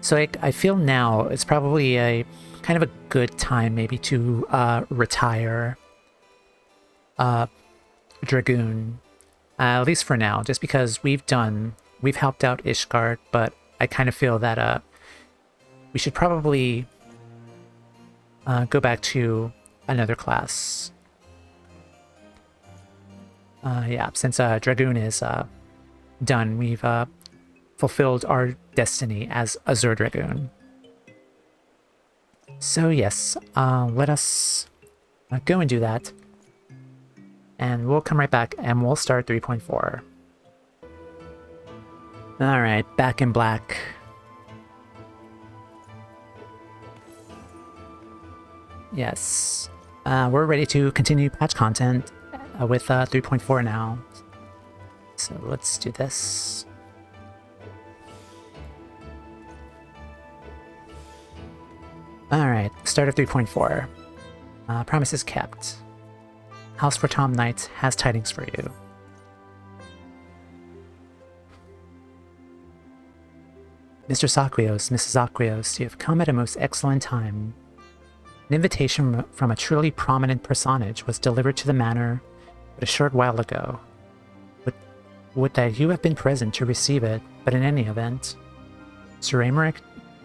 So I feel now it's probably a kind of a good time maybe to retire Dragoon, at least for now, just because we've helped out Ishgard, but I kind of feel that we should probably go back to another class. Yeah, since Dragoon is done, we've fulfilled our destiny as Azure Dragoon. So yes, let us go and do that. And we'll come right back and we'll start 3.4. Alright, back in black. Yes, we're ready to continue patch content with 3.4 now. So let's do this. Alright, start of 3.4. Promises kept. House for Tom Knight has tidings for you. Mr. Saquios, Mrs. Saquios, you have come at a most excellent time. An invitation from a truly prominent personage was delivered to the manor but a short while ago. Would that you have been present to receive it, but in any event, Sir Aymeric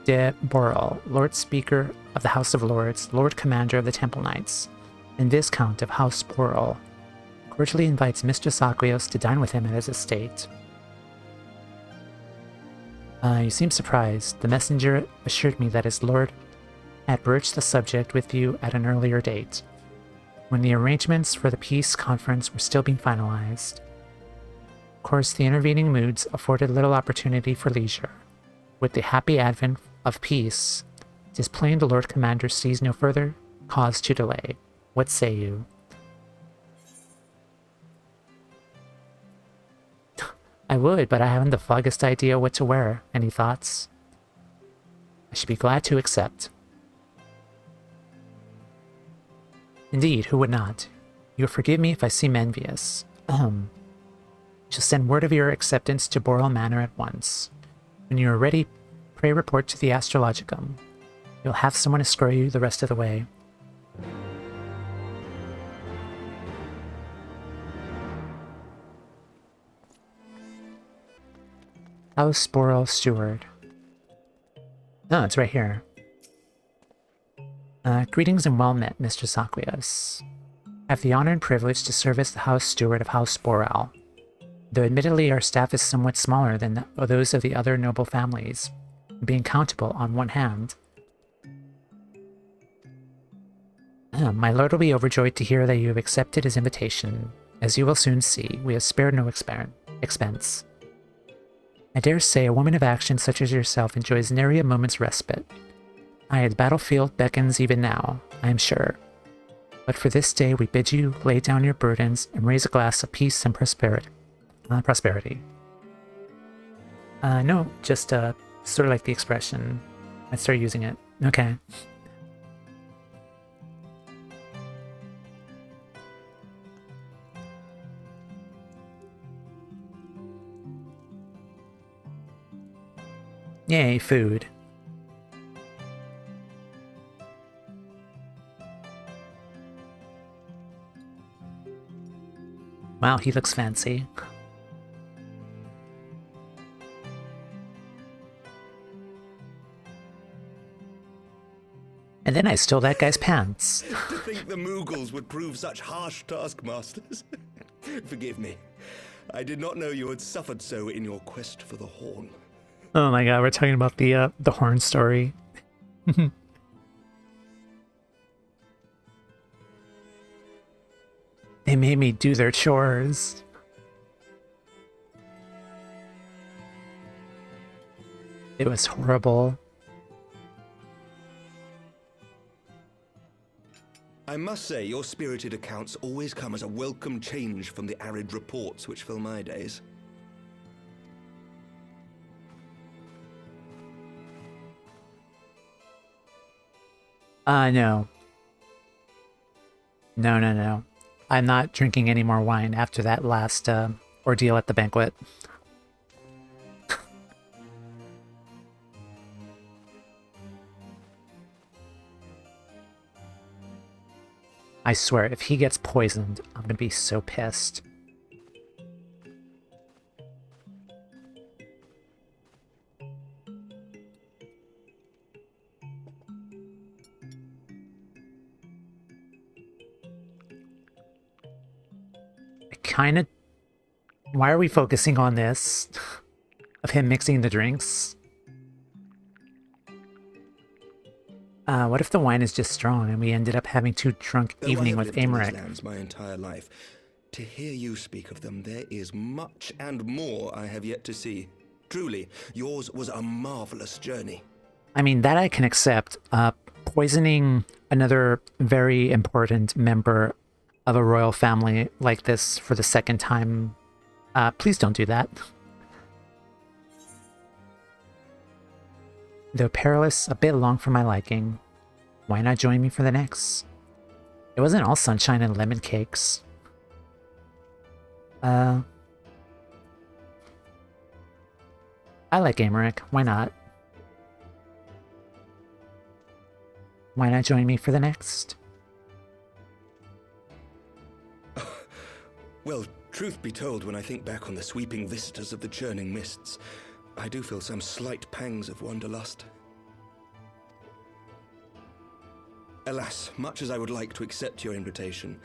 de Borel, Lord Speaker of the House of Lords, Lord Commander of the Temple Knights, and Viscount of House Borel, cordially invites Mr. Saquios to dine with him at his estate. You seem surprised. The messenger assured me that his lord had broached the subject with you at an earlier date, when the arrangements for the peace conference were still being finalized. Of course, the intervening moods afforded little opportunity for leisure. With the happy advent of peace, it is plain the Lord Commander sees no further cause to delay. What say you? I would, but I haven't the foggiest idea what to wear. Any thoughts? I should be glad to accept. Indeed, who would not? You'll forgive me if I seem envious. Shall send word of your acceptance to Borel Manor at once. When you are ready, pray report to the Astrologicum. You'll have someone escort you the rest of the way. House Borel Steward. Oh, it's right here. Greetings and well met, Mr. Saquios. I have the honor and privilege to serve as the House Steward of House Borel. Though admittedly our staff is somewhat smaller than those of the other noble families, being countable on one hand. My lord will be overjoyed to hear that you have accepted his invitation. As you will soon see, we have spared no expense. I dare say a woman of action such as yourself enjoys nary a moment's respite. Aye, the battlefield beckons even now, I am sure. But for this day we bid you lay down your burdens and raise a glass of peace and prosperity. No, just sort of like the expression. I started using it. Okay. Yay, food. Wow, he looks fancy. And then I stole that guy's pants. To think the Moogles would prove such harsh taskmasters. Forgive me. I did not know you had suffered so in your quest for the horn. Oh my god, we're talking about the horn story. They made me do their chores. It was horrible. I must say, your spirited accounts always come as a welcome change from the arid reports which fill my days. No. No. I'm not drinking any more wine after that last ordeal at the banquet. I swear, if he gets poisoned, I'm gonna be so pissed. I kind of... Why are we focusing on this? Of him mixing the drinks? What if the wine is just strong and we ended up having too drunk Though evening I have with lived in these Aymeric? lands my entire life, to hear you speak of them, there is much and more I have yet to see. Truly, yours was a marvelous journey. I mean, that I can accept. Poisoning another very important member of a royal family like this for the second time, please don't do that. Though perilous, a bit long for my liking. Why not join me for the next? It wasn't all sunshine and lemon cakes. I like Aymeric. Why not? Why not join me for the next? Well, truth be told, when I think back on the sweeping vistas of the churning mists, I do feel some slight pangs of wanderlust. Alas, much as I would like to accept your invitation,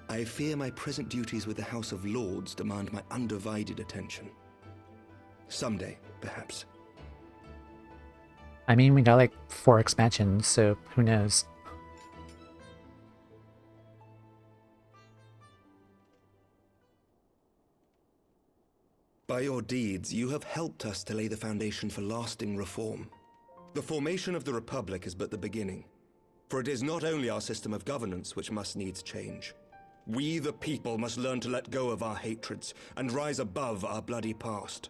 I fear my present duties with the House of Lords demand my undivided attention. Someday, perhaps. I mean, we got like 4 expansions, so who knows? By your deeds, you have helped us to lay the foundation for lasting reform. The formation of the Republic is but the beginning, for it is not only our system of governance which must needs change. We, the people, must learn to let go of our hatreds and rise above our bloody past.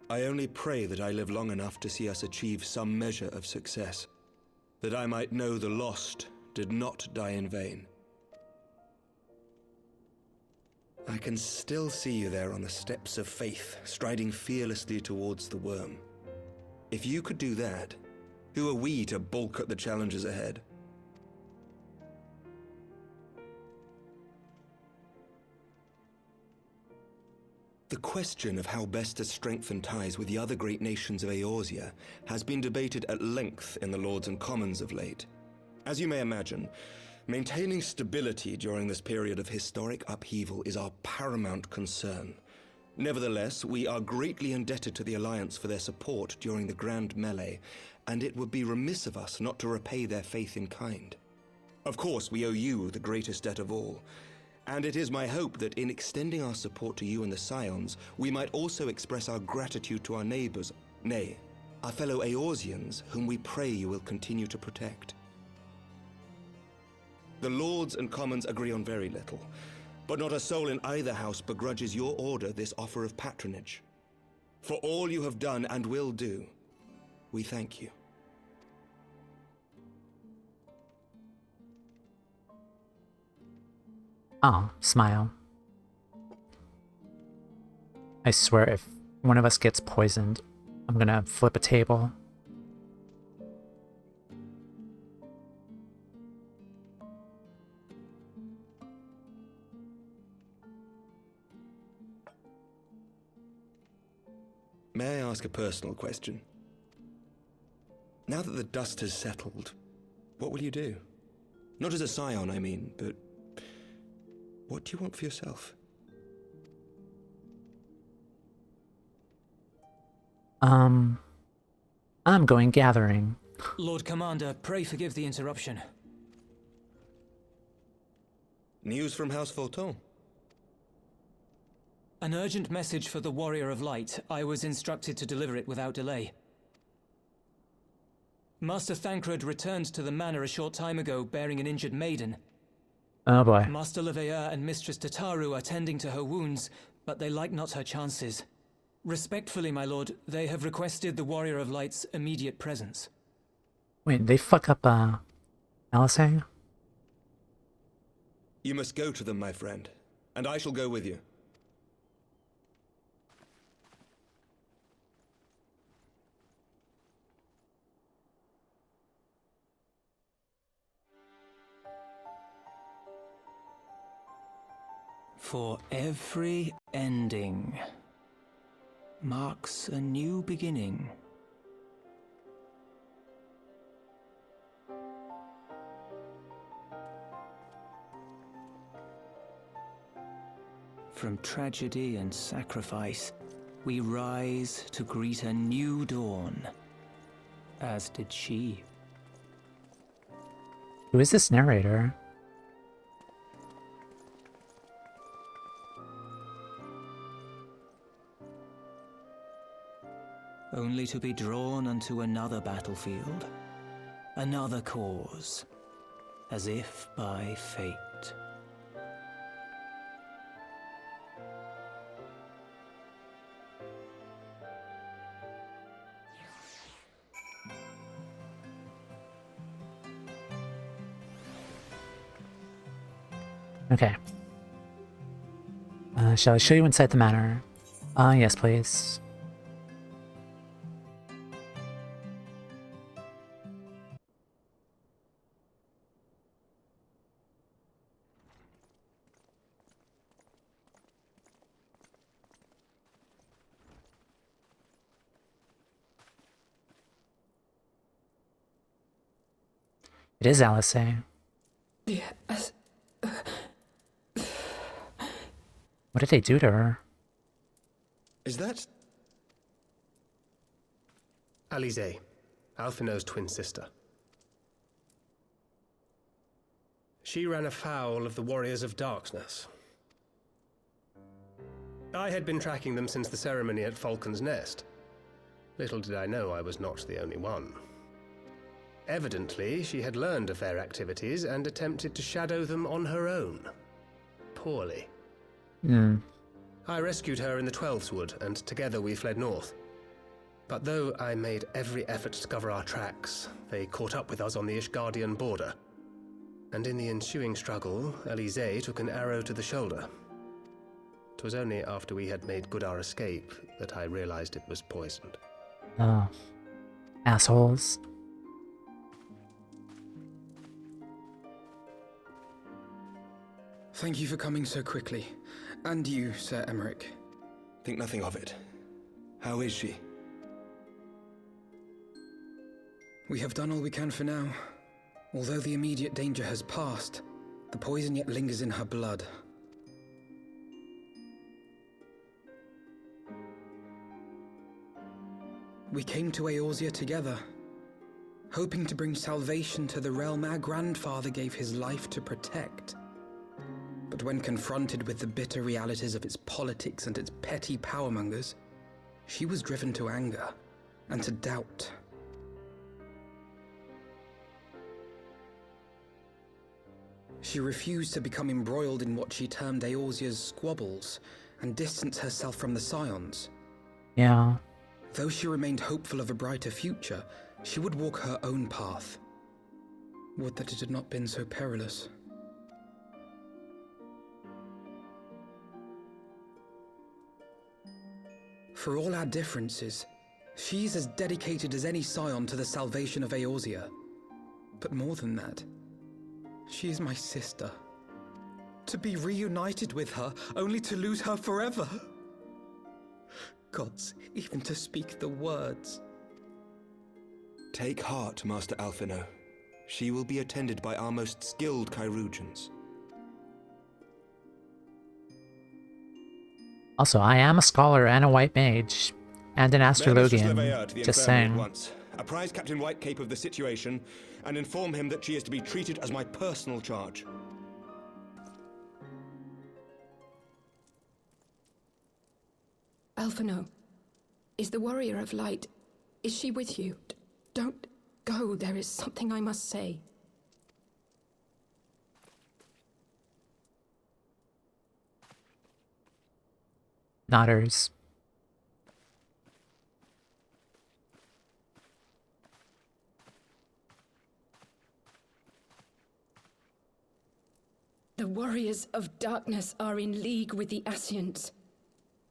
I only pray that I live long enough to see us achieve some measure of success, that I might know the lost did not die in vain. I can still see you there on the steps of faith, striding fearlessly towards the worm. If you could do that, who are we to balk at the challenges ahead? The question of how best to strengthen ties with the other great nations of Eorzea has been debated at length in the Lords and Commons of late. As you may imagine, maintaining stability during this period of historic upheaval is our paramount concern. Nevertheless, we are greatly indebted to the Alliance for their support during the Grand Melee, and it would be remiss of us not to repay their faith in kind. Of course, we owe you the greatest debt of all, and it is my hope that in extending our support to you and the Scions, we might also express our gratitude to our neighbors, nay, our fellow Eorzeans, whom we pray you will continue to protect. The Lords and Commons agree on very little, but not a soul in either house begrudges your order this offer of patronage. For all you have done and will do, we thank you. Oh, smile. I swear if one of us gets poisoned, I'm gonna flip a table. May I ask a personal question? Now that the dust has settled, what will you do? Not as a scion, I mean, but what do you want for yourself? I'm going gathering. Lord Commander, pray forgive the interruption. News from House Fulton? An urgent message for the Warrior of Light. I was instructed to deliver it without delay. Master Thancred returned to the manor a short time ago, bearing an injured maiden. Oh boy. Master Leveilleur and Mistress Tataru are tending to her wounds, but they like not her chances. Respectfully, my lord, they have requested the Warrior of Light's immediate presence. Wait, they fuck up, Alisang? You must go to them, my friend, and I shall go with you. For every ending marks a new beginning. From tragedy and sacrifice, we rise to greet a new dawn, as did she. Who is this narrator? Only to be drawn unto another battlefield, another cause, as if by fate. Okay. Shall I show you inside the manor? Yes, please. It is Alice. Yes. What did they do to her? Is that... Alize, Alphinaud's twin sister. She ran afoul of the Warriors of Darkness. I had been tracking them since the ceremony at Falcon's Nest. Little did I know I was not the only one. Evidently, she had learned of their activities and attempted to shadow them on her own. Poorly. I rescued her in the Heavensward, and together we fled north. But though I made every effort to cover our tracks, they caught up with us on the Ishgardian border. And in the ensuing struggle, Alize took an arrow to the shoulder. 'Twas only after we had made good our escape that I realized it was poisoned. Oh. Assholes. Thank you for coming so quickly. And you, Sir Aymeric. Think nothing of it. How is she? We have done all we can for now. Although the immediate danger has passed, the poison yet lingers in her blood. We came to Eorzea together, hoping to bring salvation to the realm our grandfather gave his life to protect. But when confronted with the bitter realities of its politics and its petty powermongers, she was driven to anger and to doubt. She refused to become embroiled in what she termed Eorzea's squabbles and distance herself from the Scions. Yeah. Though she remained hopeful of a brighter future, she would walk her own path. Would that it had not been so perilous. For all our differences, she's as dedicated as any Scion to the salvation of Eorzea. But more than that, she is my sister. To be reunited with her, only to lose her forever. Gods, even to speak the words. Take heart, Master Alphinaud. She will be attended by our most skilled chirurgeons. Also, I am a scholar and a white mage. And an astrologian. Just saying. Once. Apprise Captain Whitecape of the situation, and inform him that she is to be treated as my personal charge. Alphinaud, is the Warrior of Light, is she with you? Don't go, there is something I must say. Nodders. The Warriors of Darkness are in league with the Ascians.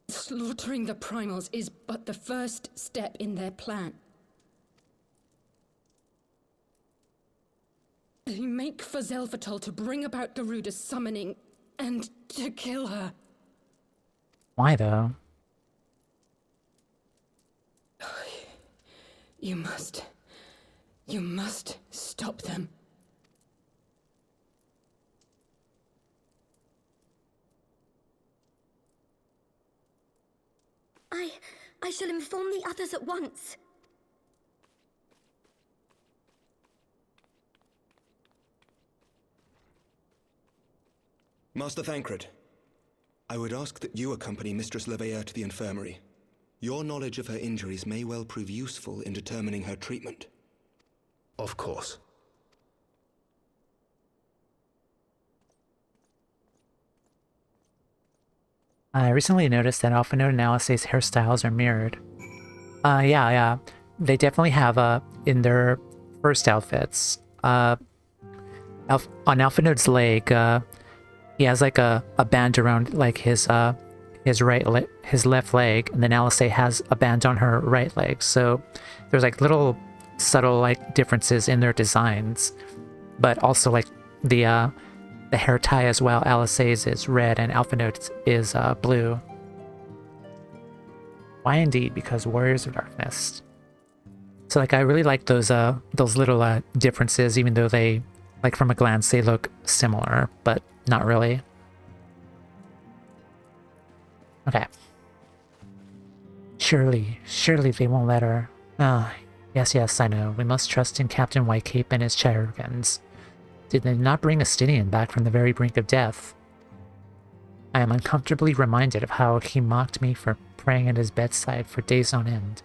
Slaughtering the Primals is but the first step in their plan. They make for Zelvatol to bring about Garuda's summoning, and to kill her. Why, though? You must stop them. I shall inform the others at once. Master Thancred, I would ask that you accompany Mistress Leveilleur to the infirmary. Your knowledge of her injuries may well prove useful in determining her treatment. Of course. I recently noticed that Alphinaud and Alisaie's hairstyles are mirrored. Yeah. They definitely have, in their first outfits, on Alphinaud's leg, he has like a band around like his left leg, and then Alisaie has a band on her right leg. So there's like little subtle like differences in their designs, but also like the hair tie as well. Alisaie's is red and Alphinaud's is blue. Why indeed? Because Warriors of Darkness. So like I really like those little differences, even though they, like from a glance, they look similar, but not really. Okay. Surely they won't let her. Yes, I know. We must trust in Captain Whitecape and his Chirurgeons. Did they not bring Astinian back from the very brink of death? I am uncomfortably reminded of how he mocked me for praying at his bedside for days on end.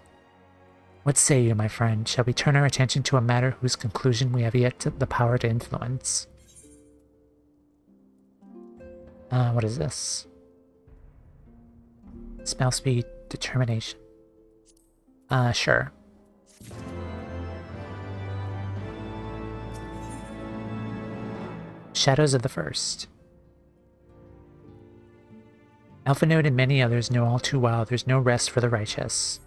What say you, my friend? Shall we turn our attention to a matter whose conclusion we have yet the power to influence? What is this? Spell speed, determination. Sure. Shadows of the First. Alphinaud and many others know all too well there's no rest for the righteous.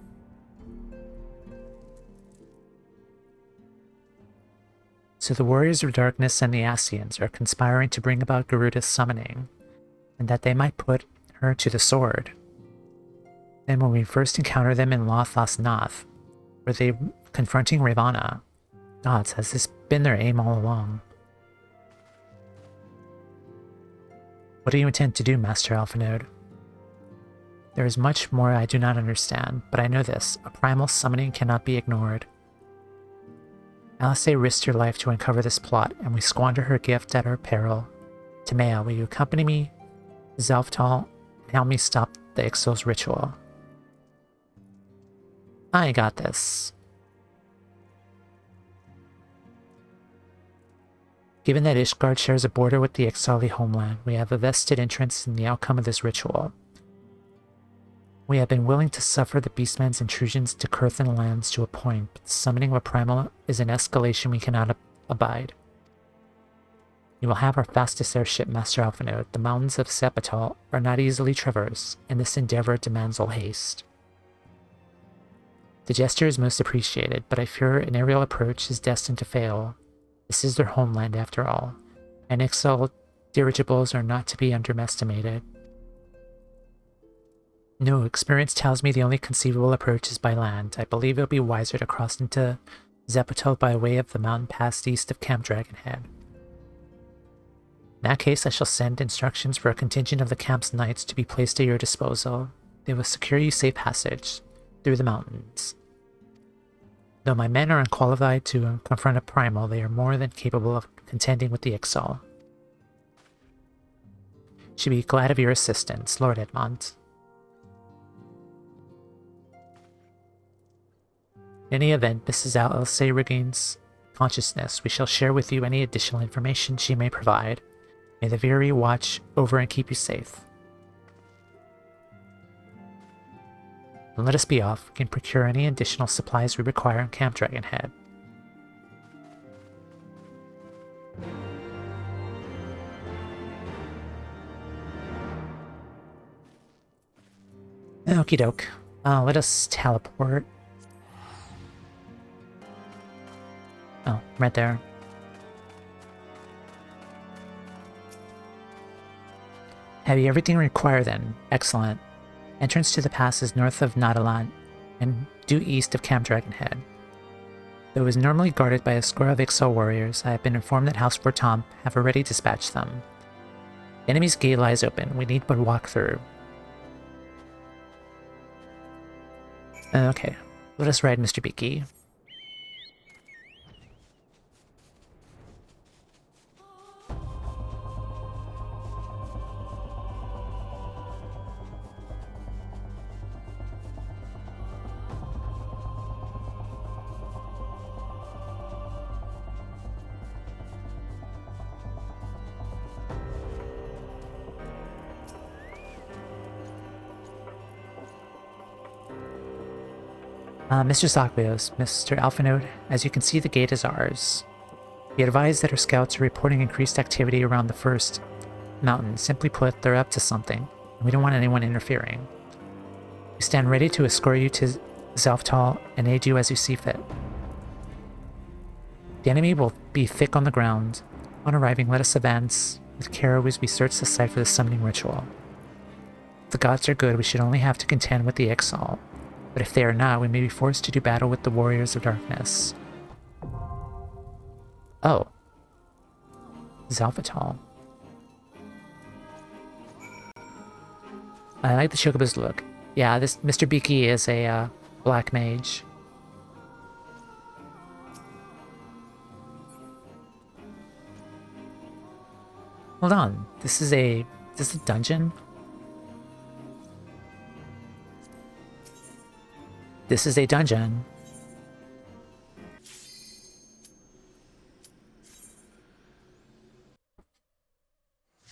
So the Warriors of Darkness and the Ascians are conspiring to bring about Garuda's summoning, and that they might put her to the sword. Then when we first encounter them in Lothos Nath, were they confronting Ravana? Gods, has this been their aim all along? What do you intend to do, Master Alphinaud? There is much more I do not understand, but I know this. A primal summoning cannot be ignored. Alisaie risked her life to uncover this plot, and we squander her gift at her peril. Timea, will you accompany me, Zalftal, and help me stop the Ixal's ritual? I got this. Given that Ishgard shares a border with the Ixali homeland, we have a vested interest in the outcome of this ritual. We have been willing to suffer the Beastman's intrusions to Kurthan lands to a point, but the summoning of a primal is an escalation we cannot abide. You will have our fastest airship, Master Alphinaud. The mountains of Sepatal are not easily traversed, and this endeavor demands all haste. The gesture is most appreciated, but I fear an aerial approach is destined to fail. This is their homeland after all, and Ixal dirigibles are not to be underestimated. No, experience tells me the only conceivable approach is by land. I believe it would be wiser to cross into Zepatel by way of the mountain pass east of Camp Dragonhead. In that case, I shall send instructions for a contingent of the camp's knights to be placed at your disposal. They will secure you safe passage through the mountains. Though my men are unqualified to confront a primal, they are more than capable of contending with the Ixal. Should be glad of your assistance, Lord Edmond. In any event, Mrs. Alisaie regains consciousness. We shall share with you any additional information she may provide. May the Viri watch over and keep you safe. And let us be off. We can procure any additional supplies we require in Camp Dragonhead. Okie doke. Let us teleport. Oh, right there. Have you everything required then? Excellent. Entrance to the pass is north of Nadalant and due east of Camp Dragonhead. Though it is normally guarded by a score of XL warriors, I have been informed that House Bortomp have already dispatched them. The enemy's gate lies open. We need but walk through. Okay, let us ride Mr. Beaky. Mr. Zacharios, Mr. Alphinaud, as you can see, the gate is ours. We advise that our scouts are reporting increased activity around the first mountain. Simply put, they're up to something, and we don't want anyone interfering. We stand ready to escort you to Zalftal and aid you as you see fit. The enemy will be thick on the ground. On arriving, let us advance with care as we search the site for the summoning ritual. If the gods are good, we should only have to contend with the Ixal. But if they are not, we may be forced to do battle with the Warriors of Darkness. Oh. Zalftal. I like the Chocobo's look. Yeah, this Mr. Beaky is a black mage. Hold on. This is a dungeon? This is a dungeon.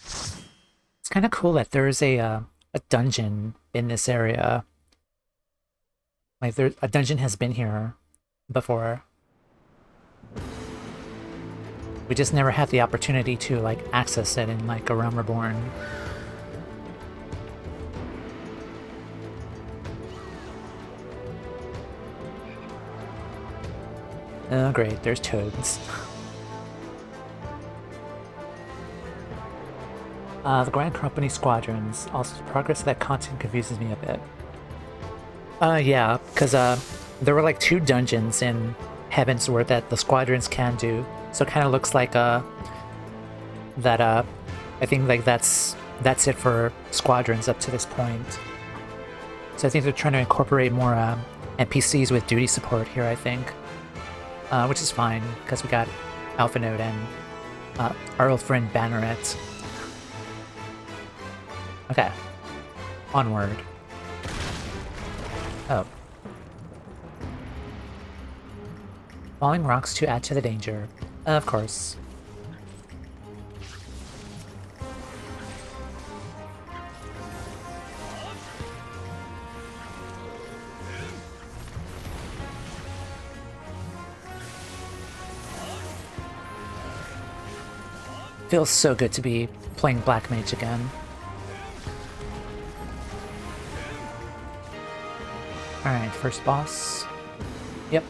It's kind of cool that there's a dungeon in this area. Like, a dungeon has been here before. We just never had the opportunity to, like, access it in, like, A Realm Reborn. Oh great, there's toads. The Grand Company squadrons. Also, the progress of that content confuses me a bit. Yeah, because there were like 2 dungeons in Heavensward that the squadrons can do. So it kind of looks like I think like that's it for squadrons up to this point. So I think they're trying to incorporate more NPCs with duty support here, I think. Which is fine, because we got Alphinaud and our old friend Banneret. Okay. Onward. Oh. Falling rocks to add to the danger. Of course. Feels so good to be playing Black Mage again. Alright, first boss. Yep.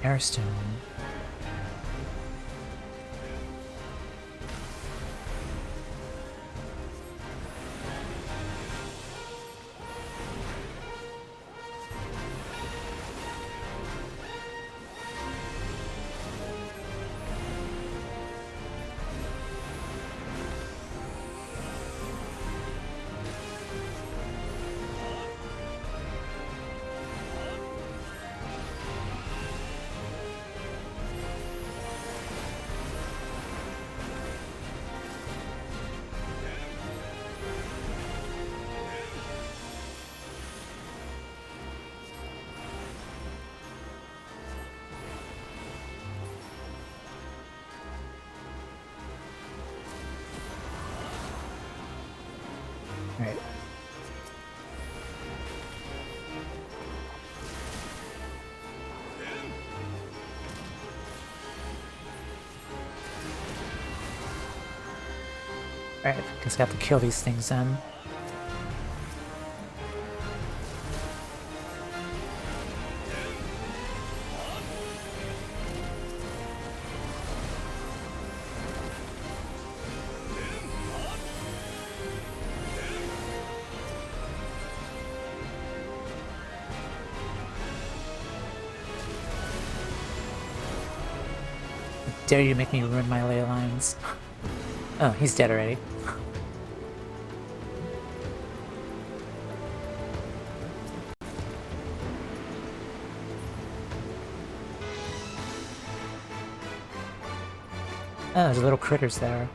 Airstone. Alright. Alright, guess I have to kill these things then. Dare you make me ruin my ley lines? Oh, he's dead already. Oh, there's little critters there.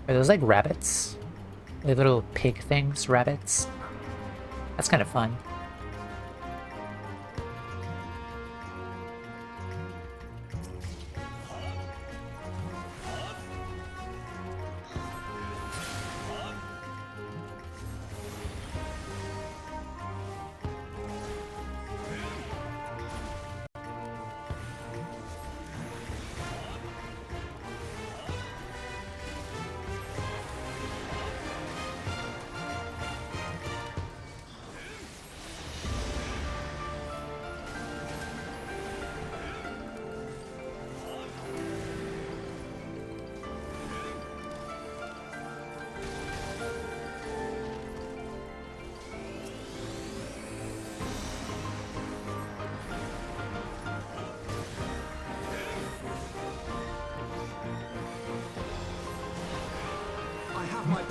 Are those like rabbits? Like little pig things, rabbits? That's kind of fun.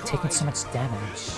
Taking so much damage.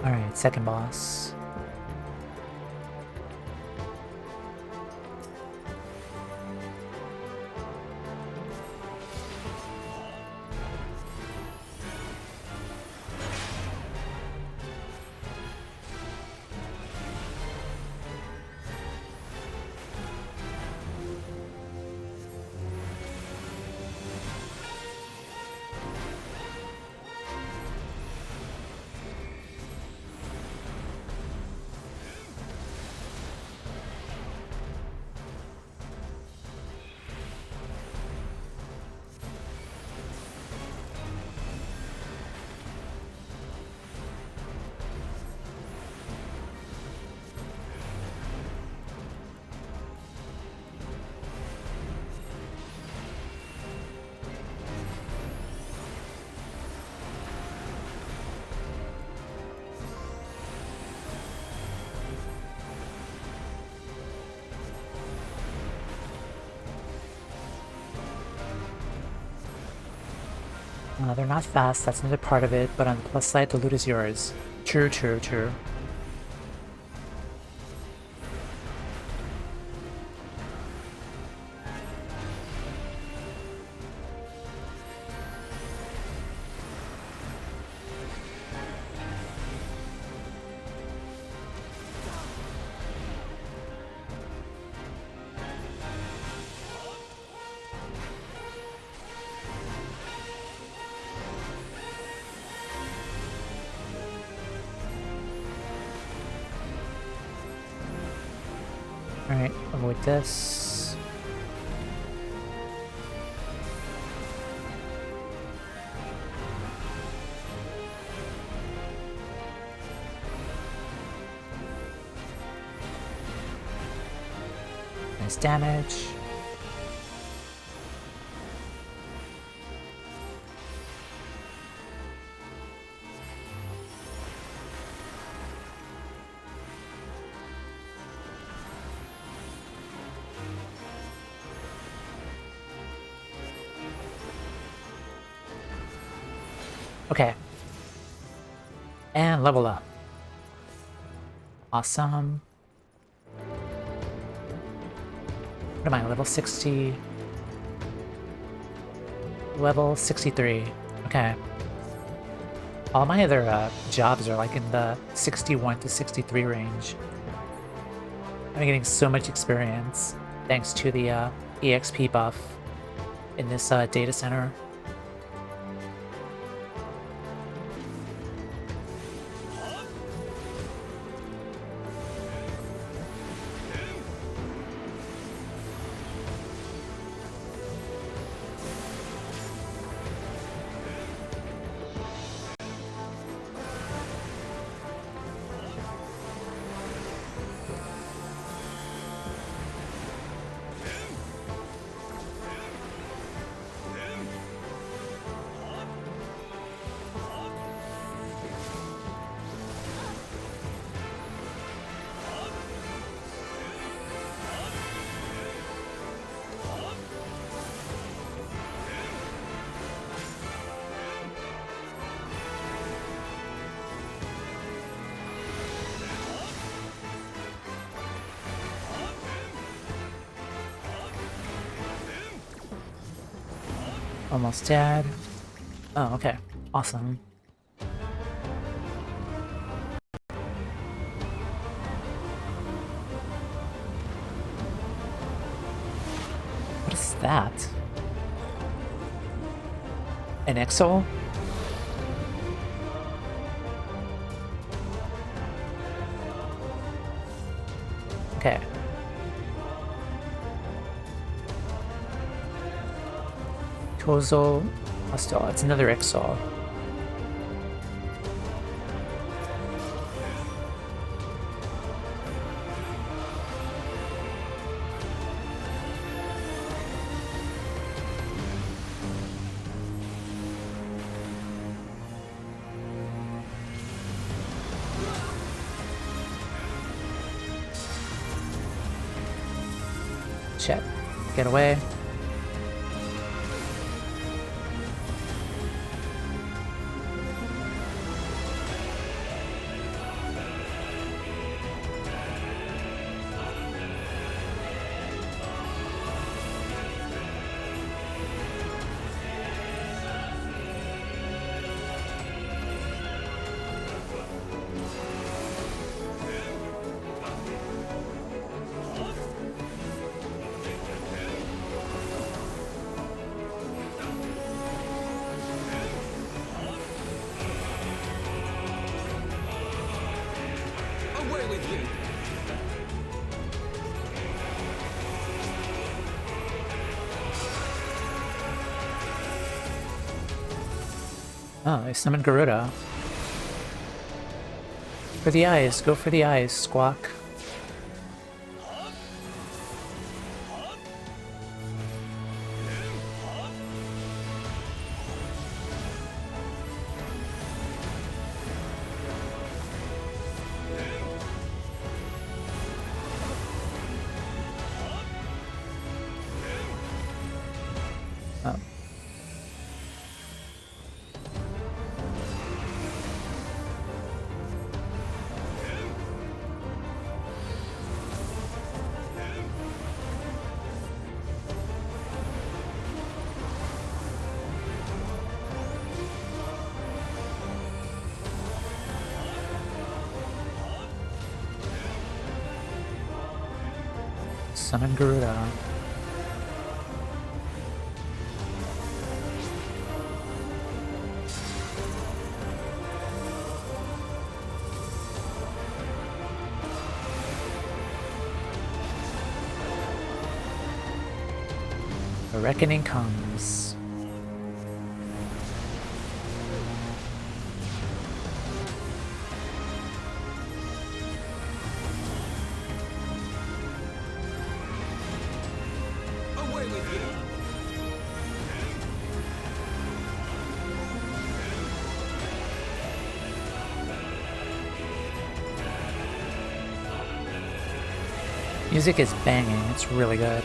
Alright, second boss. They're not fast, that's another part of it, but on the plus side, the loot is yours. True, true, true. Alright, avoid this. Nice damage. Okay. And level up. Awesome. What am I, level 60? Level 63. Okay. All my other jobs are like in the 61 to 63 range. I'm getting so much experience thanks to the EXP buff in this data center. Almost dead. Oh, okay. Awesome. What is that? An Exo? Okay. Kozo Hostile. It's another Exo. Shit. Get away. Oh, they summoned Garuda. For the eyes, go for the eyes, Squawk. Oh. Summon Garuda. The reckoning comes. Away with you! Music is banging, it's really good.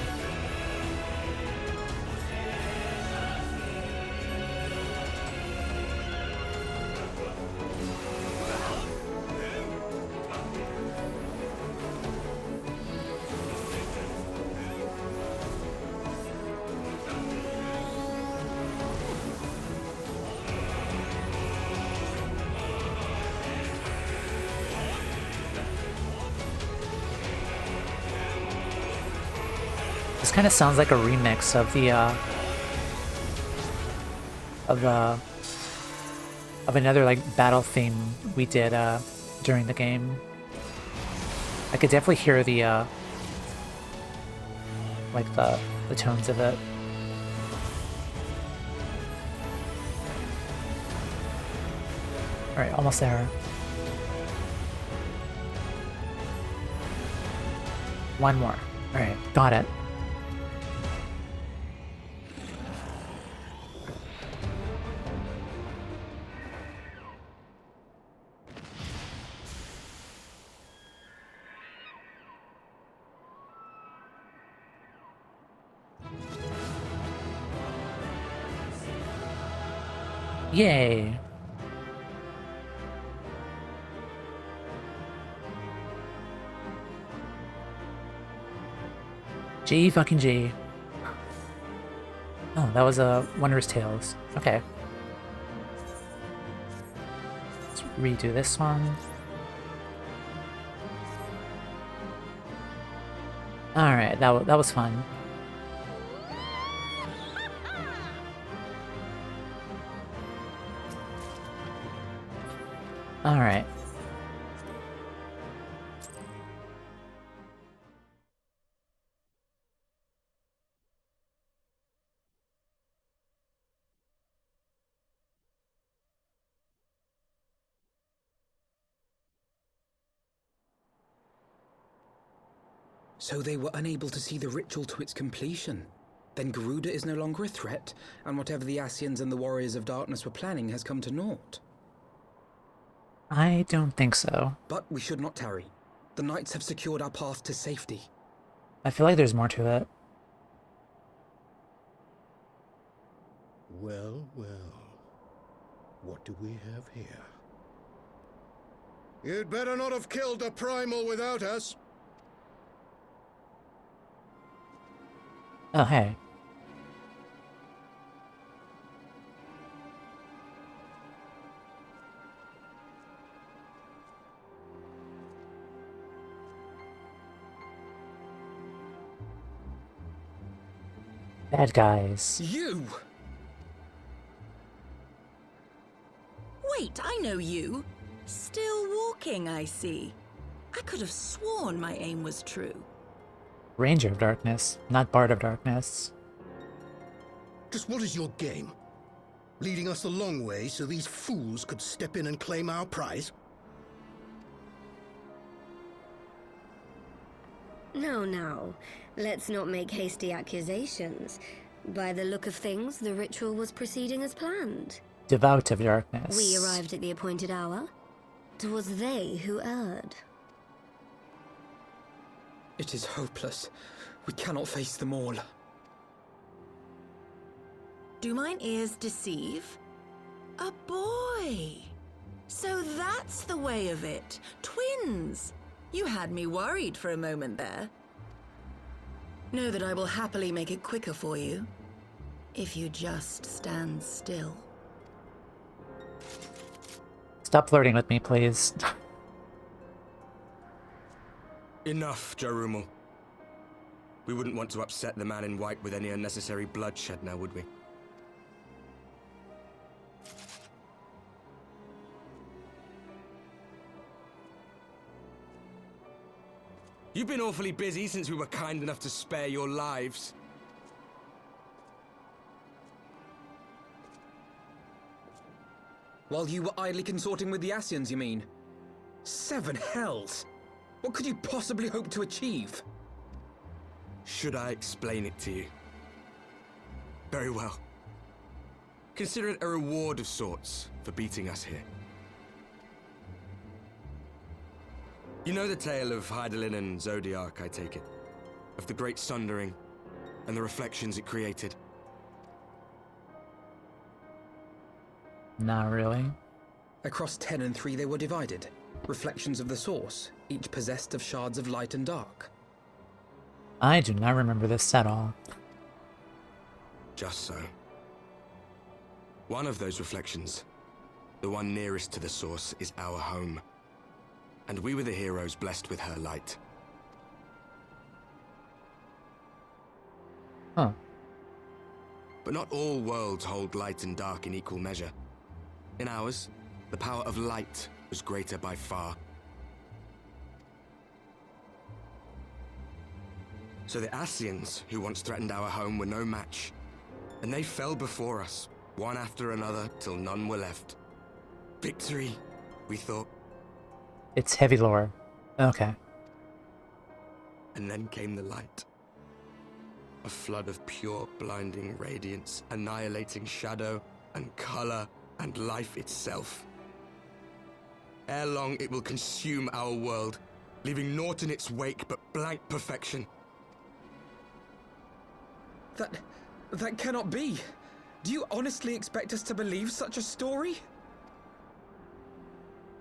This kind of sounds like a remix of the of another like battle theme we did during the game. I could definitely hear the like the tones of it. All right, almost there. One more. All right, got it. Yay! G fucking G. Oh, that was a Wondrous Tales. Okay. Let's redo this one. Alright, that was fun. Alright. So they were unable to see the ritual to its completion. Then Garuda is no longer a threat, and whatever the Ascians and the Warriors of Darkness were planning has come to naught. I don't think so. But we should not tarry. The knights have secured our path to safety. I feel like there's more to it. Well, well. What do we have here? You'd better not have killed the primal without us. Oh, hey. Bad guys. You! Wait, I know you. Still walking, I see. I could have sworn my aim was true. Ranger of Darkness, not Bard of Darkness. Just what is your game? Leading us the long way so these fools could step in and claim our prize? No. Let's not make hasty accusations. By the look of things, the ritual was proceeding as planned. Devout of Darkness. We arrived at the appointed hour. 'Twas they who erred. It is hopeless. We cannot face them all. Do mine ears deceive? A boy! So that's the way of it. Twins! You had me worried for a moment there. Know that I will happily make it quicker for you, if you just stand still. Stop flirting with me, please. Enough, Jarumal. We wouldn't want to upset the man in white with any unnecessary bloodshed now, would we? You've been awfully busy since we were kind enough to spare your lives. While you were idly consorting with the Ascians, you mean? 7 hells! What could you possibly hope to achieve? Should I explain it to you? Very well. Consider it a reward of sorts for beating us here. You know the tale of Hydaelyn and Zodiac, I take it? Of the Great Sundering and the reflections it created? Not really. Across 10 and 3 they were divided. Reflections of the source, each possessed of shards of light and dark. I do not remember this at all. Just so. One of those reflections, the one nearest to the source, is our home. And we were the heroes blessed with her light. Huh. But not all worlds hold light and dark in equal measure. In ours, the power of light was greater by far. So the Ascians, who once threatened our home, were no match. And they fell before us, one after another, till none were left. Victory, we thought. It's heavy lore. Okay. And then came the light. A flood of pure, blinding radiance, annihilating shadow and color and life itself. Ere long, it will consume our world, leaving naught in its wake but blank perfection. That cannot be. Do you honestly expect us to believe such a story?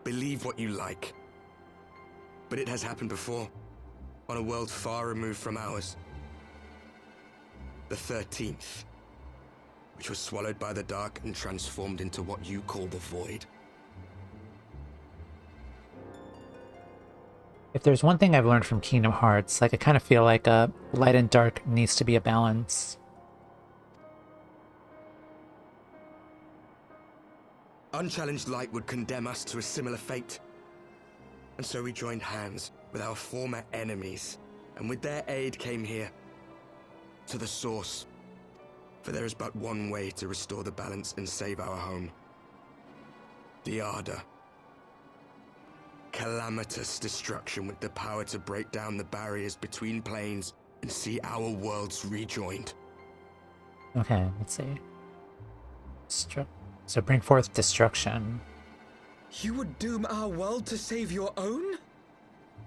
Believe what you like. But it has happened before, on a world far removed from ours. The 13th, which was swallowed by the dark and transformed into what you call the Void. If there's one thing I've learned from Kingdom Hearts, like I kind of feel like light and dark needs to be a balance. Unchallenged light would condemn us to a similar fate. And so we joined hands with our former enemies, and with their aid came here, to the source. For there is but one way to restore the balance and save our home. The Ardor. Calamitous destruction with the power to break down the barriers between planes and see our worlds rejoined. Okay, let's see. So bring forth destruction. You would doom our world to save your own?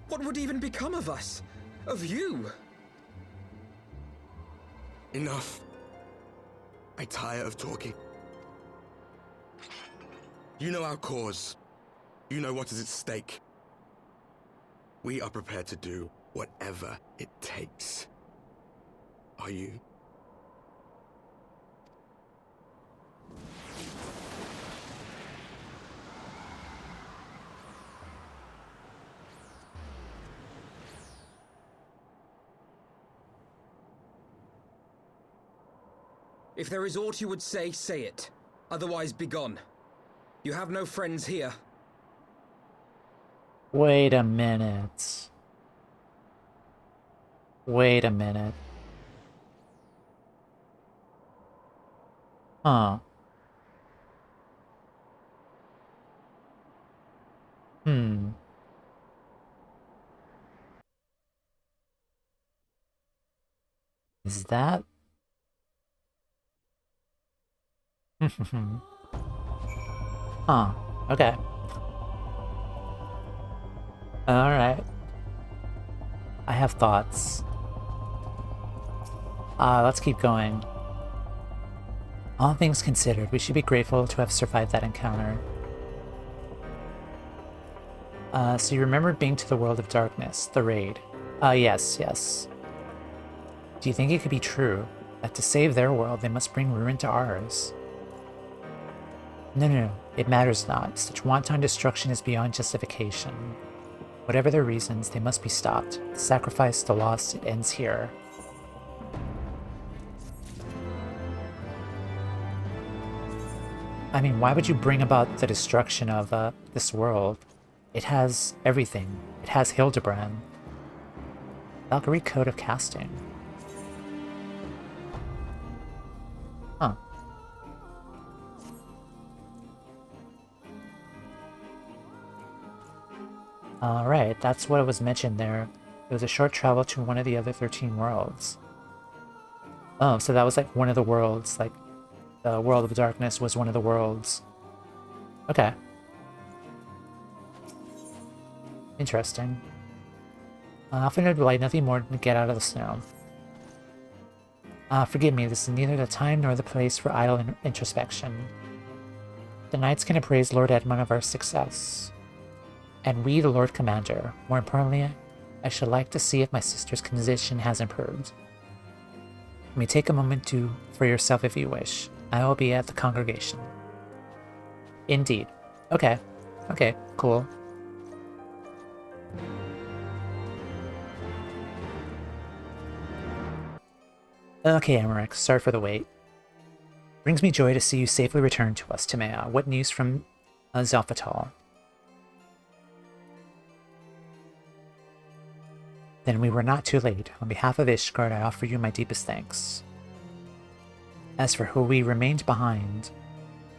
What would even become of us? Of you? Enough. I tire of talking. You know our cause. You know what is at stake. We are prepared to do whatever it takes. Are you? If there is aught you would say, say it. Otherwise, begone. You have no friends here. Wait a minute. Wait a minute. Huh. Is that... Huh. Okay. Alright. I have thoughts. Let's keep going. All things considered, we should be grateful to have survived that encounter. So you remember being to the world of darkness, the raid. Yes. Do you think it could be true that to save their world, they must bring ruin to ours? No. It matters not. Such wanton destruction is beyond justification. Whatever their reasons, they must be stopped. The sacrifice, the loss, it ends here. I mean, why would you bring about the destruction of this world? It has everything. It has Hildebrand. Valkyrie Code of Casting. Huh. Right, that's what was mentioned there. It was a short travel to one of the other 13 worlds. Oh, so that was like one of the worlds, like the World of Darkness was one of the worlds. Okay. Interesting. Often would like nothing more than to get out of the snow. Forgive me, this is neither the time nor the place for idle introspection. The knights can appraise Lord Edmund of our success. And we, the Lord Commander. More importantly, I should like to see if my sister's condition has improved. You may take a moment for yourself if you wish. I will be at the congregation. Indeed. Okay. Okay, cool. Okay, Aymeric, sorry for the wait. Brings me joy to see you safely return to us, Timea. What news from Zelphatal? Then we were not too late. On behalf of Ishgard, I offer you my deepest thanks. As for who we remained behind,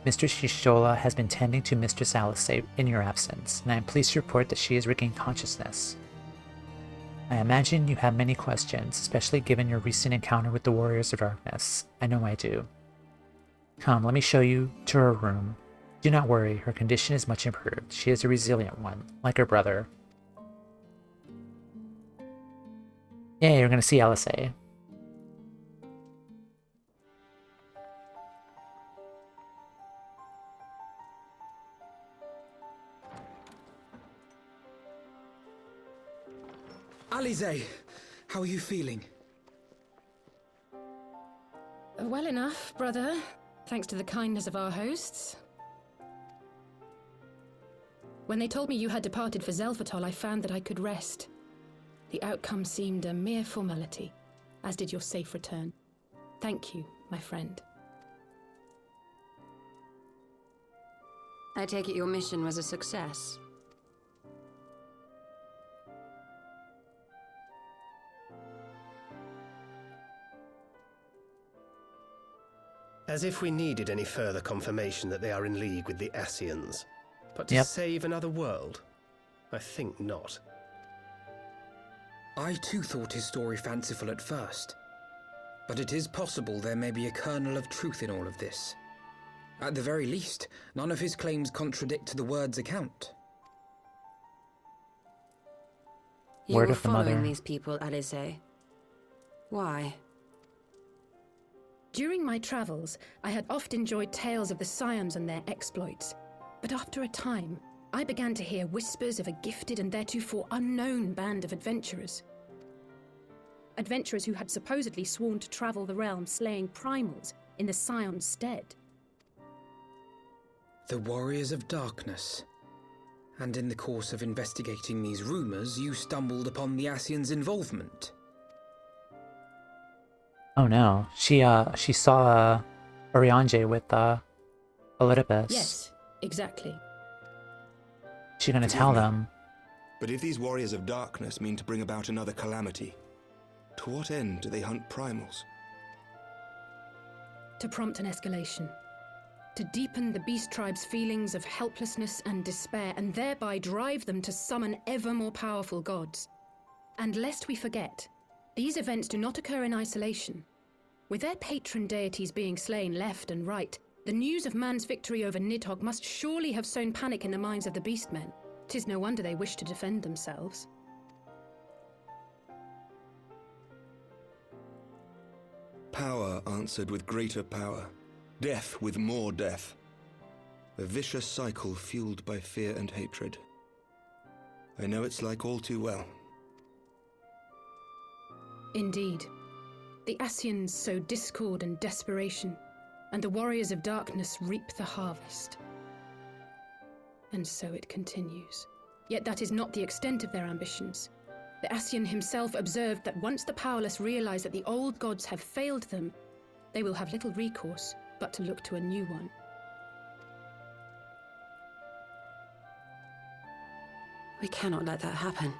Mistress Shishola has been tending to Mistress Alice in your absence, and I am pleased to report that she has regained consciousness. I imagine you have many questions, especially given your recent encounter with the Warriors of Darkness. I know I do. Come, let me show you to her room. Do not worry, her condition is much improved. She is a resilient one, like her brother. Yeah, you're gonna see LSA. Alize, how are you feeling? Well enough, brother. Thanks to the kindness of our hosts. When they told me you had departed for Zelphatal, I found that I could rest. The outcome seemed a mere formality, as did your safe return. Thank you, my friend. I take it your mission was a success. As if we needed any further confirmation that they are in league with the Ascians. But to save another world? I think not. I too thought his story fanciful at first. But it is possible there may be a kernel of truth in all of this. At the very least, none of his claims contradict the word's account. You were following these people, Alize. Why? During my travels, I had oft enjoyed tales of the Scions and their exploits. But after a time, I began to hear whispers of a gifted and theretofore unknown band of adventurers. Adventurers who had supposedly sworn to travel the realm slaying primals in the Scion's stead. The Warriors of Darkness. And in the course of investigating these rumors, you stumbled upon the Ascians' involvement. Oh no, she saw Oriange with Elidipus. Yes, exactly. She's gonna tell them. But if these Warriors of Darkness mean to bring about another calamity, to what end do they hunt primals? To prompt an escalation. To deepen the beast tribe's feelings of helplessness and despair, and thereby drive them to summon ever more powerful gods. And lest we forget, these events do not occur in isolation. With their patron deities being slain left and right, the news of man's victory over Nidhogg must surely have sown panic in the minds of the beastmen. 'Tis no wonder they wish to defend themselves. Power answered with greater power. Death with more death. A vicious cycle fueled by fear and hatred. I know it's like all too well. Indeed. The Ascians sow discord and desperation, and the Warriors of Darkness reap the harvest. And so it continues. Yet that is not the extent of their ambitions. The Ascian himself observed that once the powerless realize that the old gods have failed them, they will have little recourse but to look to a new one. We cannot let that happen.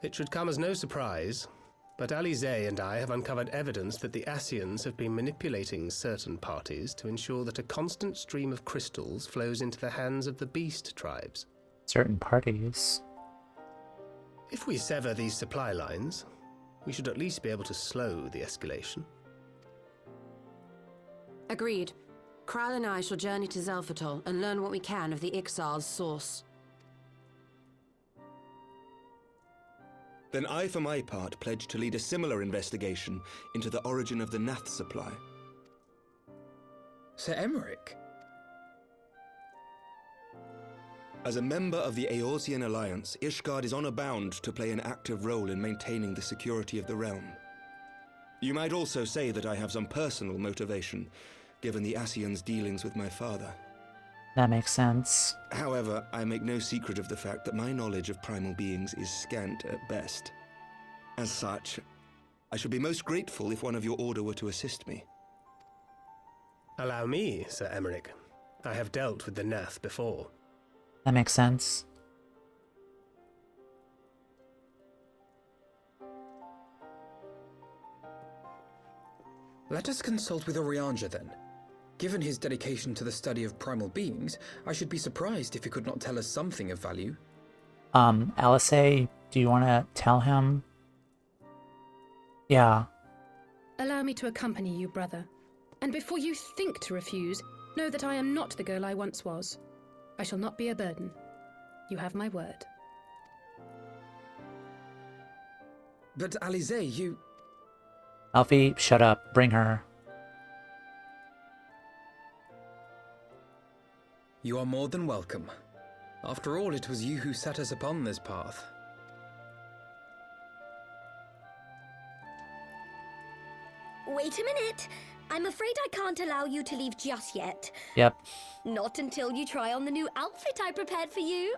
It should come as no surprise, but Alize and I have uncovered evidence that the Ascians have been manipulating certain parties to ensure that a constant stream of crystals flows into the hands of the beast tribes. certain parties. If we sever these supply lines, we should at least be able to slow the escalation. Agreed. Kral and I shall journey to Zelphatol and learn what we can of the Ixal's source. Then I, for my part, pledge to lead a similar investigation into the origin of the Nath supply. Sir Aymeric? As a member of the Eorzean Alliance, Ishgard is honor bound to play an active role in maintaining the security of the realm. You might also say that I have some personal motivation, given the Ascians' dealings with my father. That makes sense. However, I make no secret of the fact that my knowledge of primal beings is scant at best. As such, I should be most grateful if one of your order were to assist me. Allow me, Sir Aymeric. I have dealt with the Nath before. That makes sense. Let us consult with Orianja then. Given his dedication to the study of primal beings, I should be surprised if he could not tell us something of value. Alice, do you want to tell him? Yeah. Allow me to accompany you, brother. And before you think to refuse, know that I am not the girl I once was. I shall not be a burden. You have my word. But Alize, you... Alfie, shut up. Bring her. You are more than welcome. After all, it was you who set us upon this path. Wait a minute. I'm afraid I can't allow you to leave just yet. Yep. Not until you try on the new outfit I prepared for you.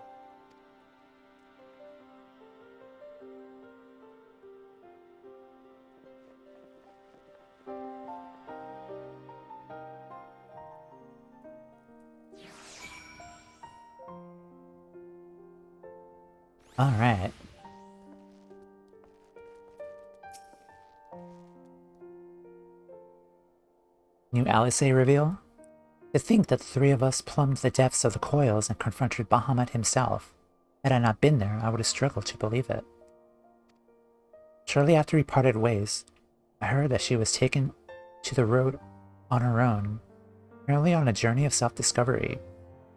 All right. New Alice reveal? To think that the three of us plumbed the depths of the coils and confronted Bahamut himself. Had I not been there, I would have struggled to believe it. Shortly after we parted ways, I heard that she was taken to the road on her own, apparently on a journey of self-discovery,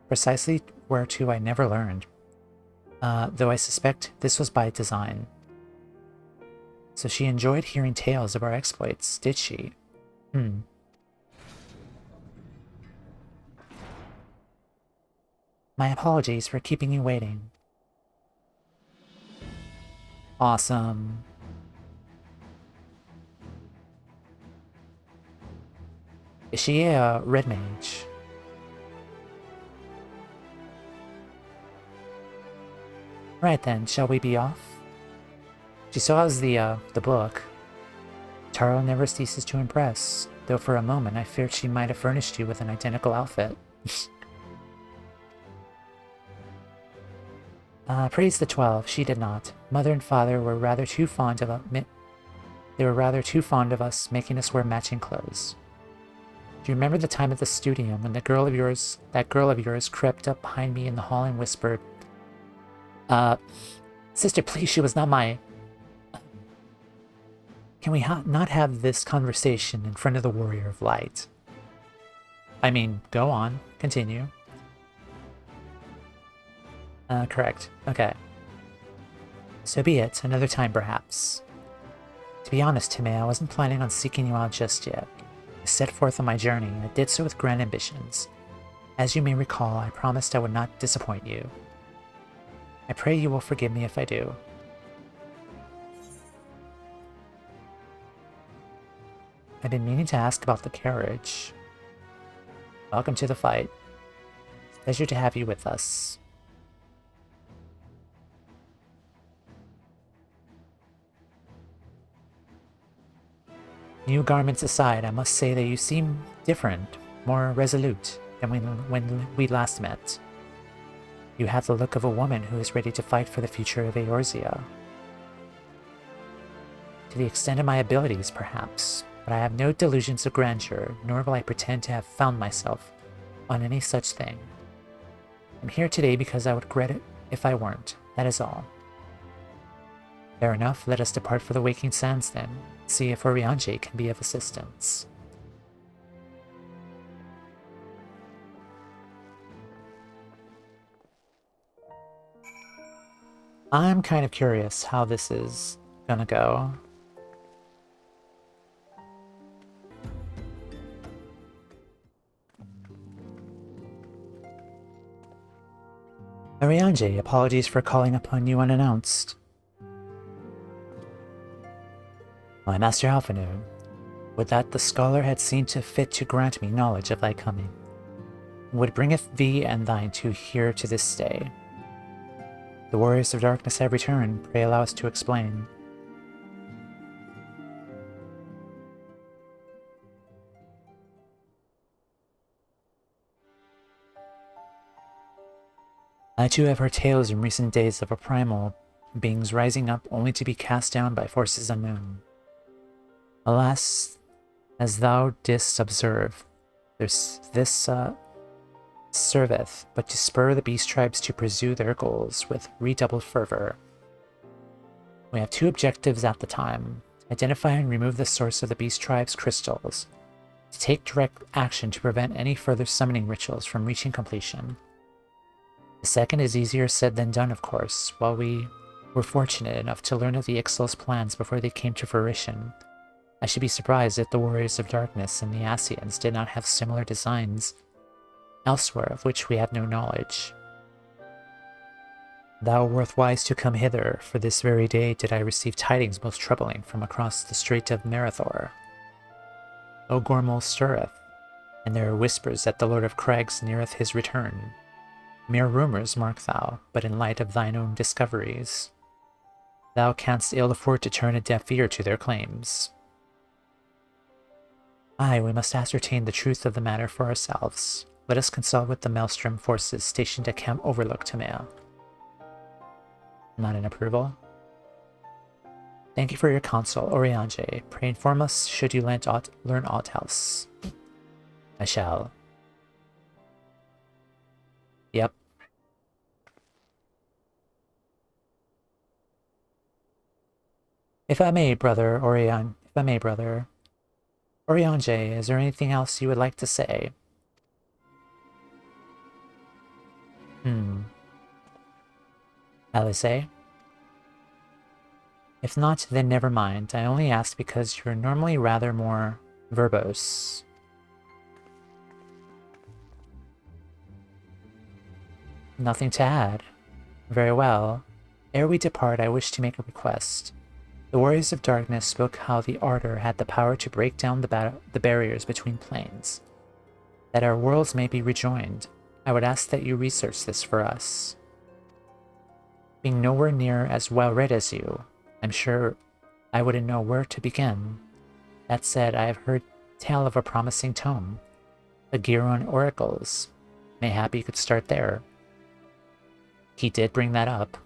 precisely whereto I never learned. Though I suspect this was by design. So she enjoyed hearing tales of our exploits, did she? My apologies for keeping you waiting. Awesome. Is she a red mage? Right then, shall we be off? She still has the book. Taro never ceases to impress, though for a moment I feared she might have furnished you with an identical outfit. Praise the 12, she did not. Mother and father were rather too fond of us making us wear matching clothes. Do you remember the time at the studio when that girl of yours crept up behind me in the hall and whispered, sister, please, she was not my... Can we not have this conversation in front of the Warrior of Light? I mean, go on. Continue. Correct. Okay. So be it. Another time, perhaps. To be honest, Time, I wasn't planning on seeking you out just yet. I set forth on my journey, and I did so with grand ambitions. As you may recall, I promised I would not disappoint you. I pray you will forgive me if I do. I've been meaning to ask about the carriage. Welcome to the fight. Pleasure to have you with us. New garments aside, I must say that you seem different, more resolute than when we last met. You have the look of a woman who is ready to fight for the future of Eorzea. To the extent of my abilities, perhaps, but I have no delusions of grandeur, nor will I pretend to have found myself on any such thing. I'm here today because I would regret it if I weren't, that is all. Fair enough, let us depart for the Waking Sands then, see if Oriange can be of assistance. I'm kind of curious how this is gonna go. Oriange, apologies for calling upon you unannounced. My Master Alphanu, would that the scholar had seen to fit to grant me knowledge of thy coming, would bringeth thee and thine to here to this day. The warriors of darkness have returned, pray allow us to explain. I too have heard tales in recent days of a primal beings rising up only to be cast down by forces unknown. Alas, as thou didst observe, this serveth but to spur the beast tribes to pursue their goals with redoubled fervor. We have two objectives at the time: identify and remove the source of the beast tribes' crystals, to take direct action to prevent any further summoning rituals from reaching completion. The second is easier said than done, of course. While we were fortunate enough to learn of the Ixal's plans before they came to fruition, I should be surprised if the Warriors of Darkness and the Ascians did not have similar designs elsewhere of which we have no knowledge. Thou wert wise to come hither, for this very day did I receive tidings most troubling from across the Strait of Marathor. O'Gormal stirreth, and there are whispers that the Lord of Crags neareth his return. Mere rumors, mark thou, but in light of thine own discoveries, thou canst ill afford to turn a deaf ear to their claims. Aye, we must ascertain the truth of the matter for ourselves. Let us consult with the Maelstrom forces stationed at Camp Overlook Tamea. Not in approval. Thank you for your counsel, Oriange. Pray inform us should you learn aught else. I shall. Yep. If I may, brother Oriange, is there anything else you would like to say? Alice? If not, then never mind. I only asked because you're normally rather more verbose. Nothing to add. Very well. Ere we depart, I wish to make a request. The Warriors of Darkness spoke how the Ardor had the power to break down the barriers between planes, that our worlds may be rejoined. I would ask that you research this for us. Being nowhere near as well read as you, I'm sure I wouldn't know where to begin. That said, I have heard tell of a promising tome, the Giron Oracles. Mayhap you could start there. He did bring that up.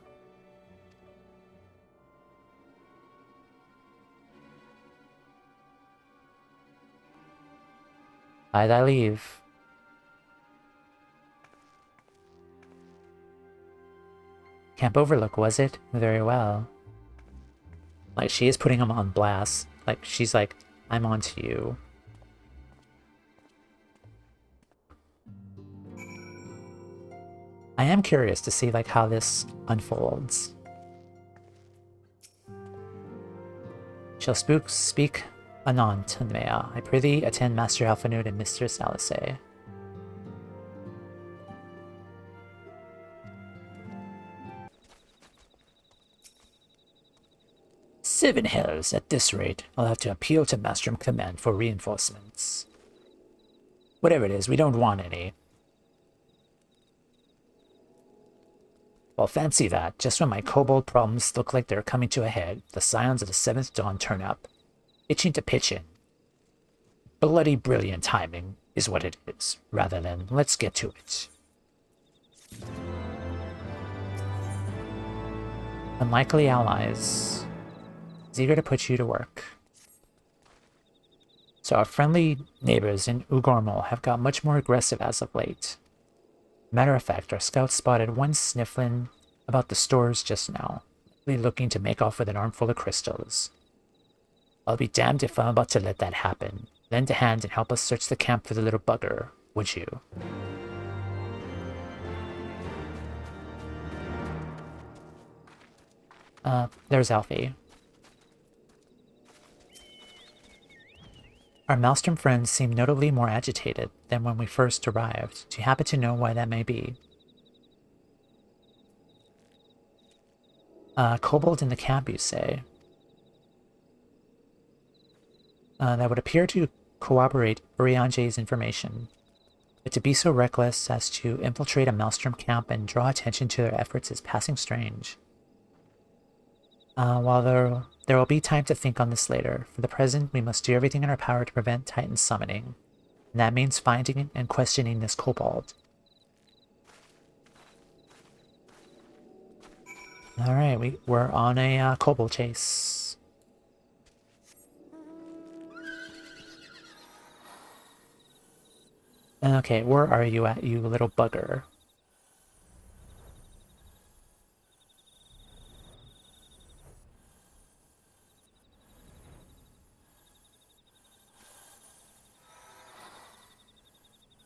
By thy leave. Camp Overlook, was it? Very well. Like, she is putting him on blast. Like, she's like, I'm on to you. I am curious to see, like, how this unfolds. Shall speak anon, Tanmea. I prithee attend Master Alphanud and Mistress Alice. Seven hells, at this rate. I'll have to appeal to Maelstrom Command for reinforcements. Whatever it is, we don't want any. Well, fancy that. Just when my kobold problems look like they're coming to a head, the Scions of the Seventh Dawn turn up, itching to pitch in. Bloody brilliant timing is what it is, rather than let's get to it. Unlikely allies. Is eager to put you to work. So our friendly neighbors in Ugormal have got much more aggressive as of late. Matter of fact, our scouts spotted one sniffling about the stores just now, looking to make off with an armful of crystals. I'll be damned if I'm about to let that happen. Lend a hand and help us search the camp for the little bugger, would you? There's Alfie. Our Maelstrom friends seem notably more agitated than when we first arrived. Do you happen to know why that may be? Kobold in the camp, you say? That would appear to corroborate Urianje's information. But to be so reckless as to infiltrate a Maelstrom camp and draw attention to their efforts is passing strange. While there will be time to think on this later, for the present we must do everything in our power to prevent Titan summoning. And that means finding and questioning this kobold. Alright, we're on a kobold chase. Okay, where are you at, you little bugger?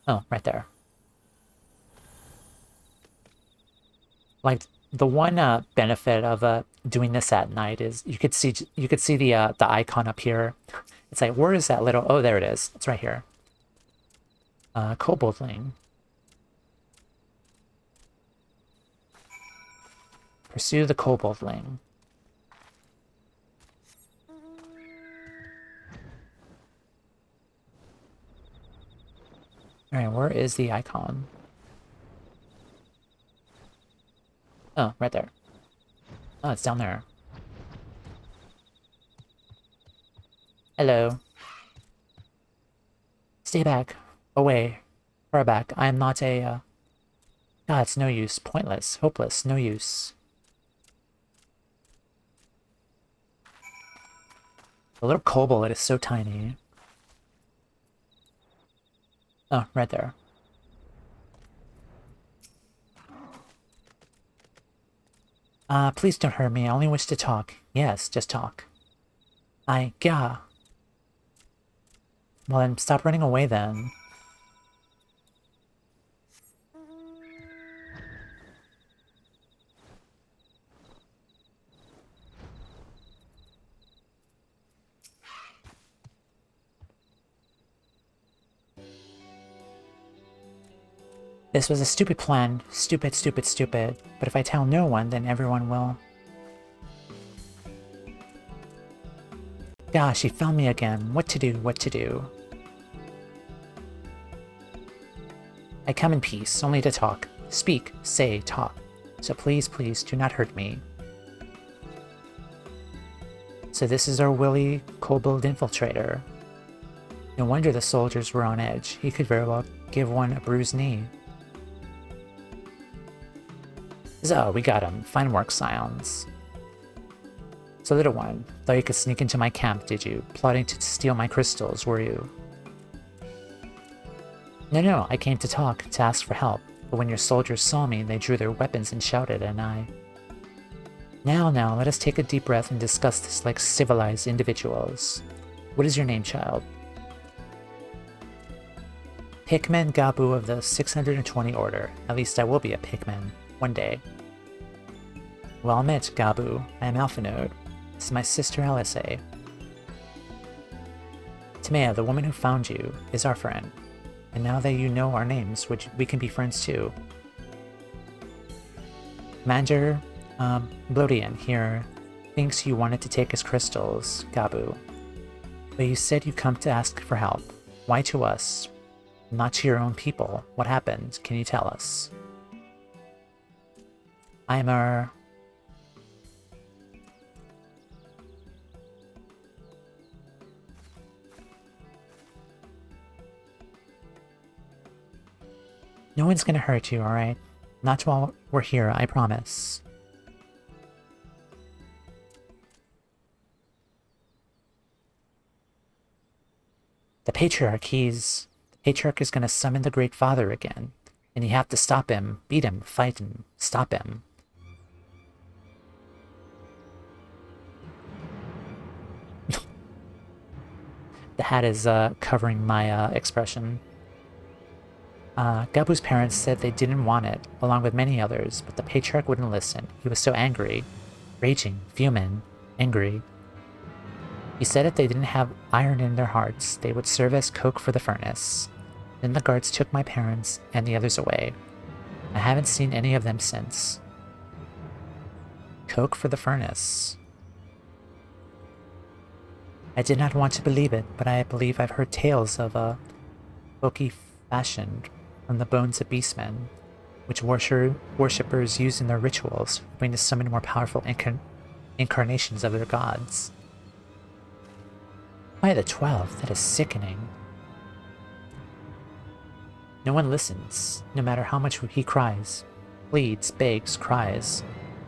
Oh, right there. Like, the one benefit of doing this at night is you could see the icon up here. It's like, where is that little? Oh, there it is. It's right here. Koboldling. Pursue the koboldling. Alright, where is the icon? Oh, right there. Oh, it's down there. Hello. Stay back. Away. Far back. I am not a, God, it's no use. Pointless. Hopeless. No use. The little kobold is so tiny. Oh, right there. Please don't hurt me. I only wish to talk. Yes, just talk. Well then, stop running away then. This was a stupid plan. Stupid, stupid, stupid. But if I tell no one, then everyone will. Gosh, he found me again. What to do, what to do. I come in peace, only to talk. Speak, say, talk. So please, please, do not hurt me. So this is our Willy Kobold infiltrator. No wonder the soldiers were on edge. He could very well give one a bruised knee. So, we got him. Fine work, Scions. So, little one, thought you could sneak into my camp, did you? Plotting to steal my crystals, were you? No, I came to talk, to ask for help. But when your soldiers saw me, they drew their weapons and shouted, and I... Now, let us take a deep breath and discuss this like civilized individuals. What is your name, child? Pikmin Gabu of the 620 Order. At least I will be a Pikmin. One day. Well met, Gabu. I am Alphanode. This is my sister LSA. Timea, the woman who found you, is our friend. And now that you know our names, we can be friends too. Commander, Blodian here thinks you wanted to take his crystals, Gabu. But you said you come to ask for help. Why to us? Not to your own people. What happened? Can you tell us? No one's gonna hurt you, alright? Not while we're here, I promise. The Patriarch is gonna summon the Great Father again. And you have to stop him, beat him, fight him, stop him. The hat is covering my expression. Gabu's parents said they didn't want it, along with many others, but the patriarch wouldn't listen. He was so angry. Raging, fuming, angry. He said if they didn't have iron in their hearts, they would serve as coke for the furnace. Then the guards took my parents and the others away. I haven't seen any of them since. Coke for the furnace. I did not want to believe it, but I believe I've heard tales of a coke fashioned from the bones of beastmen, which worshippers use in their rituals, hoping to summon more powerful incarnations of their gods. By the 12th, that is sickening. No one listens, no matter how much he cries, pleads, begs, cries.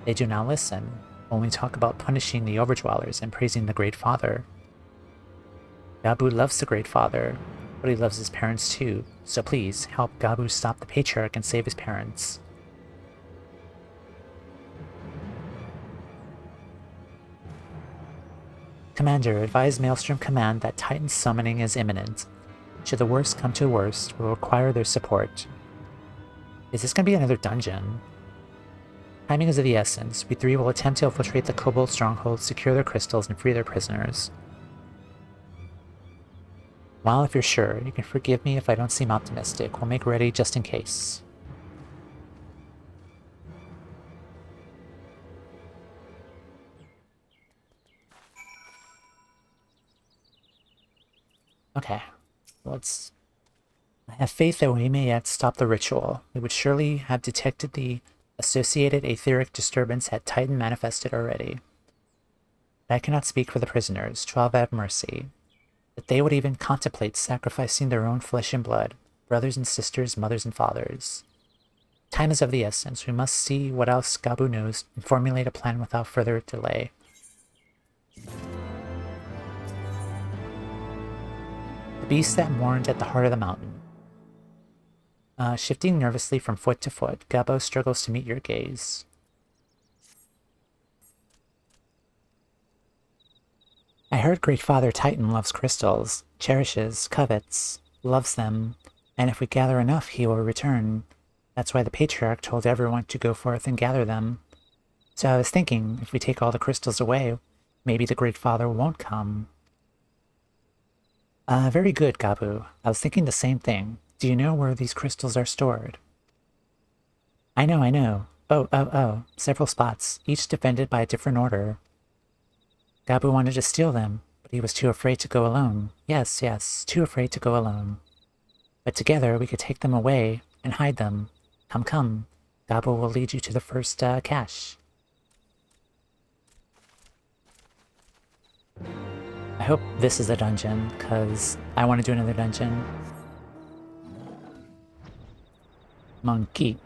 They do not listen, only talk about punishing the Overdwellers and praising the Great Father. Gabu loves the Great Father, but he loves his parents too, so please help Gabu stop the Patriarch and save his parents. Commander, advise Maelstrom Command that Titan summoning is imminent. Should the worst come to worst, we'll require their support. Is this going to be another dungeon? Timing is of the essence. We three will attempt to infiltrate the Kobold stronghold, secure their crystals, and free their prisoners. Well, if you're sure, you can forgive me if I don't seem optimistic. We'll make ready just in case. Okay, let's... I have faith that we may yet stop the ritual. We would surely have detected the associated etheric disturbance had Titan manifested already. But I cannot speak for the prisoners. 12 have mercy. That they would even contemplate sacrificing their own flesh and blood, brothers and sisters, mothers and fathers. Time is of the essence. We must see what else Gabu knows and formulate a plan without further delay. The beast that mourned at the heart of the mountain. Shifting nervously from foot to foot, Gabo struggles to meet your gaze. I heard Great Father Titan loves crystals, cherishes, covets, loves them, and if we gather enough, he will return. That's why the Patriarch told everyone to go forth and gather them. So I was thinking, if we take all the crystals away, maybe the Great Father won't come. Very good, Gabu. I was thinking the same thing. Do you know where these crystals are stored? I know. Oh. Several spots, each defended by a different order. Gabu wanted to steal them, but he was too afraid to go alone. Yes, too afraid to go alone. But together we could take them away and hide them. Come. Gabu will lead you to the first cache. I hope this is a dungeon, because I want to do another dungeon. Monkey.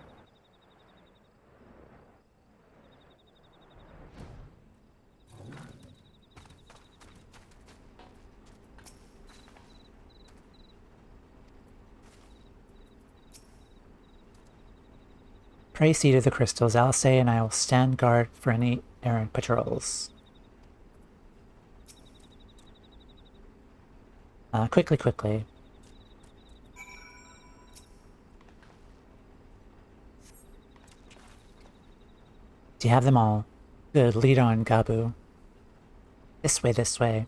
Pray see to the crystals, Alice, and I will stand guard for any errant patrols. Quickly. Do you have them all? Good, lead on, Gabu. This way.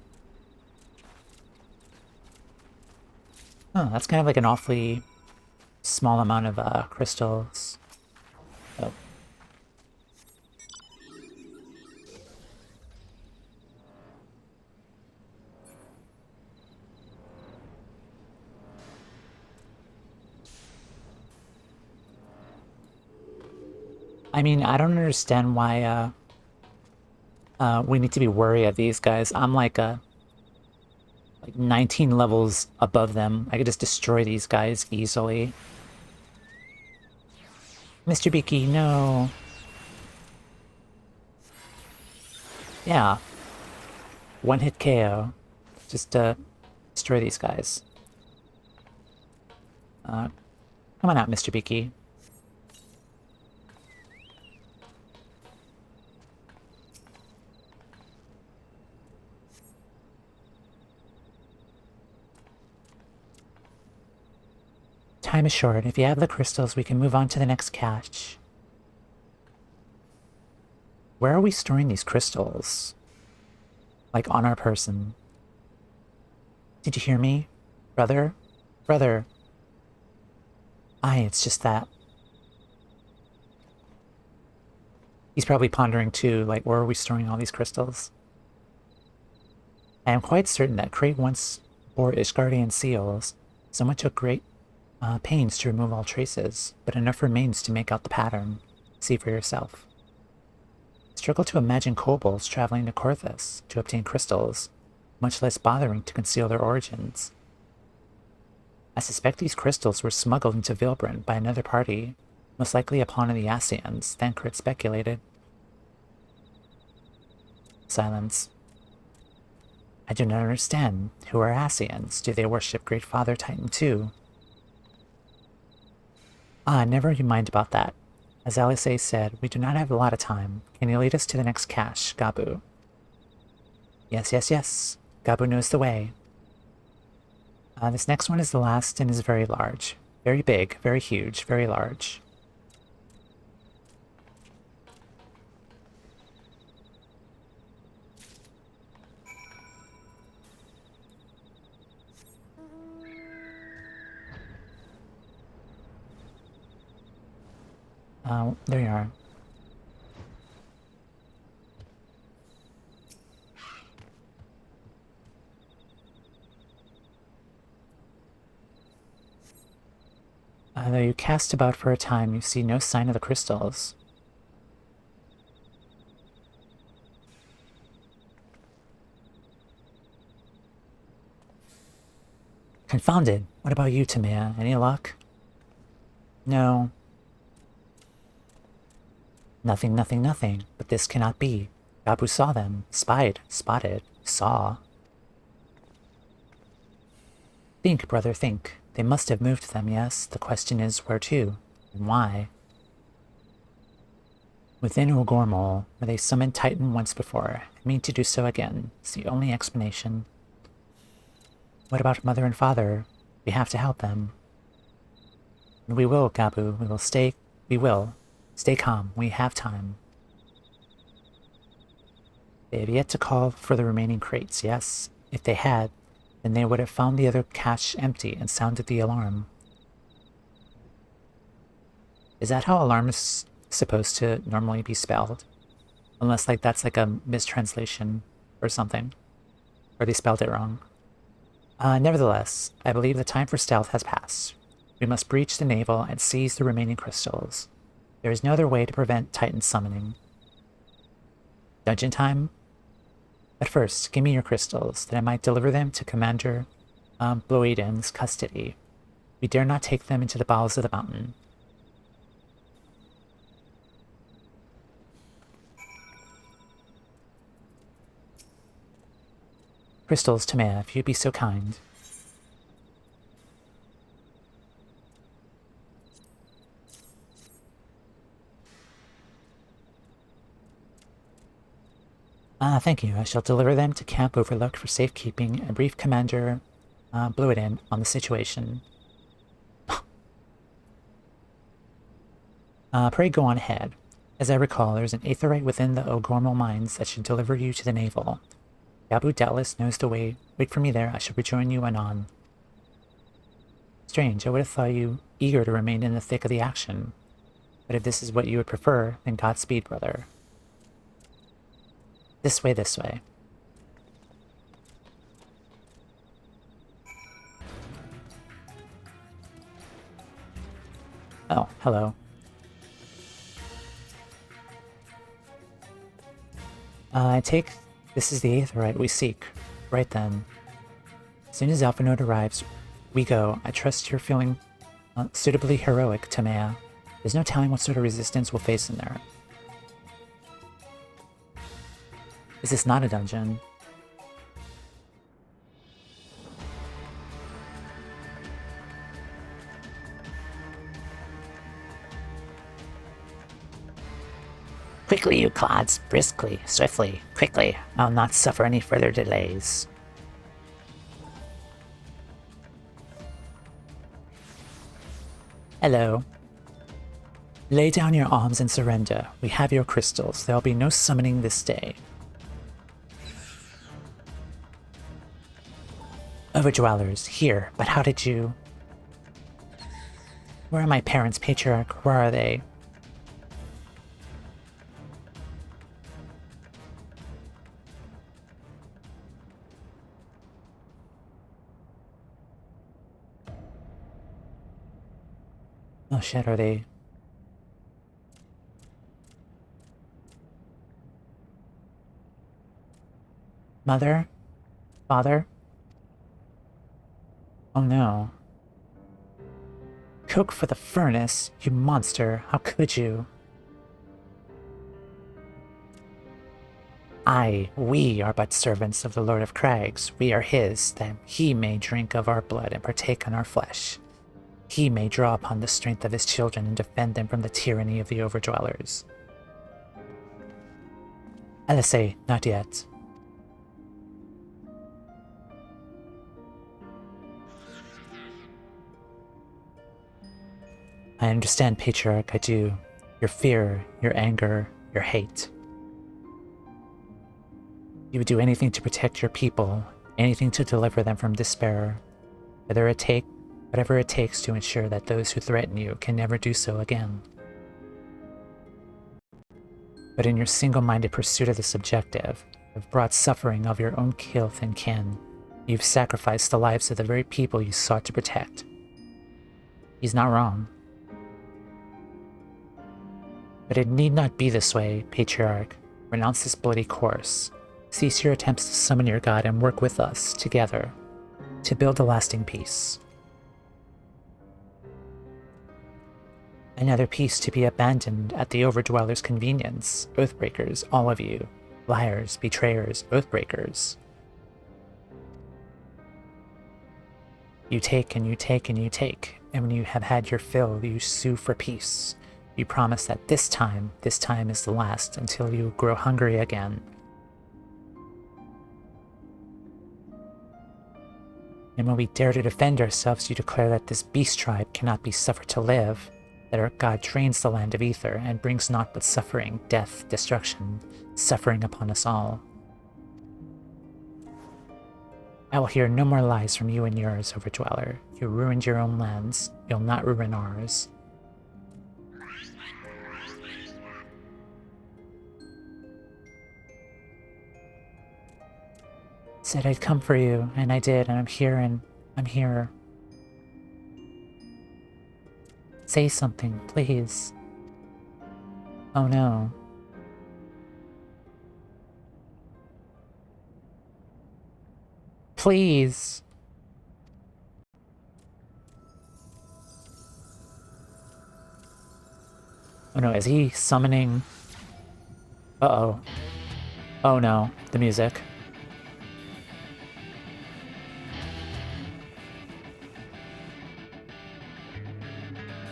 Oh, that's kind of like an awfully small amount of crystals. Oh. I mean, I don't understand why we need to be wary of these guys. I'm like 19 levels above them. I could just destroy these guys easily. Mr. Beaky, no. Yeah. One-hit KO. Just destroy these guys. Come on out, Mr. Beaky. Time is short. If you have the crystals, we can move on to the next cache. Where are we storing these crystals? Like on our person. Did you hear me? Brother? Brother. Aye, it's just that. He's probably pondering too, like, where are we storing all these crystals? I am quite certain that Crate once bore Ishgardian seals. Someone took great pains to remove all traces, but enough remains to make out the pattern. See for yourself. Struggle to imagine kobolds traveling to Korthus to obtain crystals, much less bothering to conceal their origins. I suspect these crystals were smuggled into Vilbrun by another party, most likely a pawn of the Ascians, Thancred speculated. Silence. I do not understand. Who are Ascians? Do they worship Great Father Titan too? Ah, never you mind about that. As Alice said, we do not have a lot of time. Can you lead us to the next cache, Gabu? Yes, yes, yes. Gabu knows the way. This next one is the last and is very large. Very big, very huge, very large. There you are. Though you cast about for a time, you see no sign of the crystals. Confounded. What about you, Tamea? Any luck? No. Nothing, nothing, nothing. But this cannot be. Gabu saw them. Spied. Spotted. Saw. Think, brother, think. They must have moved them, yes. The question is, where to? And why? Within O'Gormal, where they summoned Titan once before, and mean to do so again. It's the only explanation. What about Mother and Father? We have to help them. And we will, Gabu. We will. Stay calm. We have time. They have yet to call for the remaining crates, yes? If they had, then they would have found the other cache empty and sounded the alarm. Is that how alarm is supposed to normally be spelled? Unless that's like a mistranslation or something. Or they spelled it wrong. Nevertheless, I believe the time for stealth has passed. We must breach the navel and seize the remaining crystals. There is no other way to prevent Titan summoning. Dungeon time? But first, give me your crystals, that I might deliver them to Commander Bloeden's custody. We dare not take them into the bowels of the mountain. Crystals, Tamea, if you'd be so kind. Thank you. I shall deliver them to Camp Overlook for safekeeping and brief Commander Bloeden on the situation. Pray go on ahead. As I recall, there's an aetherite within the O'Gormal mines that should deliver you to the navel. Gabu doubtless knows the way. Wait for me there. I shall rejoin you anon. Strange. I would have thought you eager to remain in the thick of the action. But if this is what you would prefer, then Godspeed, brother. This way, this way. Oh, hello. I take this is the aetherite we seek. Right then. As soon as Alphanode arrives, we go. I trust you're feeling suitably heroic, Tamea. There's no telling what sort of resistance we'll face in there. Is this not a dungeon? Quickly, you clods! Briskly, swiftly, quickly! I'll not suffer any further delays. Hello. Lay down your arms and surrender. We have your crystals. There will be no summoning this day. Overdwellers, here, but how did you... Where are my parents, Patriarch? Where are they? Oh shit, are they... Mother? Father? Oh no. Coke for the furnace, you monster, how could you? We are but servants of the Lord of Crags. We are his, that he may drink of our blood and partake on our flesh. He may draw upon the strength of his children and defend them from the tyranny of the Overdwellers. Elisei, not yet. I understand, Patriarch, I do. Your fear, your anger, your hate. You would do anything to protect your people, anything to deliver them from despair, whatever it takes to ensure that those who threaten you can never do so again. But in your single-minded pursuit of this objective, you've brought suffering of your own kith and kin. You've sacrificed the lives of the very people you sought to protect. He's not wrong. But it need not be this way, Patriarch. Renounce this bloody course. Cease your attempts to summon your god and work with us, together, to build a lasting peace. Another peace to be abandoned at the Overdwellers' convenience. Oathbreakers, all of you. Liars, betrayers, oathbreakers. You take and you take and you take, and when you have had your fill, you sue for peace. You promise that this time is the last until you grow hungry again. And when we dare to defend ourselves, you declare that this beast tribe cannot be suffered to live, that our god drains the land of ether and brings naught but suffering, death, destruction, suffering upon us all. I will hear no more lies from you and yours, Overdweller. You ruined your own lands, you'll not ruin ours. Said I'd come for you, and I did, and I'm here. Say something, please. Oh no. Please. Oh no, is he summoning? Uh-oh. Oh no, the music.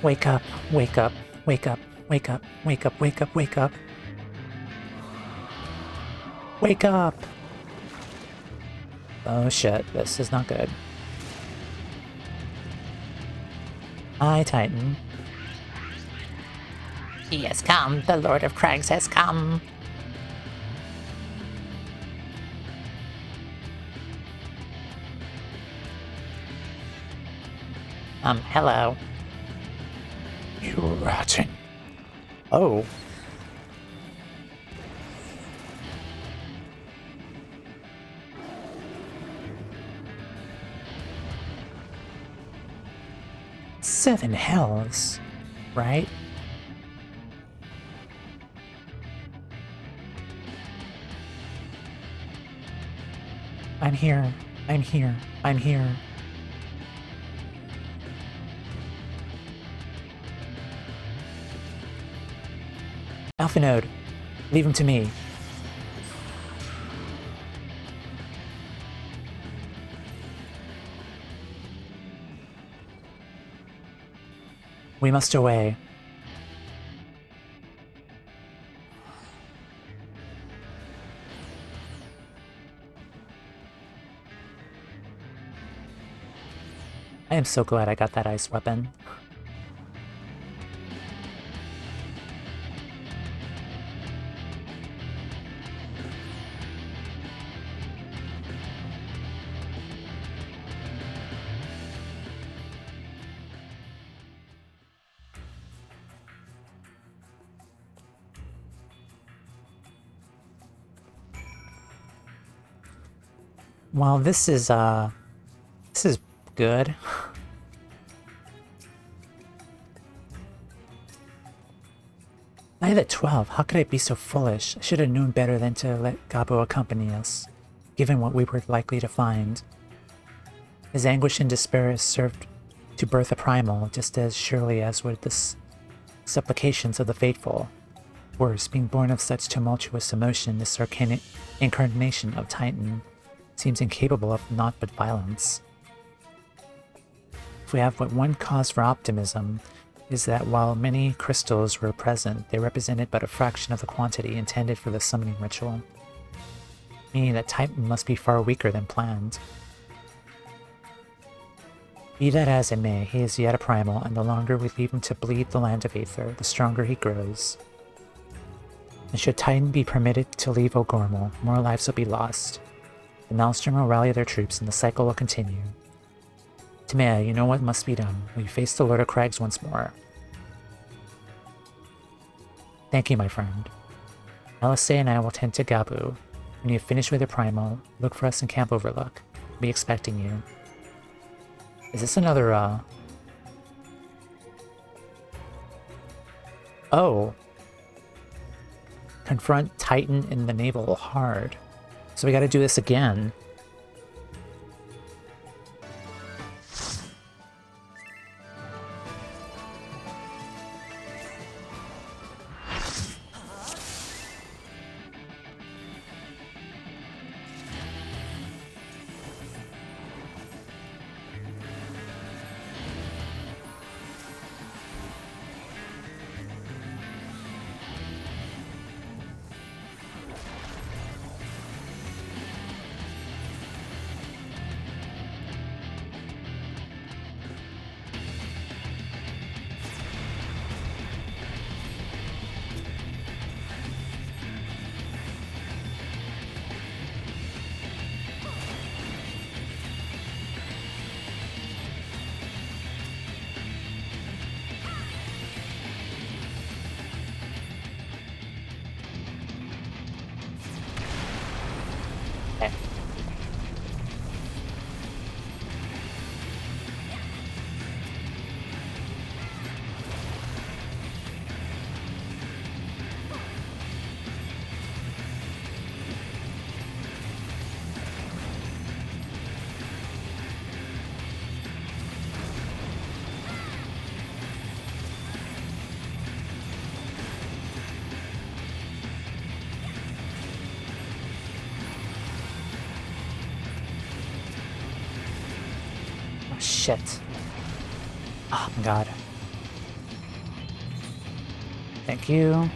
Wake up, wake up, wake up, wake up, wake up, wake up, wake up. Wake up! Oh shit, this is not good. Hi, Titan. He has come, the Lord of Crags has come. Hello. You ratting. Oh. Seven hells, right? I'm here. I'm here. I'm here. Alpha Node, leave him to me. We must away. I am so glad I got that ice weapon. Well, this is good. Night at 12, how could I be so foolish? I should have known better than to let Gabo accompany us, given what we were likely to find. His anguish and despair served to birth a primal, just as surely as would the supplications of the faithful. Worse, being born of such tumultuous emotion, this arcane incarnation of Titan seems incapable of naught but violence. If we have but one cause for optimism, is that while many crystals were present, they represented but a fraction of the quantity intended for the summoning ritual, meaning that Titan must be far weaker than planned. Be that as it may, he is yet a primal, and the longer we leave him to bleed the land of Aether, the stronger he grows. And should Titan be permitted to leave O'Gormal, more lives will be lost. The Maelstrom will rally their troops, and the cycle will continue. Timea, you know what must be done. We face the Lord of Crags once more. Thank you, my friend. Alistair and I will tend to Gabu. When you have finished with your primal, look for us in Camp Overlook. We'll be expecting you. Is this another, Oh. Confront Titan in the Naval Hard. So we gotta do this again. Shit. Oh my god. Thank you.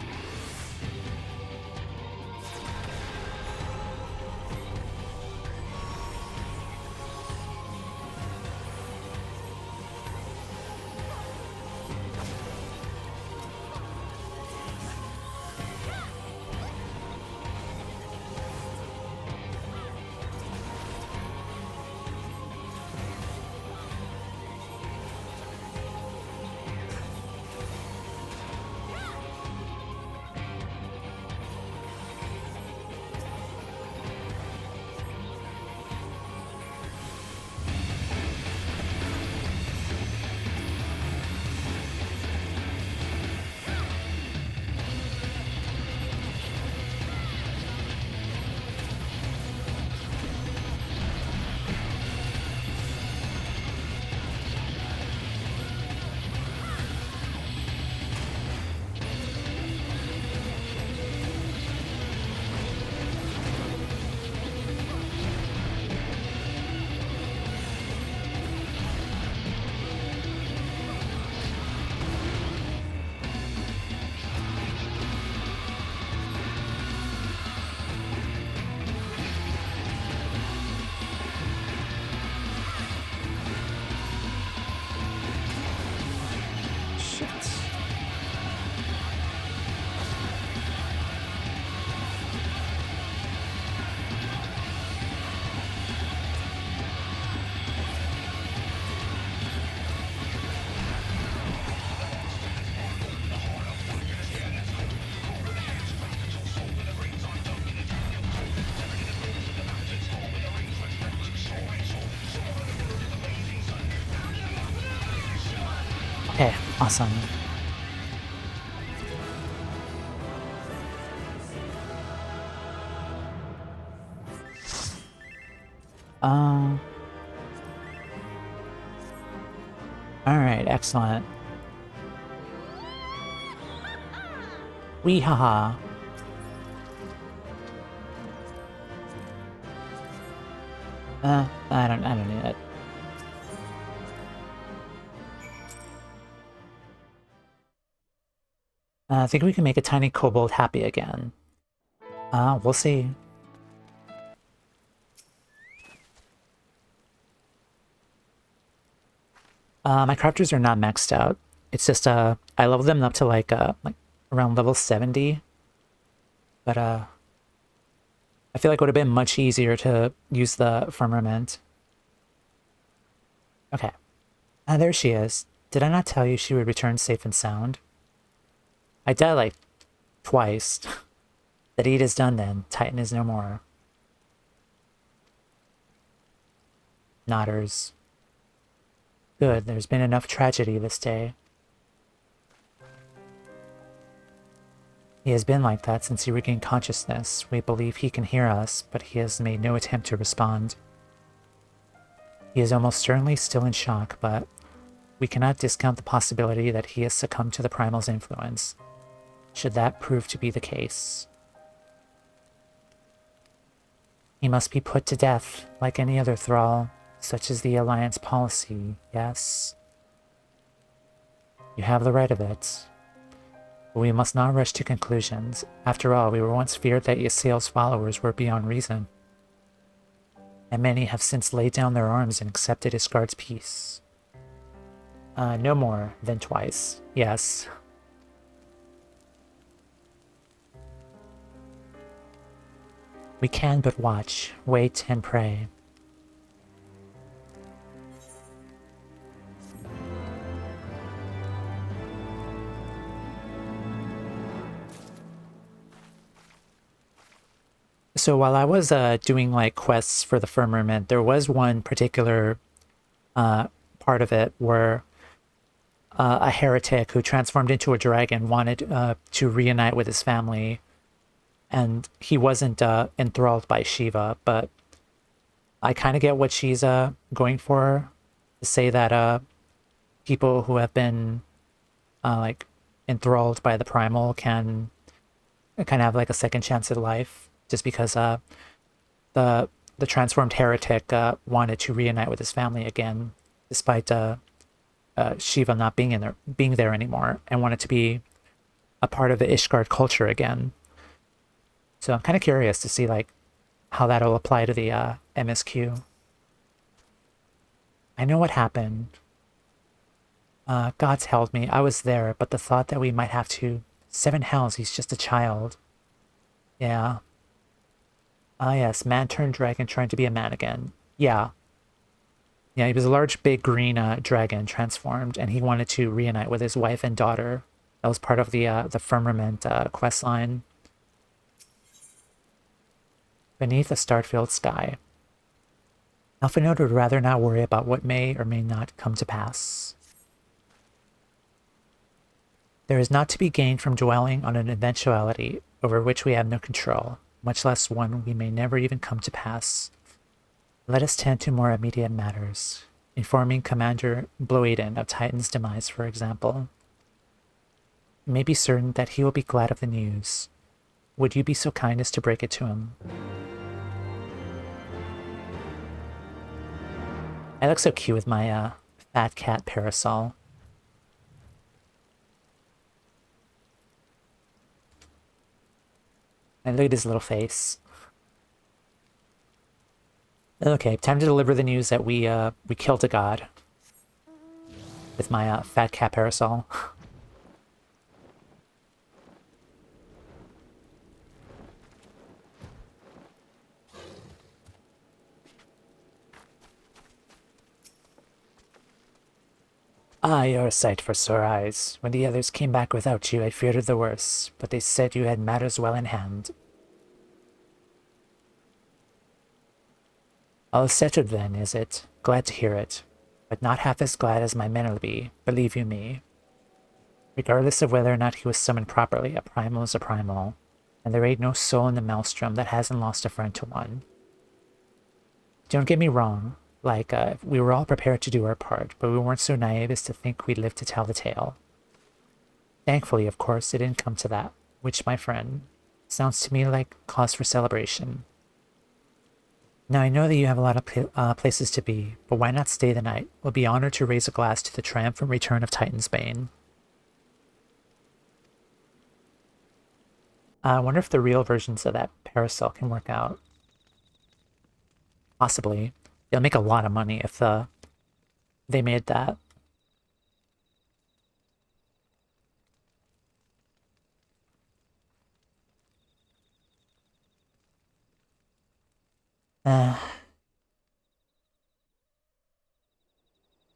Okay, awesome. Alright, excellent. Wee haha. I don't need it. I think we can make a tiny kobold happy again. We'll see. My crafters are not maxed out. It's just, I leveled them up to like around level 70. But, I feel like it would have been much easier to use the firmament. Okay. There she is. Did I not tell you she would return safe and sound? I died like twice. The deed is done then. Titan is no more. Nodders. Good, there's been enough tragedy this day. He has been like that since he regained consciousness. We believe he can hear us, but he has made no attempt to respond. He is almost certainly still in shock, but we cannot discount the possibility that he has succumbed to the Primal's influence, should that prove to be the case. He must be put to death, like any other thrall, such as the Alliance policy, yes. You have the right of it. But we must not rush to conclusions. After all, we were once feared that Ysael's followers were beyond reason. And many have since laid down their arms and accepted Isgard's peace. No more than twice, yes. We can but watch, wait, and pray. So while I was doing like quests for the firmament, there was one particular part of it where a heretic who transformed into a dragon wanted to reunite with his family, and he wasn't enthralled by Shiva, but I kind of get what she's going for, to say that people who have been like enthralled by the primal can kind of have like a second chance at life, just because the transformed heretic wanted to reunite with his family again, despite Shiva not being there anymore, and wanted to be a part of the Ishgard culture again. So I'm kind of curious to see like how that'll apply to the MSQ. I know what happened. Gods held me. I was there, but the thought that we might have to... 7 hells, he's just a child. Yeah. Ah yes, man turned dragon trying to be a man again. Yeah. Yeah, he was a large, big green dragon transformed, and he wanted to reunite with his wife and daughter. That was part of the firmament quest line. Beneath a star-filled sky. Alphanode would rather not worry about what may or may not come to pass. There is not to be gained from dwelling on an eventuality over which we have no control, much less one we may never even come to pass. Let us tend to more immediate matters, informing Commander Bloeden of Titan's demise, for example. You may be certain that he will be glad of the news. Would you be so kind as to break it to him? I look so cute with my fat cat parasol. And look at his little face. Okay, time to deliver the news that we killed a god. With my fat cat parasol. Ah, you're a sight for sore eyes. When the others came back without you, I feared the worst, but they said you had matters well in hand. All settled then, is it? Glad to hear it. but not half as glad as my men will be, believe you me. Regardless of whether or not he was summoned properly, a primal is a primal, and there ain't no soul in the maelstrom that hasn't lost a friend to one. Don't get me wrong, we were all prepared to do our part, but we weren't so naive as to think we'd live to tell the tale. Thankfully, of course, it didn't come to that, which, my friend, sounds to me like cause for celebration. Now, I know that you have a lot of places to be, but why not stay the night? We'll be honored to raise a glass to the triumphant return of Titan's Bane. I wonder if the real versions of that parasol can work out. Possibly. They'll make a lot of money if they made that.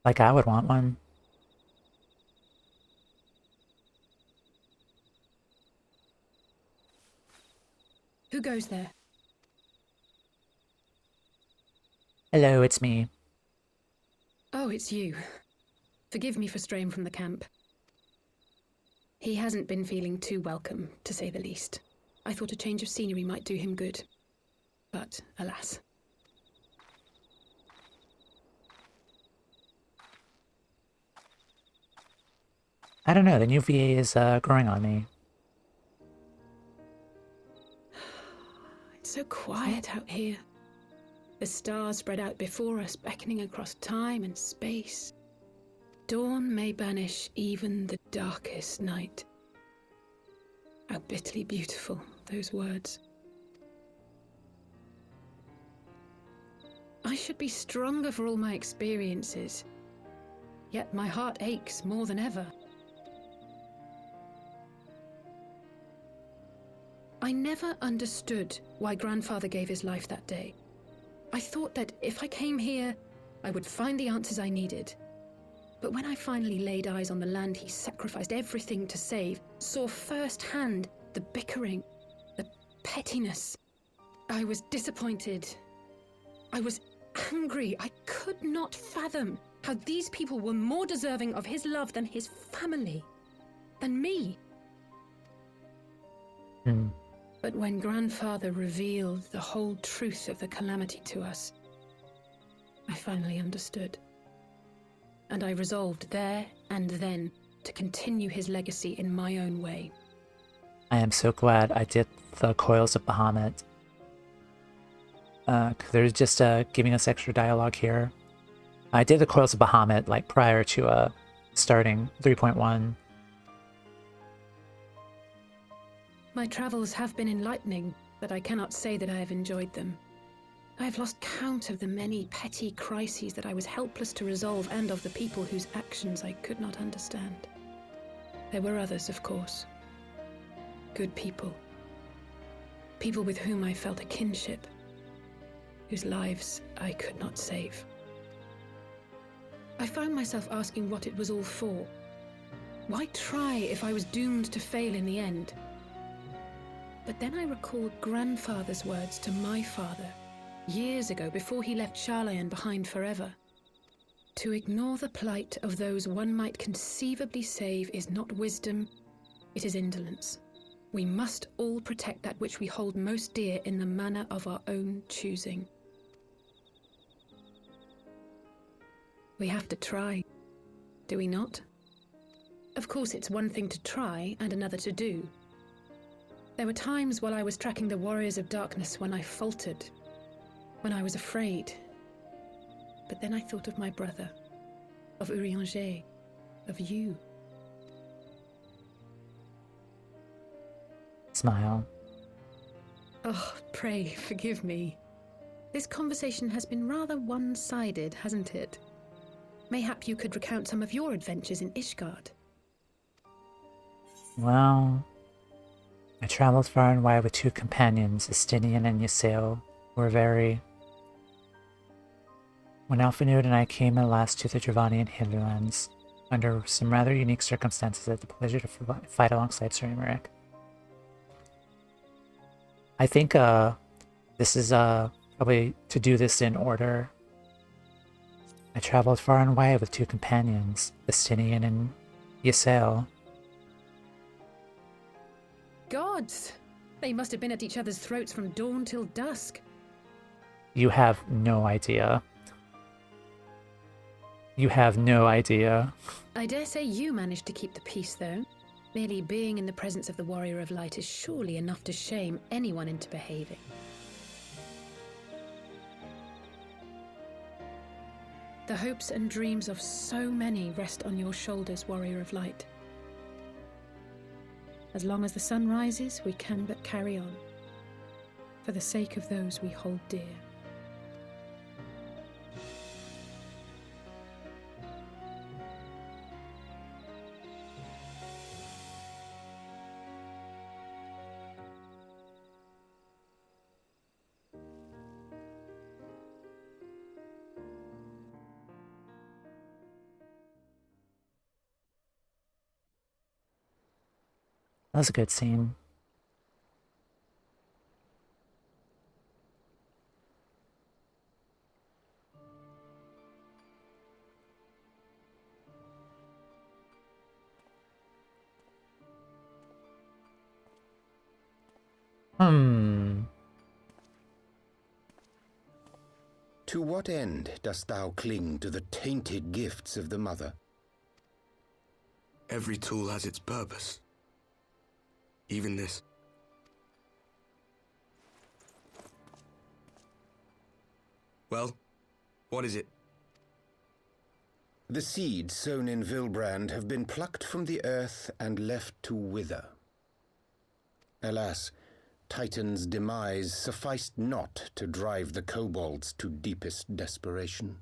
Like I would want one. Who goes there? Hello, it's me. Oh, it's you. Forgive me for straying from the camp. He hasn't been feeling too welcome, to say the least. I thought a change of scenery might do him good. But, alas. I don't know, the new VA is growing on me. It's so quiet out here. The stars spread out before us, beckoning across time and space. Dawn may banish even the darkest night. How bitterly beautiful, those words. I should be stronger for all my experiences, yet my heart aches more than ever. I never understood why Grandfather gave his life that day. I thought that if I came here, I would find the answers I needed. But when I finally laid eyes on the land he sacrificed everything to save, saw firsthand the bickering, the pettiness, I was disappointed. I was angry. I could not fathom how these people were more deserving of his love than his family, than me. But when Grandfather revealed the whole truth of the calamity to us, I finally understood. And I resolved there and then to continue his legacy in my own way. I am so glad I did the Coils of Bahamut. They're just giving us extra dialogue here. I did the Coils of Bahamut like prior to starting 3.1. My travels have been enlightening, but I cannot say that I have enjoyed them. I have lost count of the many petty crises that I was helpless to resolve and of the people whose actions I could not understand. There were others, of course. Good people. People with whom I felt a kinship, whose lives I could not save. I found myself asking what it was all for. Why try if I was doomed to fail in the end? But then I recalled Grandfather's words to my father, years ago before he left Charlayan behind forever. To ignore the plight of those one might conceivably save is not wisdom, it is indolence. We must all protect that which we hold most dear in the manner of our own choosing. We have to try, do we not? Of course, it's one thing to try and another to do. There were times while I was tracking the Warriors of Darkness when I faltered, when I was afraid. But then I thought of my brother, of Urianger, of you. Smile. Oh, pray forgive me. This conversation has been rather one-sided, hasn't it? Mayhap you could recount some of your adventures in Ishgard. Well, I traveled far and wide with two companions, Estinian and Yaseo, who were very... When Alphanud and I came at last to the Dravanian hinterlands, under some rather unique circumstances, I had the pleasure to fight alongside Sir Aymeric. I think this is probably to do this in order. I I traveled far and wide with 2 companions, Estinian and Ysael. Gods! They must have been at each other's throats from dawn till dusk. You have no idea. You have no idea. I dare say you managed to keep the peace, though. Merely being in the presence of the Warrior of Light is surely enough to shame anyone into behaving. The hopes and dreams of so many rest on your shoulders, Warrior of Light. As long as the sun rises, we can but carry on, for the sake of those we hold dear. That was a good scene. To what end dost thou cling to the tainted gifts of the Mother? Every tool has its purpose. Even this. Well, what is it? The seeds sown in Vilbrand have been plucked from the earth and left to wither. Alas, Titan's demise sufficed not to drive the kobolds to deepest desperation.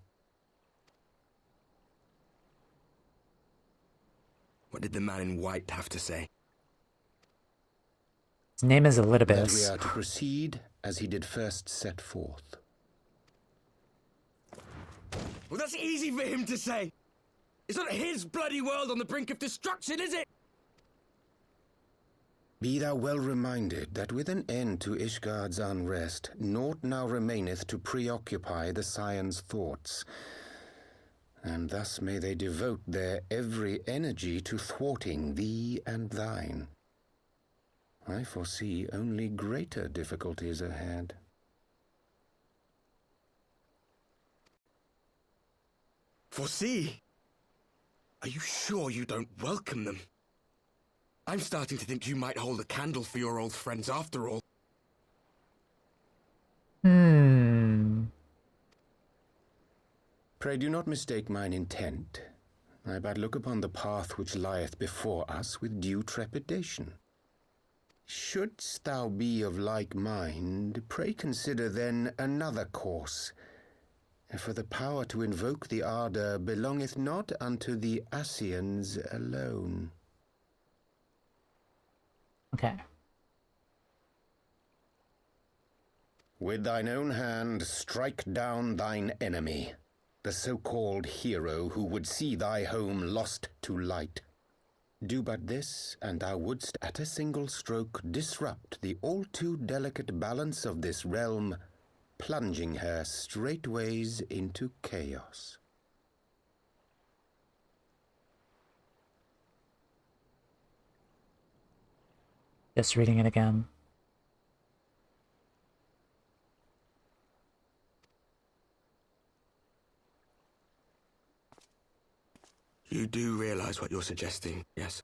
What did the man in white have to say? His name is That we Elidibus. are to proceed as he did first set forth. Well, that's easy for him to say. It's not his bloody world on the brink of destruction, is it? Be thou well reminded that with an end to Ishgard's unrest, naught now remaineth to preoccupy the Scion's thoughts, and thus may they devote their every energy to thwarting thee and thine. I foresee only greater difficulties ahead. Foresee? Are you sure you don't welcome them? I'm starting to think you might hold a candle for your old friends after all. Pray do not mistake mine intent. I but look upon the path which lieth before us with due trepidation. Shouldst thou be of like mind, pray consider then another course. For the power to invoke the ardour belongeth not unto the Ascians alone. Okay. With thine own hand strike down thine enemy, the so-called hero who would see thy home lost to light. Do but this, and thou wouldst at a single stroke disrupt the all-too-delicate balance of this realm, plunging her straightways into chaos. Just reading it again. You do realize what you're suggesting, yes?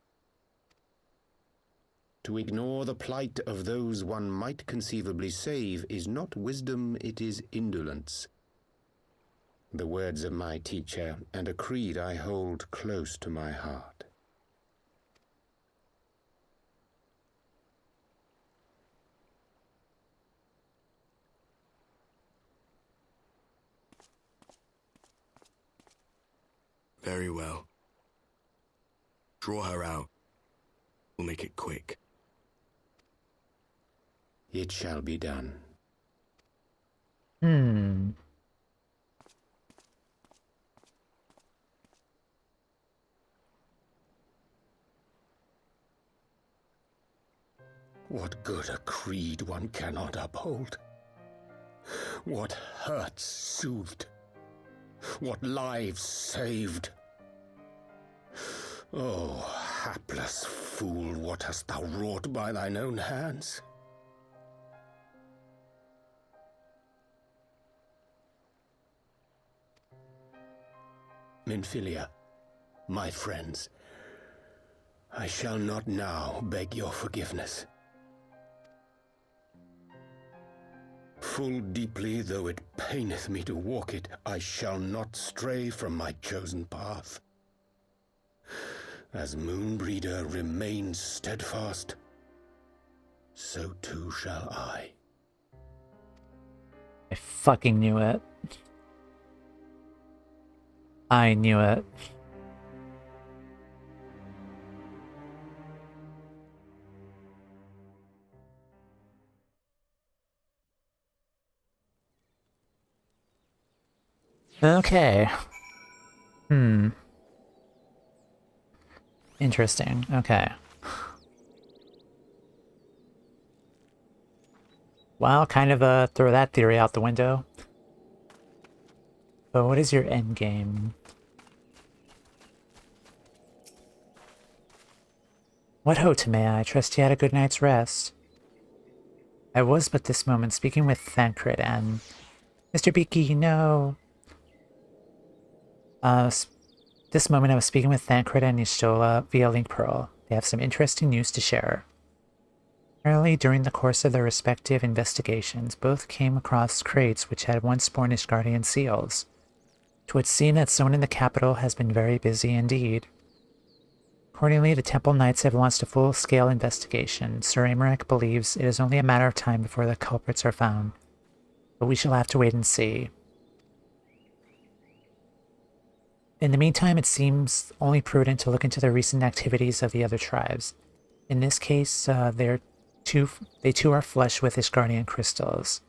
To ignore the plight of those one might conceivably save is not wisdom, it is indolence. The words of my teacher, and a creed I hold close to my heart. Very well. Draw her out. We'll make it quick. It shall be done. What good a creed one cannot uphold? What hurts soothed? What lives saved! Oh, hapless fool, what hast thou wrought by thine own hands? Minfilia, my friends, I shall not now beg your forgiveness. Full deeply though it paineth me to walk it, I shall not stray from my chosen path. As Moonbreeder remains steadfast, so too shall I. I fucking knew it. I knew it. Okay. Interesting. Okay. Well, kind of throw that theory out the window. But what is your end game? What ho, Tamea? I trust you had a good night's rest. I was but this moment speaking with Thancred and... Mr. Beaky, you know... This moment I was speaking with Thancred and Y'shtola via Link Pearl. They have some interesting news to share. Apparently, during the course of their respective investigations, both came across crates which had once borne Ishgardian seals. It would seem that someone in the capital has been very busy indeed. Accordingly, the Temple Knights have launched a full-scale investigation. Sir Aymeric believes it is only a matter of time before the culprits are found, but we shall have to wait and see. In the meantime, it seems only prudent to look into the recent activities of the other tribes. In this case, they too are flush with Ishgardian crystals.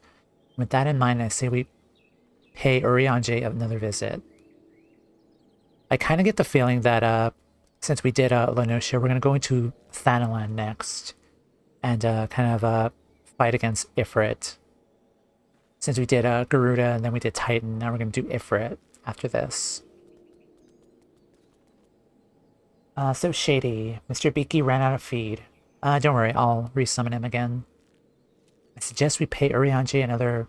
With that in mind, I say we pay Urianger another visit. I kind of get the feeling that since we did La Noscea, we're going to go into Thanalan next and kind of fight against Ifrit. Since we did Garuda and then we did Titan, now we're going to do Ifrit after this. So shady. Mr. Beaky ran out of feed. Don't worry, I'll resummon him again. I suggest we pay Urianger another...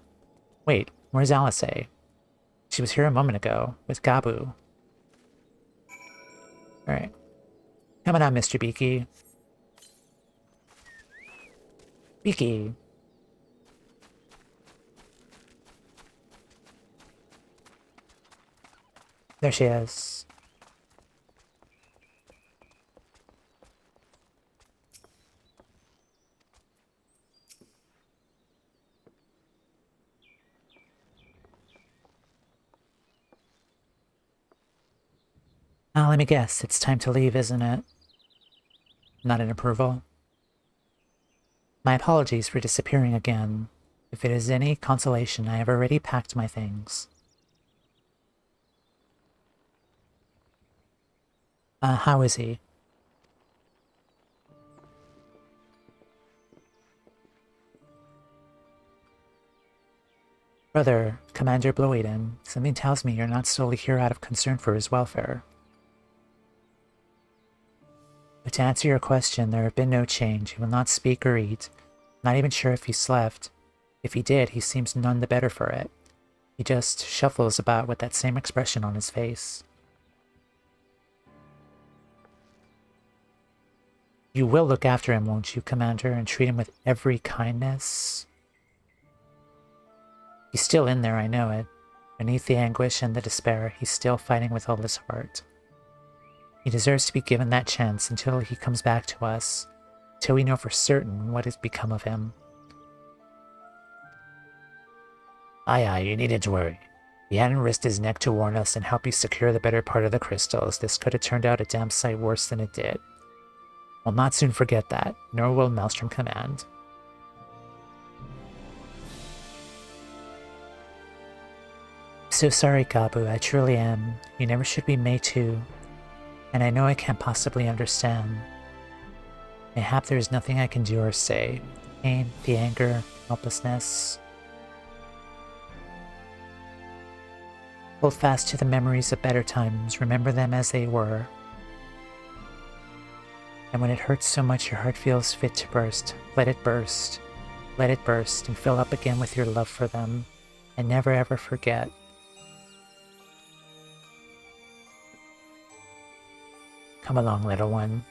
Wait, where's Alisaie? She was here a moment ago, with Gabu. Alright. Coming on, Mr. Beaky. Beaky. There she is. Let me guess, it's time to leave, isn't it? Not in approval? My apologies for disappearing again. If it is any consolation, I have already packed my things. How is he? Brother, Commander Bloeden, something tells me you're not solely here out of concern for his welfare. But to answer your question, there have been no change. He will not speak or eat. Not even sure if he slept. If he did, he seems none the better for it. He just shuffles about with that same expression on his face. You will look after him, won't you, Commander, and treat him with every kindness? He's still in there, I know it. Beneath the anguish and the despair, he's still fighting with all his heart. He deserves to be given that chance until he comes back to us, till we know for certain what has become of him. Aye, you needn't worry. If he hadn't risked his neck to warn us and help you secure the better part of the crystals, this could have turned out a damn sight worse than it did. We'll not soon forget that, nor will Maelstrom Command. So sorry, Gabu, I truly am. You never should be made to. And I know I can't possibly understand. Mayhap there is nothing I can do or say. The pain, the anger, helplessness. Hold fast to the memories of better times. Remember them as they were. And when it hurts so much your heart feels fit to burst, let it burst. Let it burst and fill up again with your love for them. And never ever forget. Come along, little one.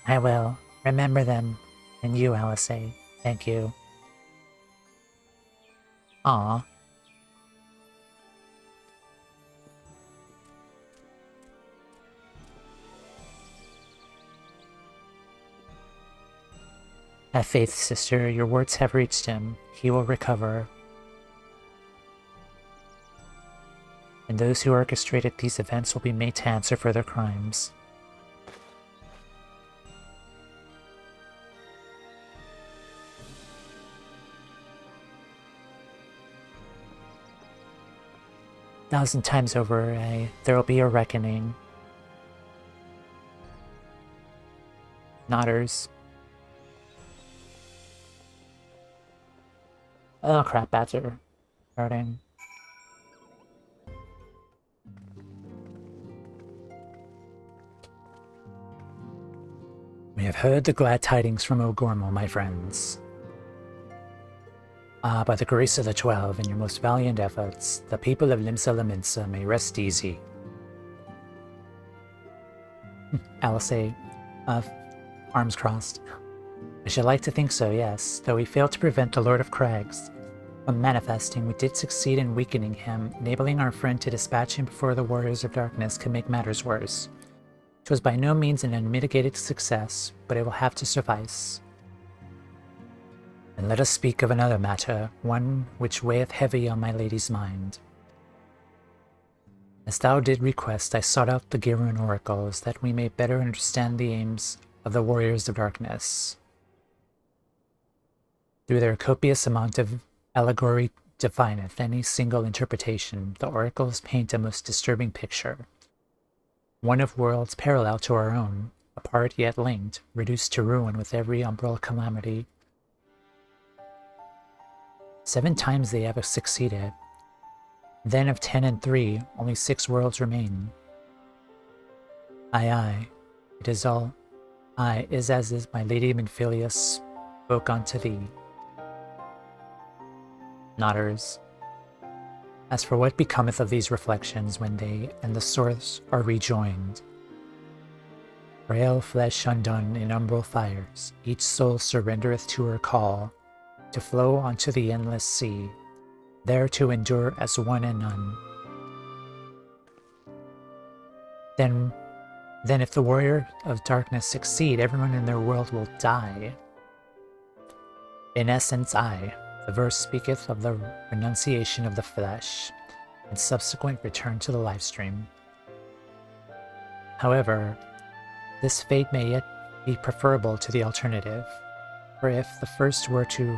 I will. Remember them. And you, Alice. Thank you. Aw. Have faith, sister. Your words have reached him. He will recover. And those who orchestrated these events will be made to answer for their crimes. Thousand times over, there will be a reckoning. Nodders. Oh crap, bats are starting. We have heard the glad tidings from O'Gormal, my friends. By the grace of the 12 and your most valiant efforts, the people of Limsa Laminsa may rest easy. Alice, arms crossed. I should like to think so, yes. Though we failed to prevent the Lord of Crags from manifesting, we did succeed in weakening him, enabling our friend to dispatch him before the Warriors of Darkness could make matters worse. It was by no means an unmitigated success, but it will have to suffice. And let us speak of another matter, one which weigheth heavy on my lady's mind. As thou did request, I sought out the Girun oracles, that we may better understand the aims of the Warriors of Darkness. Through their copious amount of allegory defineth any single interpretation, the oracles paint a most disturbing picture. One of worlds parallel to our own, apart yet linked, reduced to ruin with every umbral calamity. 7 times they have succeeded. Then of 10 and 3, only 6 worlds remain. Aye, it is all. Aye, is as is my lady Minphilius spoke unto thee. Nodders. As for what becometh of these reflections when they and the source are rejoined? Frail flesh undone in umbral fires, each soul surrendereth to her call, to flow unto the endless sea, there to endure as one and none. Then if the warrior of darkness succeed, everyone in their world will die. In essence, the verse speaketh of the renunciation of the flesh, and subsequent return to the livestream. However, this fate may yet be preferable to the alternative, for if the first were to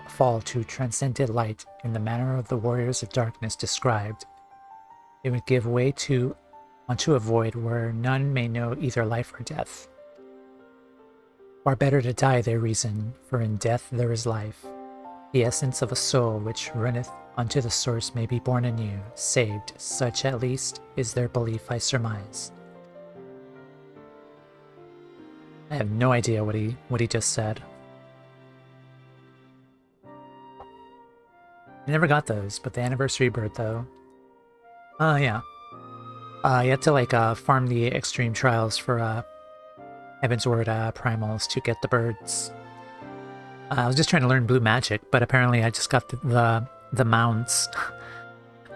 fall to transcendent light in the manner of the Warriors of Darkness described, it would give way unto a void where none may know either life or death. Far better to die, they reason, for in death there is life. The essence of a soul which runneth unto the source may be born anew, saved, such at least is their belief, I surmise. I have no idea what he just said. I never got those, but the anniversary bird though. Yeah. You have to farm the extreme trials for Heavensward primals to get the birds. I was just trying to learn blue magic, but apparently I just got the mounts.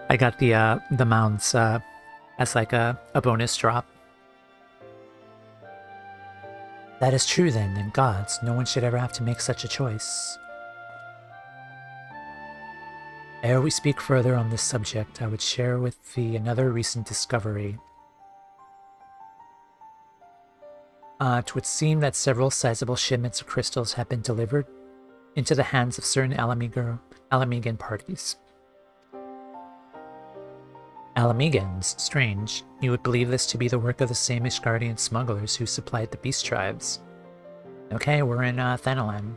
I got the mounts as like a bonus drop. That is true then, and gods, no one should ever have to make such a choice. Ere we speak further on this subject, I would share with thee another recent discovery. It would seem that several sizable shipments of crystals have been delivered into the hands of certain Alamegan parties. Alamegans? Strange. You would believe this to be the work of the same Ishgardian smugglers who supplied the beast tribes. Okay, we're in Thanalan.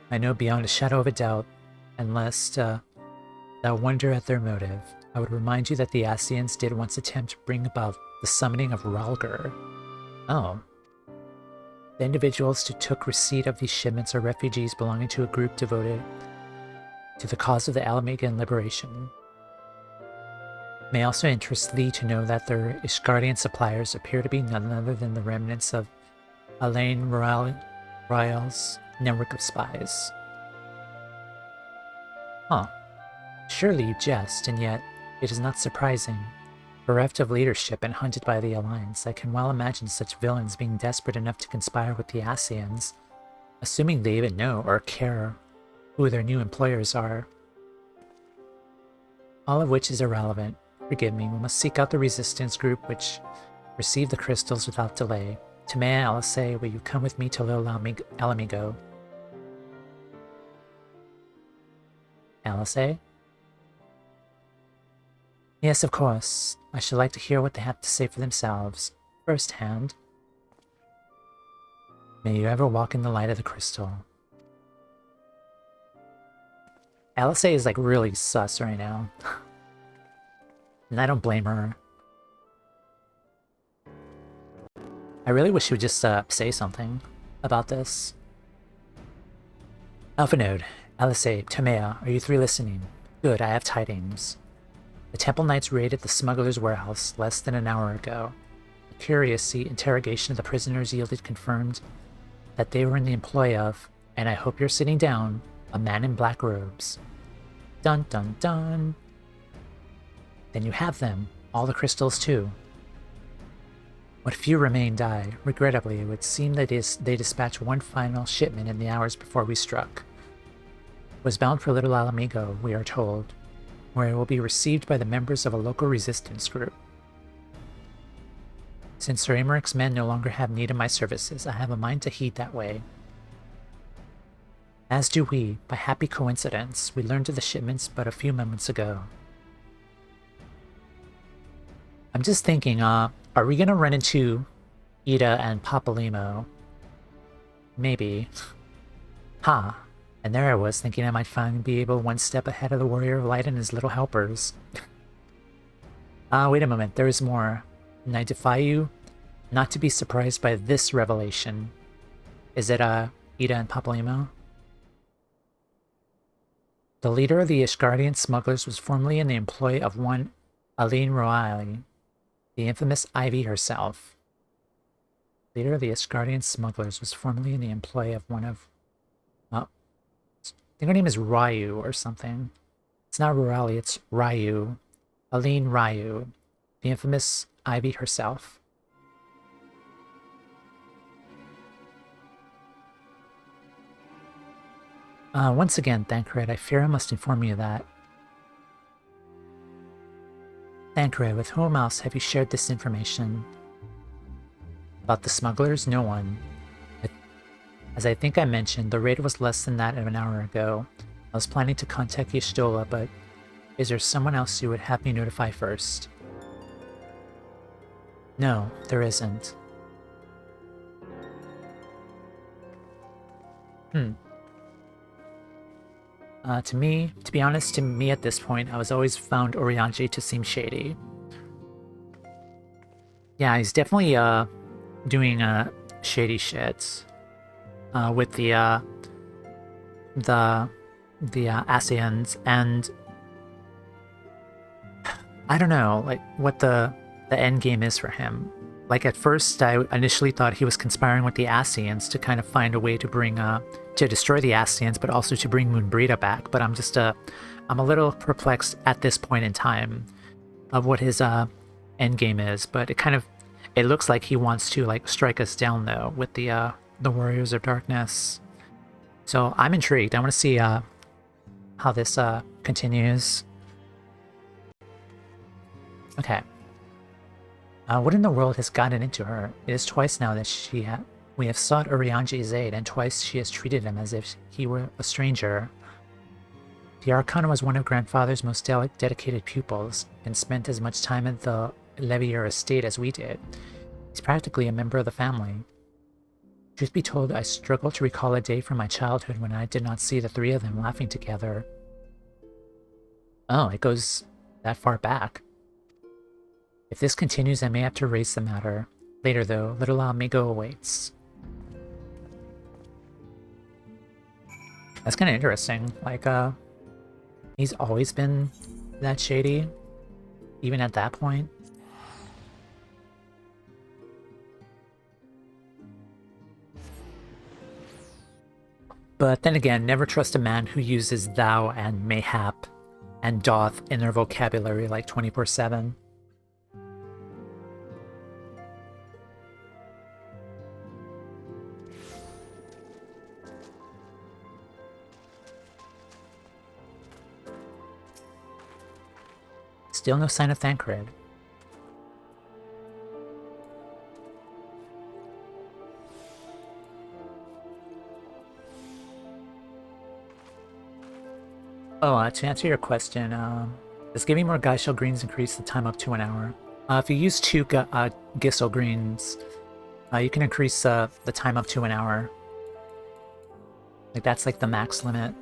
I know beyond a shadow of a doubt, and lest thou wonder at their motive, I would remind you that the Ascians did once attempt to bring about the summoning of Ralger. Oh. The individuals who took receipt of these shipments are refugees belonging to a group devoted to the cause of the Alamigan liberation. It may also interest thee to know that their Ishgardian suppliers appear to be none other than the remnants of Alain Royal's network of spies. Huh. Surely you jest, and yet it is not surprising. Bereft of leadership and hunted by the Alliance, I can well imagine such villains being desperate enough to conspire with the Ascians, assuming they even know or care who their new employers are. All of which is irrelevant. Forgive me, we must seek out the resistance group which received the crystals without delay. Timea, Alice, will you come with me to Lil Alamigo? Alice? Yes, of course. I should like to hear what they have to say for themselves, firsthand. May you ever walk in the light of the crystal. Alice is like really sus right now. And I don't blame her. I really wish she would just say something about this. Alphanode, Alice, Timea, are you three listening? Good, I have tidings. The Temple Knights raided the smuggler's warehouse less than an hour ago. A curious interrogation of the prisoners confirmed that they were in the employ of, and I hope you're sitting down, a man in black robes. Dun dun dun. Then you have them, all the crystals too. What few remain died. Regrettably, it would seem that they dispatched one final shipment in the hours before we struck. It was bound for Little Alamigo, we are told, where it will be received by the members of a local resistance group. Since Sir Aymeric's men no longer have need of my services, I have a mind to heed that way. As do we. By happy coincidence, we learned of the shipments but a few moments ago. I'm just thinking, are we gonna run into Ida and Papalymo? Maybe. Ha! And there I was, thinking I might finally be able one step ahead of the Warrior of Light and his little helpers. Wait a moment, there is more. And I defy you not to be surprised by this revelation. Is it, Ida and Papalymo? The leader of the Ishgardian smugglers was formerly in the employ of one Alain Royal, the infamous Ivy herself. Leader of the Ishgardian smugglers was formerly in the employ of one of... I think her name is Ryu or something. It's not Rurali, it's Ryu. Aline Ryu. The infamous Ivy herself. Once again, Thancred, I fear I must inform you that. Thancred, with whom else have you shared this information? About the smugglers? No one. As I think I mentioned, the raid was less than that of an hour ago. I was planning to contact Y'shtola, but is there someone else you would have me notify first? No, there isn't. To be honest, to me at this point, I was always found Orianji to seem shady. Yeah, he's definitely doing shady shit. With the Ascians, and I don't know, like, what the end game is for him. Like, at first, I initially thought he was conspiring with the Ascians to kind of find a way to bring, to destroy the Ascians, but also to bring Moonbrita back. But I'm just, I'm a little perplexed at this point in time of what his, end game is. But it looks like he wants to, like, strike us down, though, with the Warriors of Darkness. So I'm intrigued. I want to see how this continues. Okay. What in the world has gotten into her? It is twice now that we have sought Orianji's aid, and twice she has treated him as if he were a stranger. The Archon was one of Grandfather's most dedicated pupils, and spent as much time at the Levier estate as we did. He's practically a member of the family. Truth be told, I struggle to recall a day from my childhood when I did not see the three of them laughing together. Oh, it goes that far back. If this continues, I may have to raise the matter. Later, though, little amigo awaits. That's kind of interesting. Like, he's always been that shady, even at that point. But then again, never trust a man who uses thou and mayhap and doth in their vocabulary like 24/7. Still no sign of Thancred. Oh, to answer your question, does giving more Geishel greens increase the time up to an hour? If you use 2 Gisel greens, you can increase the time up to an hour. Like, that's like the max limit.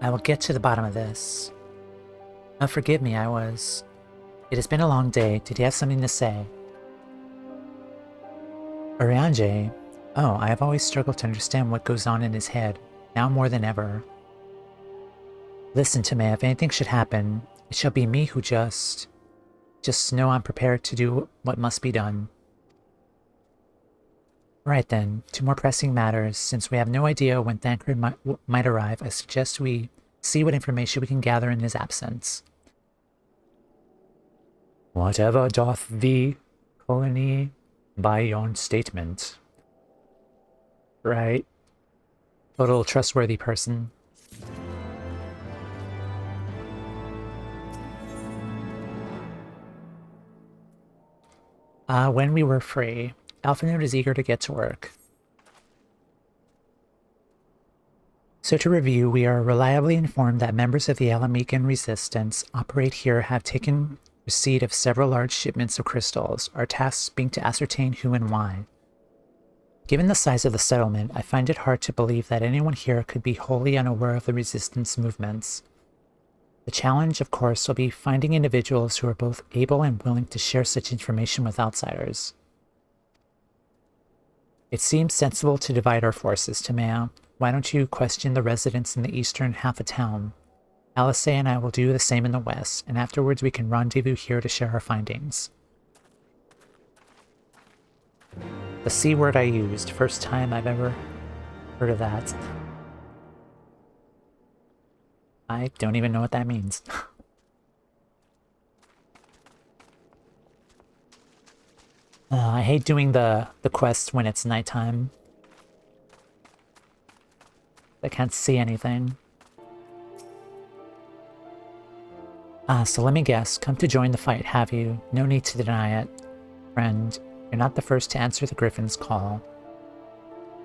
I will get to the bottom of this. Oh, forgive me, It has been a long day. Did you have something to say? Oriange? Oh, I have always struggled to understand what goes on in his head, now more than ever. Listen to me, if anything should happen, it shall be me who just know I'm prepared to do what must be done. Right then, to more pressing matters, since we have no idea when Thancred might arrive, I suggest we see what information we can gather in his absence. Whatever doth thee, colony, by yon statement. Right. Total trustworthy person. When we were free, Alphinote is eager to get to work. So to review, we are reliably informed that members of the Alamican resistance operate here have taken receipt of several large shipments of crystals, our tasks being to ascertain who and why. Given the size of the settlement, I find it hard to believe that anyone here could be wholly unaware of the resistance movements. The challenge, of course, will be finding individuals who are both able and willing to share such information with outsiders. It seems sensible to divide our forces, Timea. Why don't you question the residents in the eastern half of town? Alice and I will do the same in the west, and afterwards we can rendezvous here to share our findings. The C word I used, first time I've ever heard of that. I don't even know what that means. I hate doing the quest when it's nighttime. I can't see anything. So let me guess, come to join the fight, have you? No need to deny it. Friend, you're not the first to answer the Griffin's call.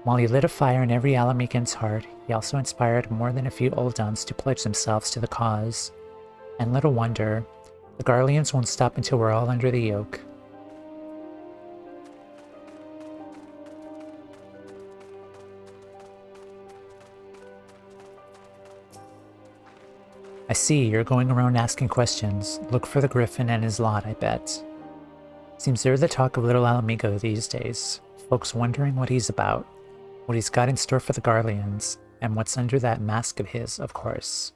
While he lit a fire in every Alamican's heart, he also inspired more than a few Olduns to pledge themselves to the cause. And little wonder, the Garleans won't stop until we're all under the yoke. I see, you're going around asking questions. Look for the Griffin and his lot, I bet. Seems they're the talk of Little Alamigo these days. Folks wondering what he's about, what he's got in store for the Garleans, and what's under that mask of his, of course.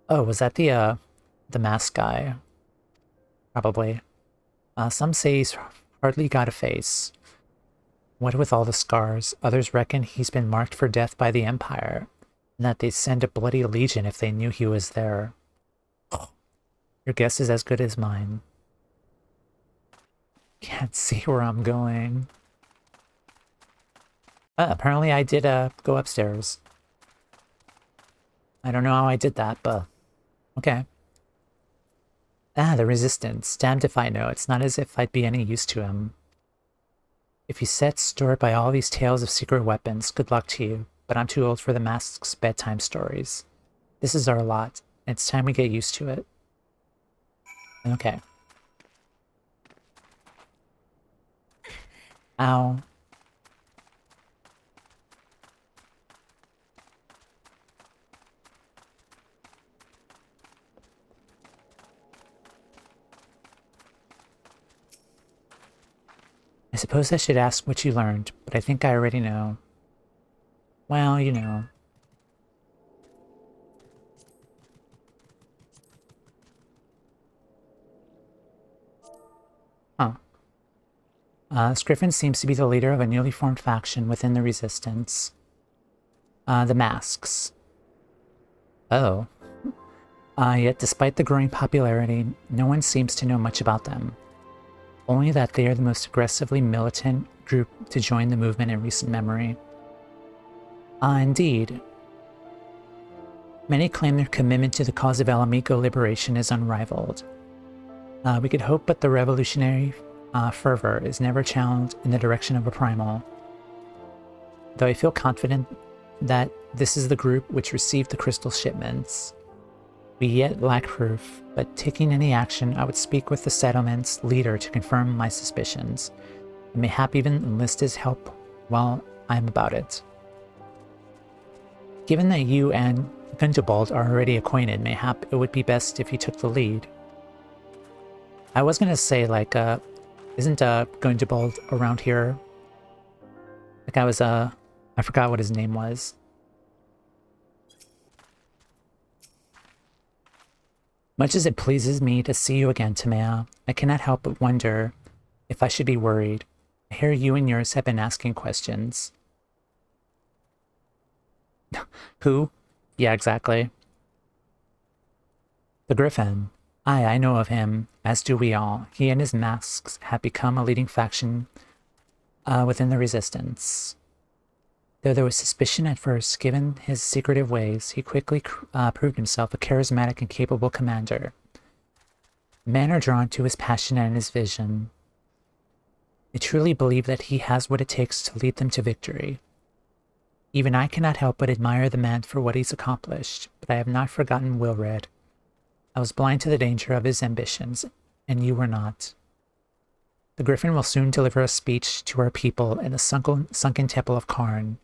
Oh, was that the mask guy? Probably. Some say he's hardly got a face. What with all the scars, others reckon he's been marked for death by the Empire, and that they'd send a bloody legion if they knew he was there. Your guess is as good as mine. Can't see where I'm going. Apparently I did go upstairs. I don't know how I did that, but okay. The Resistance. Damned if I know. It's not as if I'd be any use to him. If you set store by all these tales of secret weapons, good luck to you, but I'm too old for the mask's bedtime stories. This is our lot, and it's time we get used to it. Okay. Ow. I suppose I should ask what you learned, but I think I already know. Well, you know. Huh. Scriffin seems to be the leader of a newly formed faction within the Resistance. The Masks. Oh. Yet despite the growing popularity, no one seems to know much about them. Only that they are the most aggressively militant group to join the movement in recent memory. Indeed. Many claim their commitment to the cause of Alamico liberation is unrivaled. We could hope, but the revolutionary fervor is never channeled in the direction of a primal. Though I feel confident that this is the group which received the crystal shipments. We yet lack proof, but taking any action, I would speak with the settlement's leader to confirm my suspicions, and mayhap even enlist his help while I am about it. Given that you and Gundobald are already acquainted, mayhap it would be best if you took the lead. I was gonna say, like, isn't Gundobald around here? Like I forgot what his name was. Much as it pleases me to see you again, Tamea, I cannot help but wonder if I should be worried. I hear you and yours have been asking questions. Who? Yeah, exactly. The Griffin. Aye, I know of him, as do we all. He and his masks have become a leading faction within the Resistance. Though there was suspicion at first, given his secretive ways, he quickly proved himself a charismatic and capable commander. Men are drawn to his passion and his vision. They truly believe that he has what it takes to lead them to victory. Even I cannot help but admire the man for what he's accomplished, but I have not forgotten Wilred. I was blind to the danger of his ambitions, and you were not. The Griffin will soon deliver a speech to our people in the sunken temple of Karn.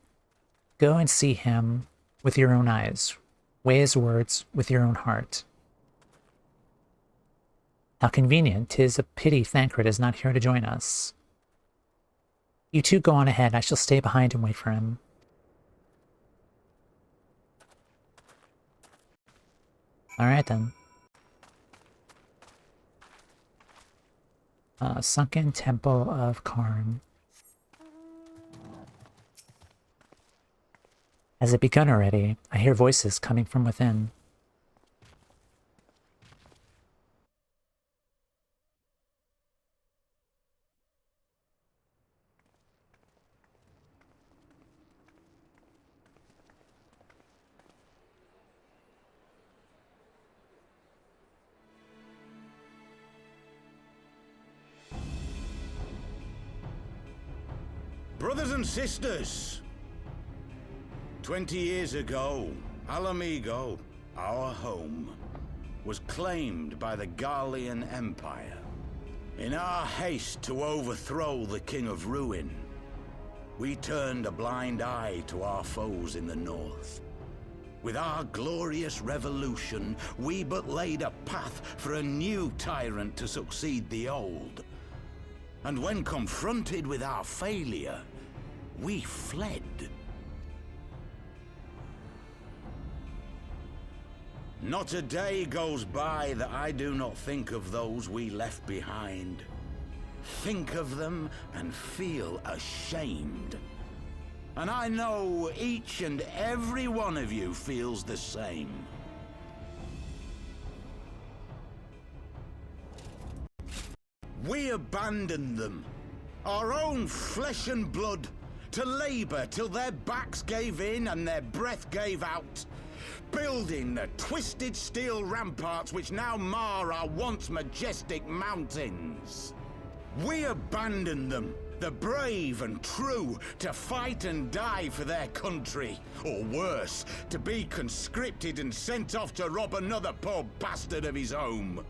Go and see him with your own eyes. Weigh his words with your own heart. How convenient. 'Tis a pity Thancred is not here to join us. You two go on ahead. I shall stay behind and wait for him. Alright then. Sunken Temple of Karn. Has it begun already? I hear voices coming from within. Brothers and sisters, 20 years ago, Alamigo, our home, was claimed by the Garlean Empire. In our haste to overthrow the King of Ruin, we turned a blind eye to our foes in the north. With our glorious revolution, we but laid a path for a new tyrant to succeed the old. And when confronted with our failure, we fled. Not a day goes by that I do not think of those we left behind. Think of them and feel ashamed. And I know each and every one of you feels the same. We abandoned them, our own flesh and blood, to labor till their backs gave in and their breath gave out, building the twisted steel ramparts which now mar our once majestic mountains. We abandoned them, the brave and true, to fight and die for their country, or worse, to be conscripted and sent off to rob another poor bastard of his home.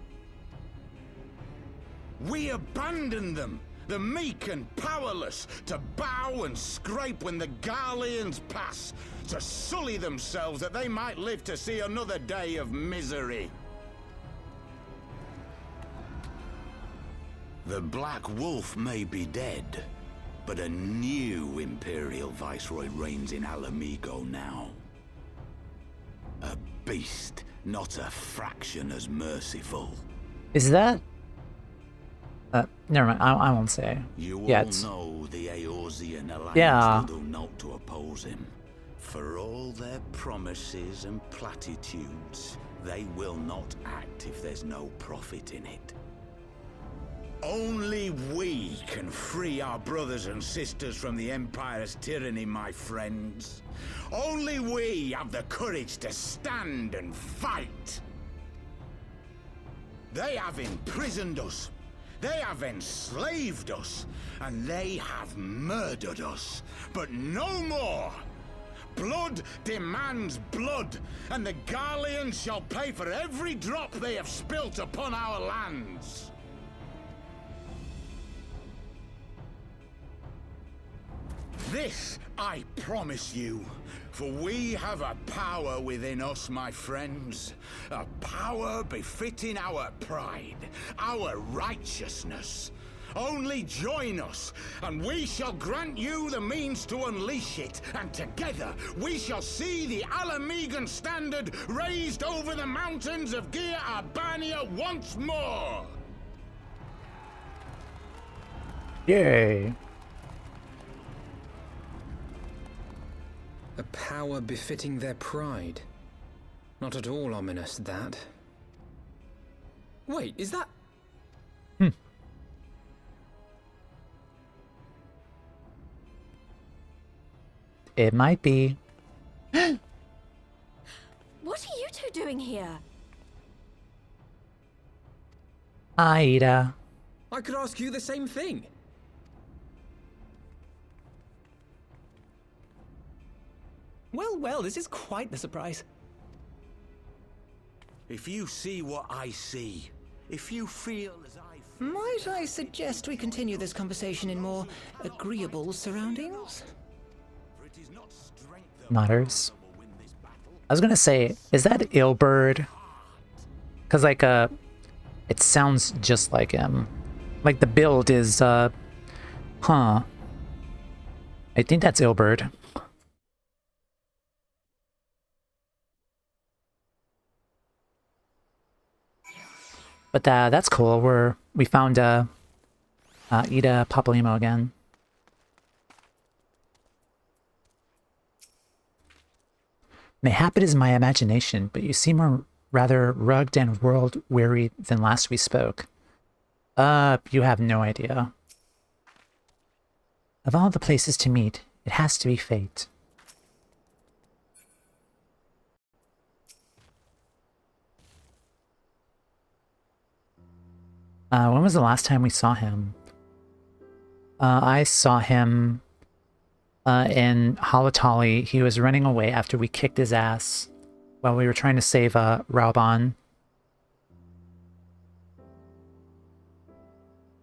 We abandoned them, The meek and powerless, to bow and scrape when the Garleans pass, to sully themselves that they might live to see another day of misery. The Black Wolf may be dead, but a new Imperial Viceroy reigns in Alamigo now. A beast, not a fraction as merciful. Is that... never mind, I won't say. You yet. all know the Eorzean Alliance Yeah. will do naught to oppose him. For all their promises and platitudes, they will not act if there's no profit in it. Only we can free our brothers and sisters from the Empire's tyranny, my friends. Only we have the courage to stand and fight. They have imprisoned us. They have enslaved us. And they have murdered us. But no more! Blood demands blood, and the Garleans shall pay for every drop they have spilt upon our lands. This I promise you, for we have a power within us, my friends. A power befitting our pride, our righteousness. Only join us, and we shall grant you the means to unleash it, and together we shall see the Alamigan standard raised over the mountains of Gia Arbania once more! Yay. A power befitting their pride. Not at all ominous, that. Wait, is that... It might be. What are you two doing here? Aida. I could ask you the same thing. Well, this is quite the surprise. If you see what I see, if you feel as I feel... Might I suggest we continue this conversation in more agreeable surroundings? Mutters. I was gonna say, is that Ilberd? Cause like it sounds just like him. Like the build is I think that's Ilberd. But that's cool. We found Ida Papalymo again. Mayhap it is my imagination, but you seem rather rugged and world-weary than last we spoke. You have no idea. Of all the places to meet, it has to be fate. When was the last time we saw him? I saw him in Halatali. He was running away after we kicked his ass while we were trying to save Rauban.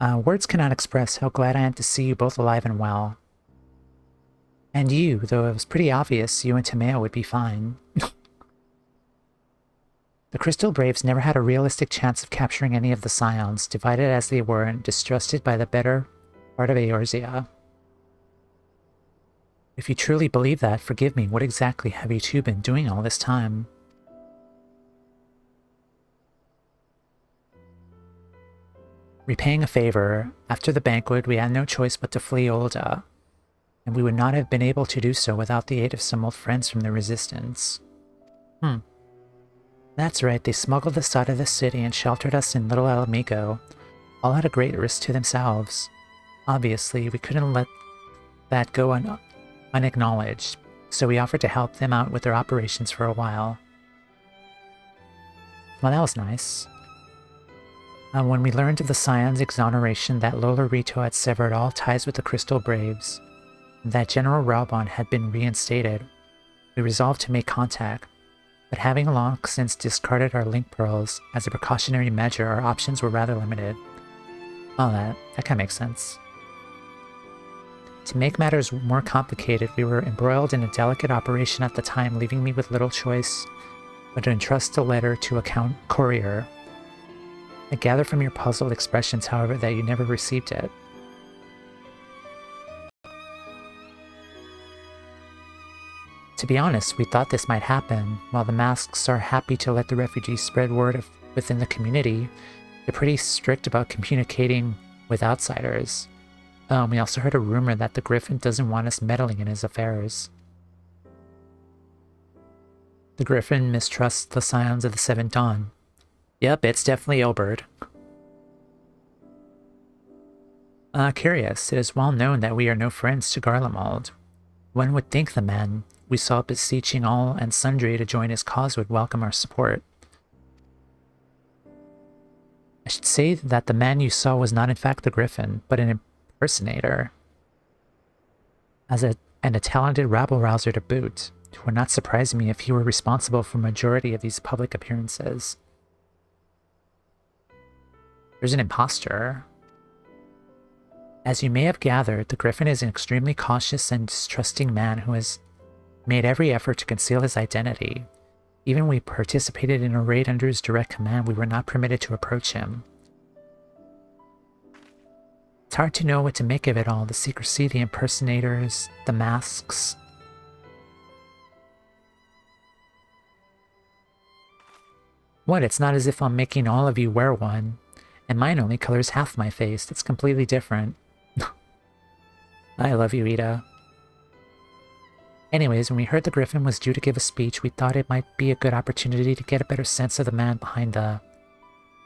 Words cannot express how glad I am to see you both alive and well. And you, though it was pretty obvious you and Timeo would be fine. The Crystal Braves never had a realistic chance of capturing any of the Scions, divided as they were and distrusted by the better part of Eorzea. If you truly believe that, forgive me, what exactly have you two been doing all this time? Repaying a favor, after the banquet we had no choice but to flee Olda, and we would not have been able to do so without the aid of some old friends from the Resistance. That's right, they smuggled us out of the city and sheltered us in Little Alamigo, all at a great risk to themselves. Obviously, we couldn't let that go unacknowledged, so we offered to help them out with their operations for a while. Well, that was nice. When we learned of the Scion's exoneration that Lola Rito had severed all ties with the Crystal Braves, and that General Rauban had been reinstated, we resolved to make contact. But having long since discarded our link pearls, as a precautionary measure, our options were rather limited. Well, that kinda makes sense. To make matters more complicated, we were embroiled in a delicate operation at the time, leaving me with little choice but to entrust the letter to a courier. I gather from your puzzled expressions, however, that you never received it. To be honest, we thought this might happen. While the masks are happy to let the refugees spread word within the community, they're pretty strict about communicating with outsiders. We also heard a rumor that the Griffin doesn't want us meddling in his affairs. The Griffin mistrusts the Scions of the Seventh Dawn. Yep, it's definitely Ilberd. Curious, it is well known that we are no friends to Garlemald. One would think the man we saw beseeching all and sundry to join his cause would welcome our support. I should say that the man you saw was not in fact the Griffin, but an impersonator. And a talented rabble-rouser to boot. It would not surprise me if he were responsible for a majority of these public appearances. There's an imposter. As you may have gathered, the Griffin is an extremely cautious and distrusting man who has made every effort to conceal his identity. Even when we participated in a raid under his direct command, we were not permitted to approach him. It's hard to know what to make of it all, the secrecy, the impersonators, the masks. What, it's not as if I'm making all of you wear one, and mine only colors half my face. It's completely different. I love you, Ida. Anyways, when we heard the Griffin was due to give a speech, we thought it might be a good opportunity to get a better sense of the man behind the...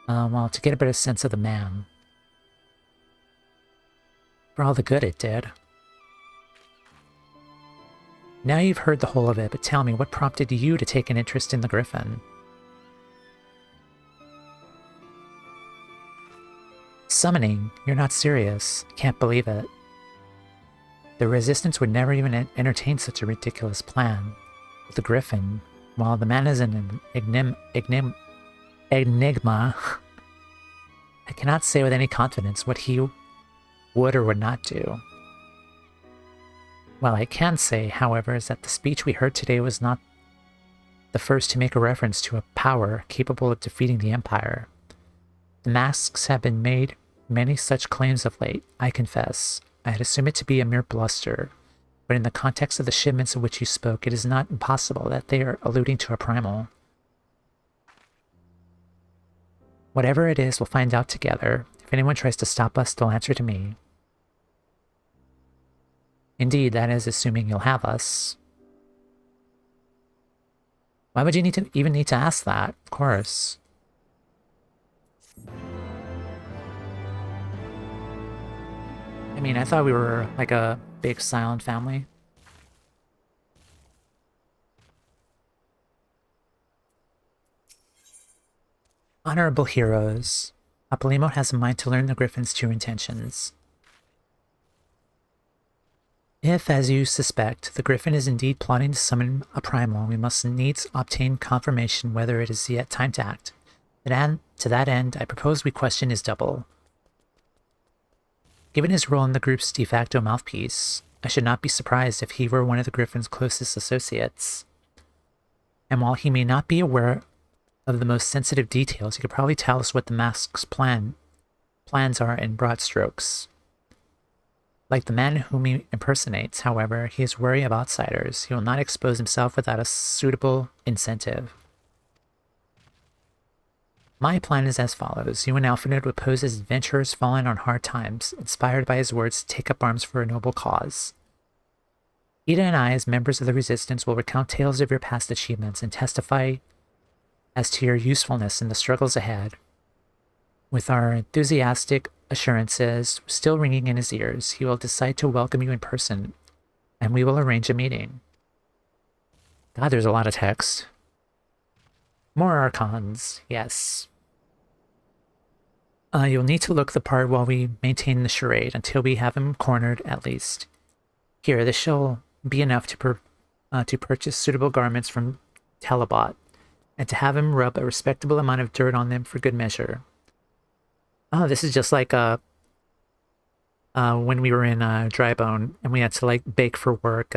to get a better sense of the man. For all the good it did. Now you've heard the whole of it, but tell me, what prompted you to take an interest in the Griffin? Summoning? You're not serious. Can't believe it. The Resistance would never even entertain such a ridiculous plan. But the Griffin, while the man is an enigma, I cannot say with any confidence what he would or would not do. What I can say, however, is that the speech we heard today was not the first to make a reference to a power capable of defeating the Empire. The masks have been made many such claims of late, I confess. I had assumed it to be a mere bluster, but in the context of the shipments of which you spoke, it is not impossible that they are alluding to a primal. Whatever it is, we'll find out together. If anyone tries to stop us, they'll answer to me. Indeed, that is assuming you'll have us. Why would you even need to ask that? Of course. I mean, I thought we were like a big silent family. Honorable heroes. Apolimo has a mind to learn the Griffin's true intentions. If, as you suspect, the Griffin is indeed plotting to summon a primal, we must needs obtain confirmation whether it is yet time to act. To that end, I propose we question his double. Given his role in the group's de facto mouthpiece, I should not be surprised if he were one of the Griffin's closest associates. And while he may not be aware of the most sensitive details, he could probably tell us what the mask's plans are in broad strokes. Like the man whom he impersonates, however, he is wary of outsiders. He will not expose himself without a suitable incentive. My plan is as follows. You and Alfred would pose as adventurers fallen on hard times, inspired by his words to take up arms for a noble cause. Ida and I, as members of the Resistance, will recount tales of your past achievements and testify as to your usefulness in the struggles ahead. With our enthusiastic assurances still ringing in his ears, he will decide to welcome you in person, and we will arrange a meeting. God, there's a lot of text. More archons, yes. You'll need to look the part while we maintain the charade, until we have him cornered at least. Here, this shall be enough to purchase suitable garments from Talabot, and to have him rub a respectable amount of dirt on them for good measure. Oh, this is just like a when we were in Drybone, and we had to like bake for work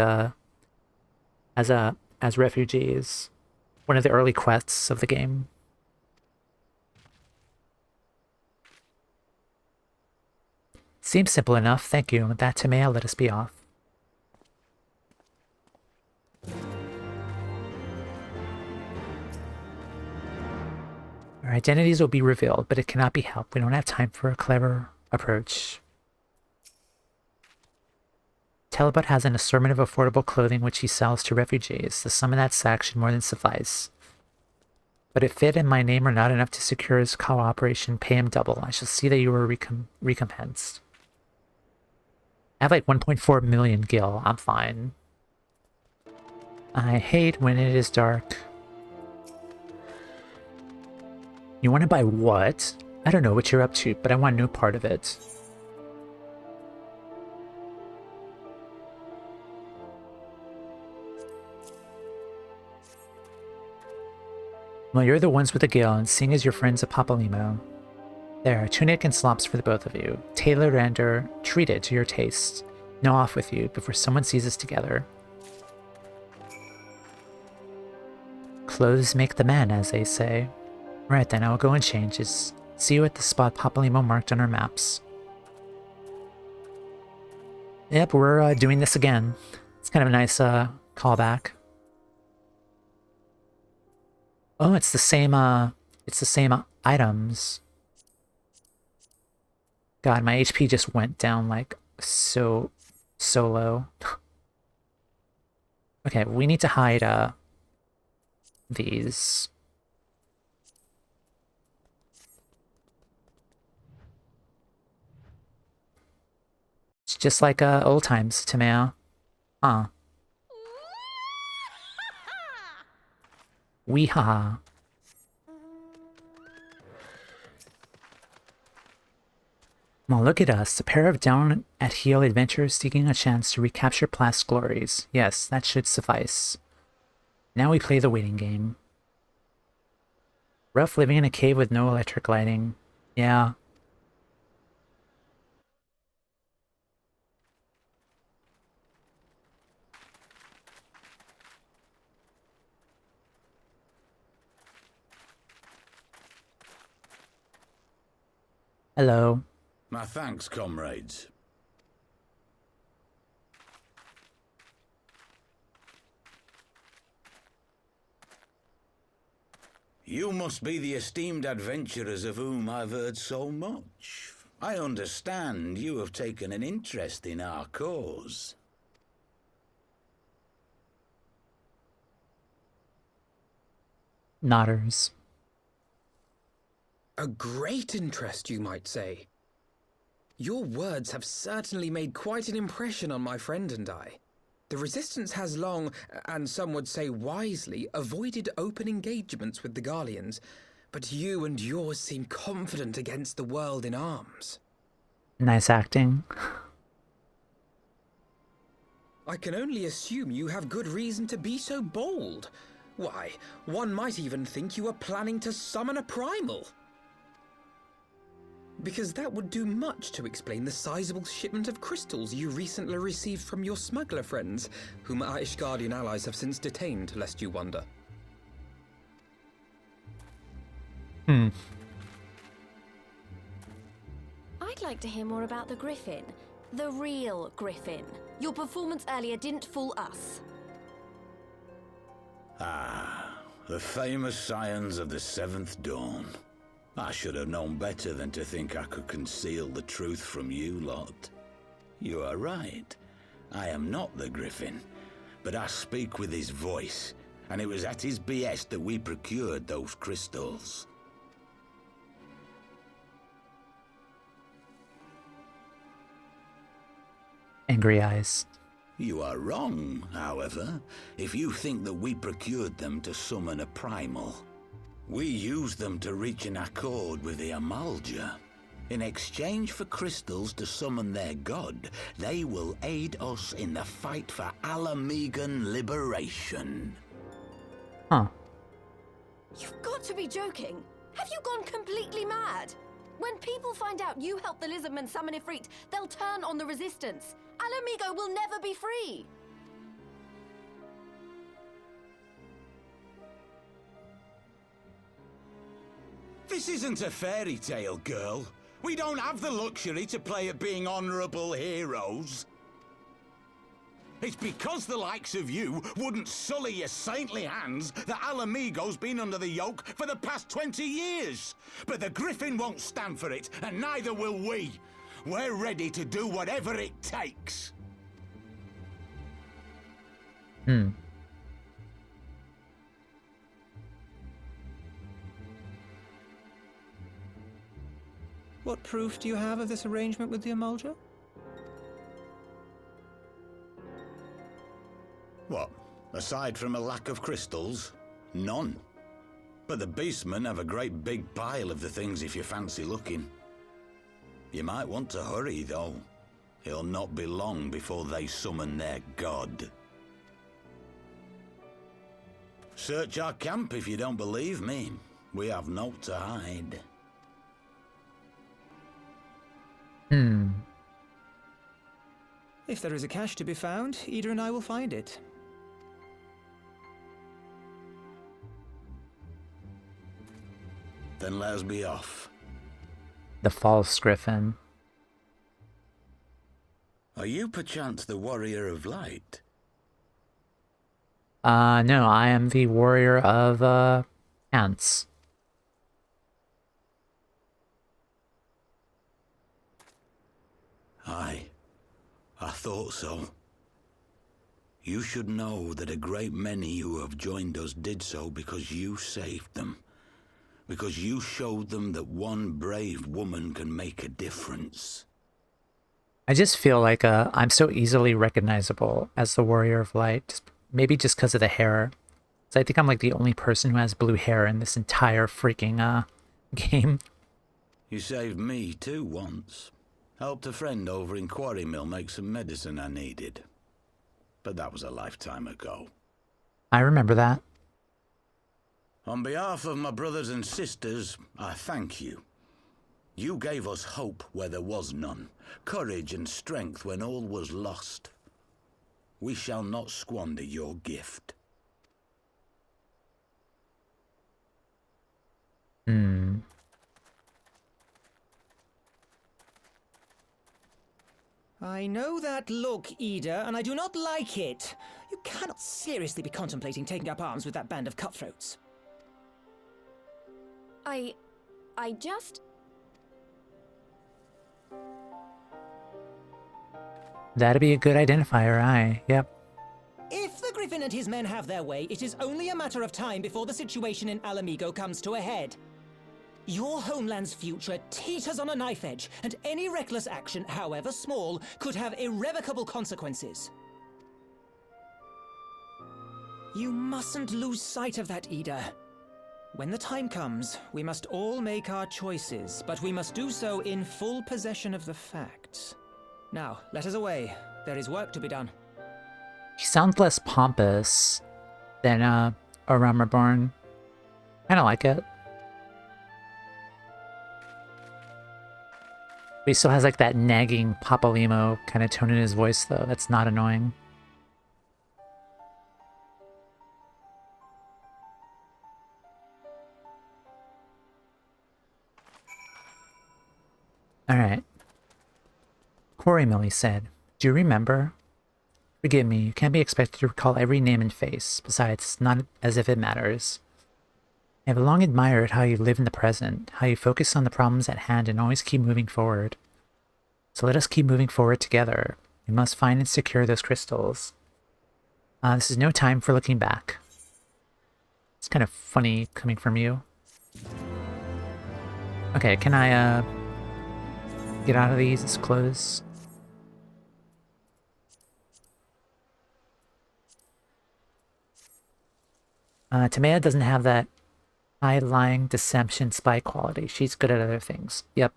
as refugees. One of the early quests of the game. Seems simple enough, thank you. With that, Timea, let us be off. Our identities will be revealed, but it cannot be helped. We don't have time for a clever approach. Telebot has an assortment of affordable clothing which he sells to refugees. The sum of that sack should more than suffice. But if fit and my name are not enough to secure his cooperation, pay him double. I shall see that you are recompensed. I have like 1.4 million gil. I'm fine. I hate when it is dark. You want to buy what? I don't know what you're up to, but I want no part of it. Well, you're the ones with the gil, and seeing as your friends at Papalimo. There, tunic and slops for the both of you. Tailored and treated to your taste. Now off with you, before someone sees us together. Clothes make the man, as they say. Right then, I will go and change. See you at the spot Papalimo marked on our maps. Yep, we're doing this again. It's kind of a nice callback. Oh, it's the same items. God, my HP just went down like so low. Okay, we need to hide these. It's just like old times, Timea. Huh. Wee-ha. Well, look at us, a pair of down-at-heel adventurers seeking a chance to recapture past glories. Yes, that should suffice. Now we play the waiting game. Rough living in a cave with no electric lighting. Yeah. Hello. My thanks, comrades. You must be the esteemed adventurers of whom I've heard so much. I understand you have taken an interest in our cause. Nodders. A great interest, you might say. Your words have certainly made quite an impression on my friend and I. The Resistance has long, and some would say wisely, avoided open engagements with the Garleans, but you and yours seem confident against the world in arms. Nice acting. I can only assume you have good reason to be so bold. Why, one might even think you are planning to summon a primal. Because that would do much to explain the sizable shipment of crystals you recently received from your smuggler friends, whom our Ishgardian allies have since detained, lest you wonder. I'd like to hear more about the Griffin. The real Griffin. Your performance earlier didn't fool us. Ah, the famous scions of the Seventh Dawn. I should have known better than to think I could conceal the truth from you lot. You are right. I am not the Griffin, but I speak with his voice, and it was at his behest that we procured those crystals. Angry eyes. You are wrong, however, if you think that we procured them to summon a primal. We used them to reach an accord with the Amalja. In exchange for crystals to summon their god, they will aid us in the fight for Alamegan liberation. Huh. You've got to be joking. Have you gone completely mad? When people find out you helped the lizardmen summon Ifrit, they'll turn on the resistance. Alamigo will never be free. This isn't a fairy tale, girl. We don't have the luxury to play at being honourable heroes. It's because the likes of you wouldn't sully your saintly hands that Alamigo's been under the yoke for the past 20 years. But the Griffin won't stand for it, and neither will we. We're ready to do whatever it takes. What proof do you have of this arrangement with the Emulger? What? Aside from a lack of crystals? None. But the beastmen have a great big pile of the things if you fancy looking. You might want to hurry, though. It'll not be long before they summon their god. Search our camp if you don't believe me. We have naught to hide. If there is a cache to be found, Ida and I will find it. Then let us be off. The false griffin. Are you perchance the warrior of light? No, I am the warrior of, ants. Aye, I thought so. You should know that a great many who have joined us did so because you saved them. Because you showed them that one brave woman can make a difference. I just feel like I'm so easily recognizable as the warrior of light. Maybe just because of the hair. So I think I'm like the only person who has blue hair in this entire freaking game. You saved me too once. Helped a friend over in Quarry Mill make some medicine I needed. But that was a lifetime ago. I remember that. On behalf of my brothers and sisters, I thank you. You gave us hope where there was none, courage and strength when all was lost. We shall not squander your gift. I know that look, Ida, and I do not like it. You cannot seriously be contemplating taking up arms with that band of cutthroats. I just... That'd be a good identifier, aye. Yep. If the Griffin and his men have their way, it is only a matter of time before the situation in Alamigo comes to a head. Your homeland's future teeters on a knife edge, and any reckless action, however small, could have irrevocable consequences. You mustn't lose sight of that, Ida. When the time comes, we must all make our choices, but we must do so in full possession of the facts. Now, let us away. There is work to be done. He sounds less pompous than Aram Reborn. Kinda like it. But he still has like that nagging Papalimo kind of tone in his voice though. That's not annoying. Alright. Quarry Mill, he said. Do you remember? Forgive me, you can't be expected to recall every name and face. Besides, it's not as if it matters. I have long admired how you live in the present, how you focus on the problems at hand and always keep moving forward. So let us keep moving forward together. We must find and secure those crystals. This is no time for looking back. It's kind of funny coming from you. Okay, can I, get out of these? It's closed. Tamea doesn't have that high lying, deception, spy quality. She's good at other things. Yep.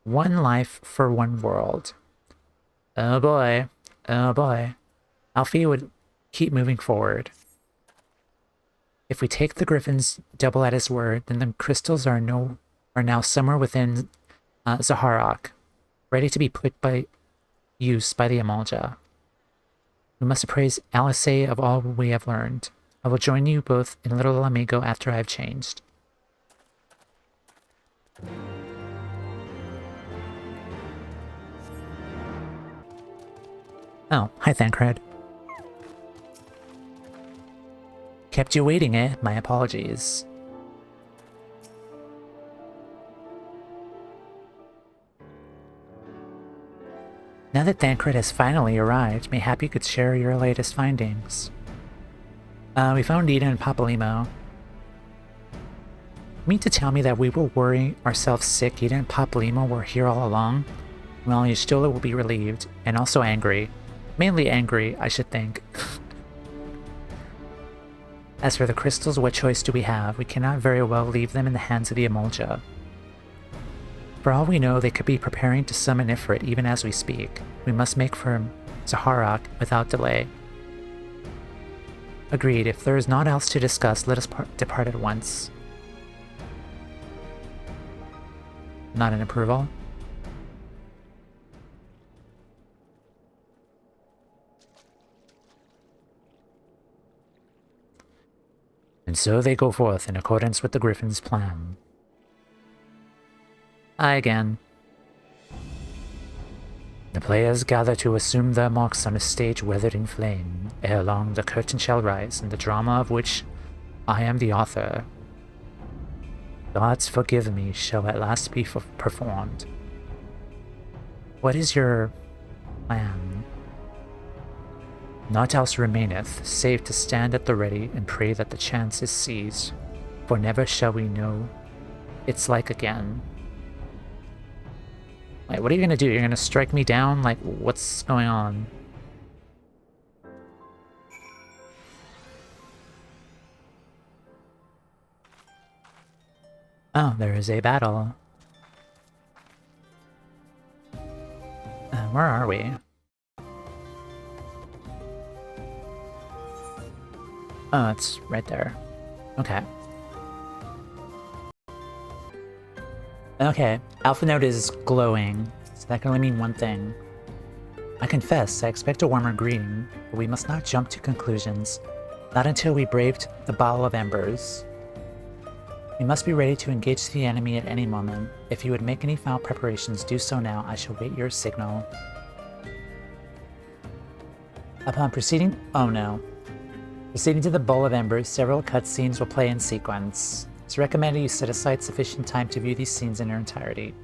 One life for one world. Oh boy. Oh boy. Alfie would keep moving forward. If we take the Griffin's double at his word, then the crystals are now somewhere within Zaharok, ready to be put by use by the Amalja. We must appraise Alice of all we have learned. I will join you both in Little Amigo after I have changed. Oh, hi Thancred. Kept you waiting, eh? My apologies. Now that Thancred has finally arrived, mayhap you could share your latest findings. We found Eden and Papalimo. You mean to tell me that we were worrying ourselves sick, Eden and Papalimo were here all along? Well, Y'shtola will be relieved, and also angry. Mainly angry, I should think. As for the crystals, what choice do we have? We cannot very well leave them in the hands of the Amalja. For all we know, they could be preparing to summon Ifrit even as we speak. We must make for Zaharok without delay. Agreed. If there is naught else to discuss, let us depart at once. Not an approval? And so they go forth in accordance with the Griffin's plan. Aye again. The players gather to assume their marks on a stage weathered in flame. Ere long the curtain shall rise, and the drama of which I am the author, Gods forgive me, shall at last be performed. What is your plan? Naught else remaineth, save to stand at the ready and pray that the chance is seized, for never shall we know its like again. Like, what are you gonna do? You're gonna strike me down? Like, what's going on? Oh, there is a battle. Where are we? Oh, it's right there. Okay. Okay, Alpha Node is glowing, so that can only mean one thing. I confess, I expect a warmer greeting, but we must not jump to conclusions. Not until we braved the Bottle of Embers. We must be ready to engage the enemy at any moment. If you would make any final preparations, do so now. I shall wait your signal. Upon proceeding... oh no. Proceeding to the Bowl of Embers, several cutscenes will play in sequence. It's recommended you set aside sufficient time to view these scenes in their entirety.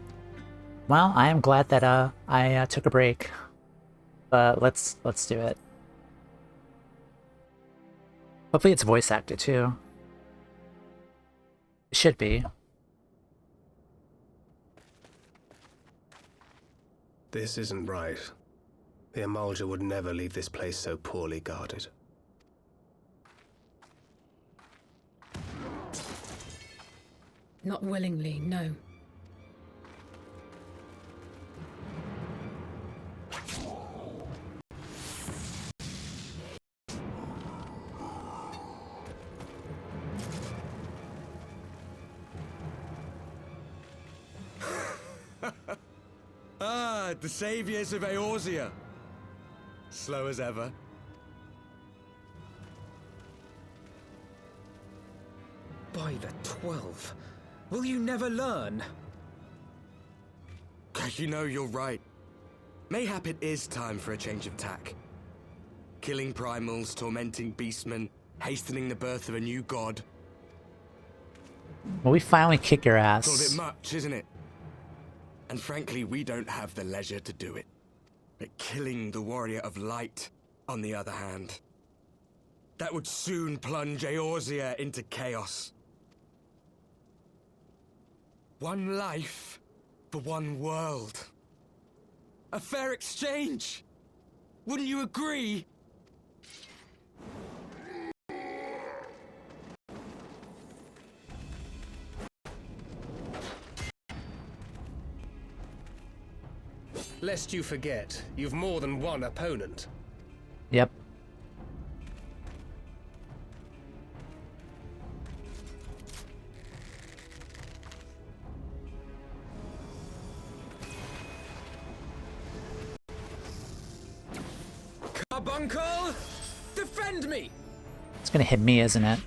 Well, I am glad that I took a break. But let's do it. Hopefully it's voice acted too. It should be. This isn't right. The Amalja would never leave this place so poorly guarded. Not willingly, no. Ah, the saviors of Eorzea. Slow as ever. By the 12. Will you never learn? You know, you're right. Mayhap it is time for a change of tack. Killing primals, tormenting beastmen, hastening the birth of a new god. Well, we finally kick your ass. It's a bit much, isn't it? And frankly, we don't have the leisure to do it. But killing the Warrior of Light, on the other hand, that would soon plunge Eorzea into chaos. One life for one world. A fair exchange! Wouldn't you agree? Lest you forget, you've more than one opponent. Yep. Call! Defend me! It's gonna hit me, isn't it?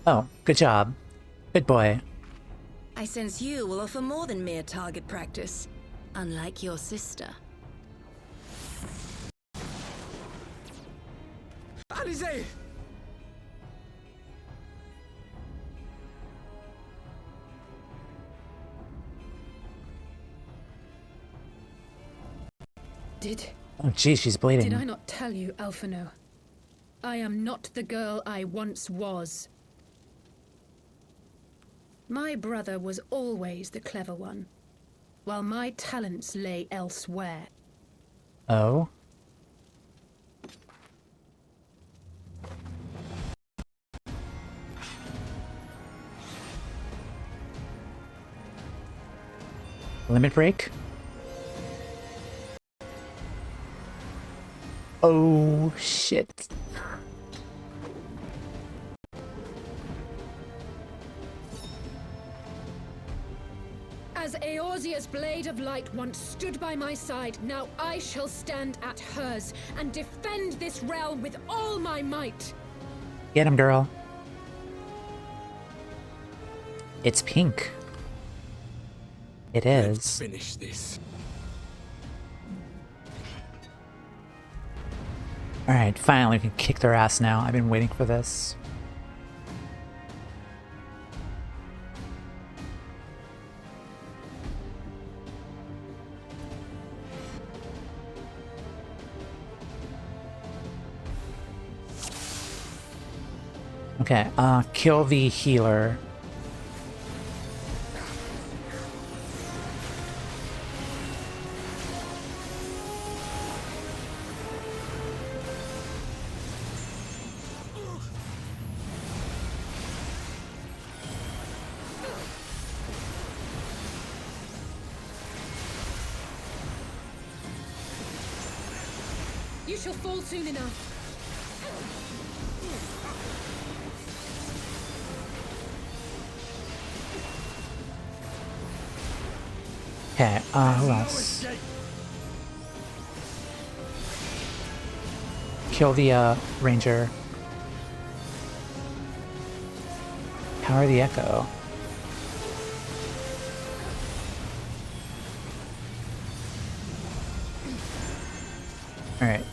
Oh, good job. Good boy. I sense you will offer more than mere target practice, unlike your sister. Alizé! Oh, geez, she's bleeding. Did I not tell you, Alphino? I am not the girl I once was. My brother was always the clever one, while my talents lay elsewhere. Oh? Limit break? Oh, shit. As Eorzea's blade of light once stood by my side, now I shall stand at hers and defend this realm with all my might. Get him, girl. It's pink. It is. Let's finish this. Alright, finally we can kick their ass now. I've been waiting for this. Okay, kill the healer. You shall fall soon enough. Okay, who else? Kill the, ranger. Power the echo. Alright.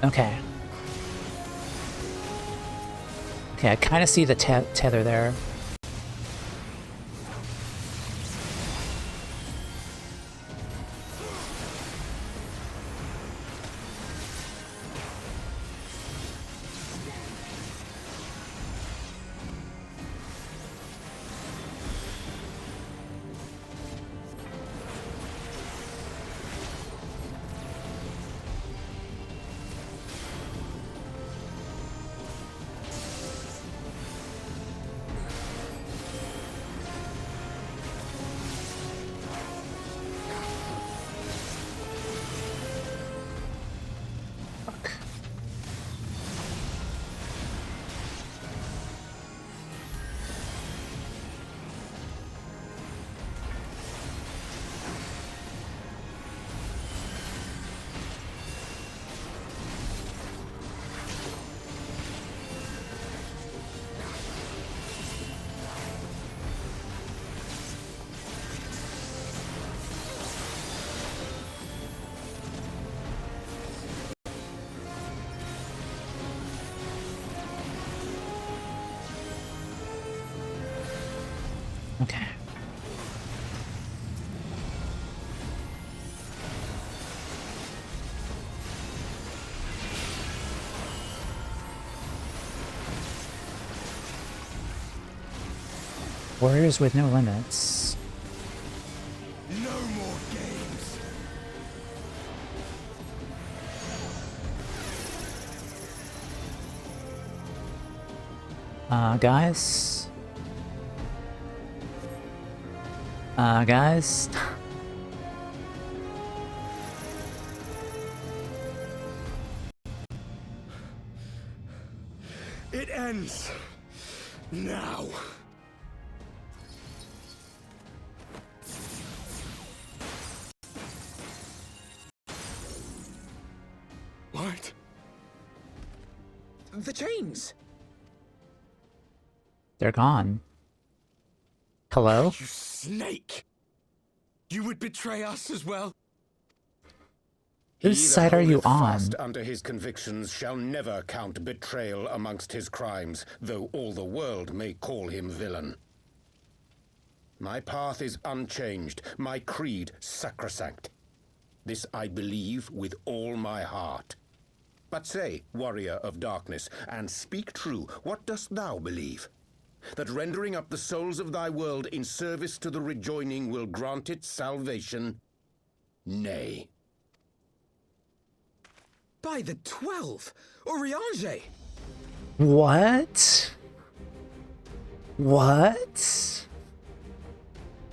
Okay. Okay, I kind of see the tether there. Okay. Warriors with no limits. No more games. Guys? Guys? It ends now. What? The chains! They're gone. Hello? You snake! You would betray us as well? Whose side are you on? Fast under his convictions shall never count betrayal amongst his crimes, though all the world may call him villain. My path is unchanged, my creed sacrosanct. This I believe with all my heart. But say, warrior of darkness, and speak true, what dost thou believe? That rendering up the souls of thy world in service to the rejoining will grant it salvation? Nay. By the 12! Oriange! What? What?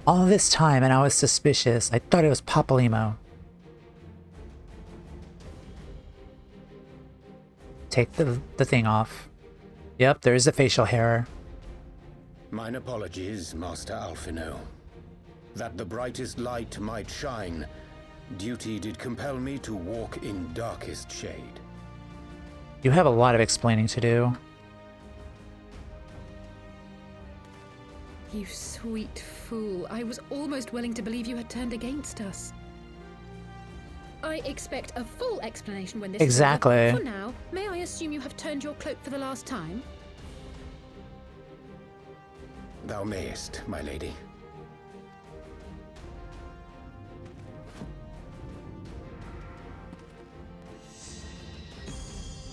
All this time and I was suspicious. I thought it was Papalymo. Take the thing off. Yep, there is a facial hair. Mine apologies, Master Alphino. That the brightest light might shine, duty did compel me to walk in darkest shade. You have a lot of explaining to do. You sweet fool. I was almost willing to believe you had turned against us. I expect a full explanation when this Exactly. is over. For now, may I assume you have turned your cloak for the last time? Thou mayest, my lady.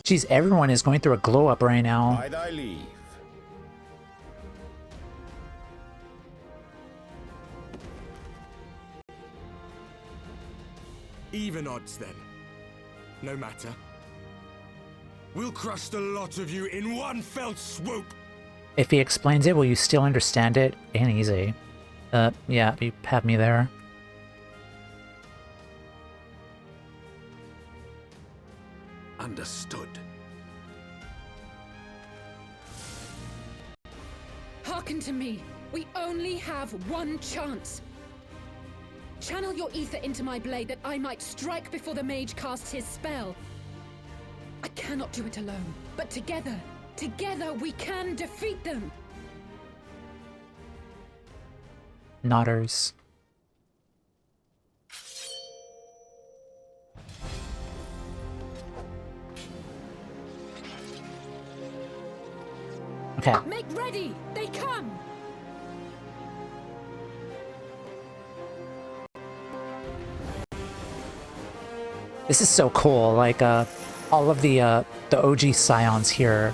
Geez, everyone is going through a glow up right now. By thy leave. Even odds then. No matter. We'll crush the lot of you in one fell swoop! If he explains it, will you still understand it? Ain't easy. Yeah, you have me there. Understood. Hearken to me. We only have one chance. Channel your ether into my blade that I might strike before the mage casts his spell. I cannot do it alone, but together we can defeat them. Nodders. Okay. Make ready! They come! This is so cool, like, all of the OG Scions here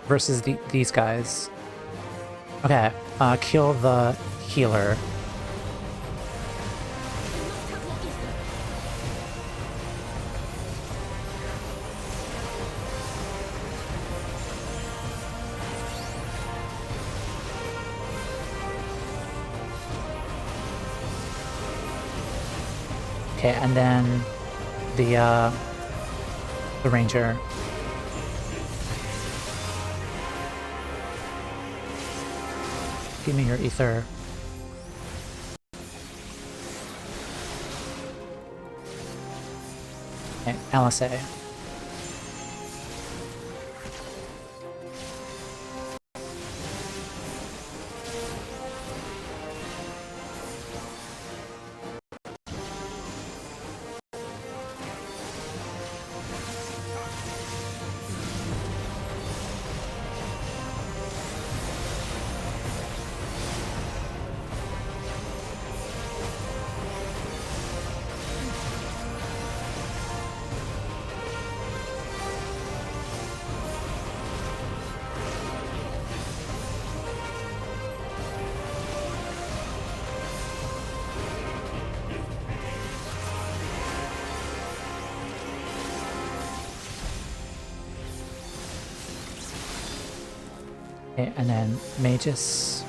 versus these guys. Okay, kill the healer. Okay, and then the ranger. Give me your ether. Okay, LSA. Okay, and then Magus.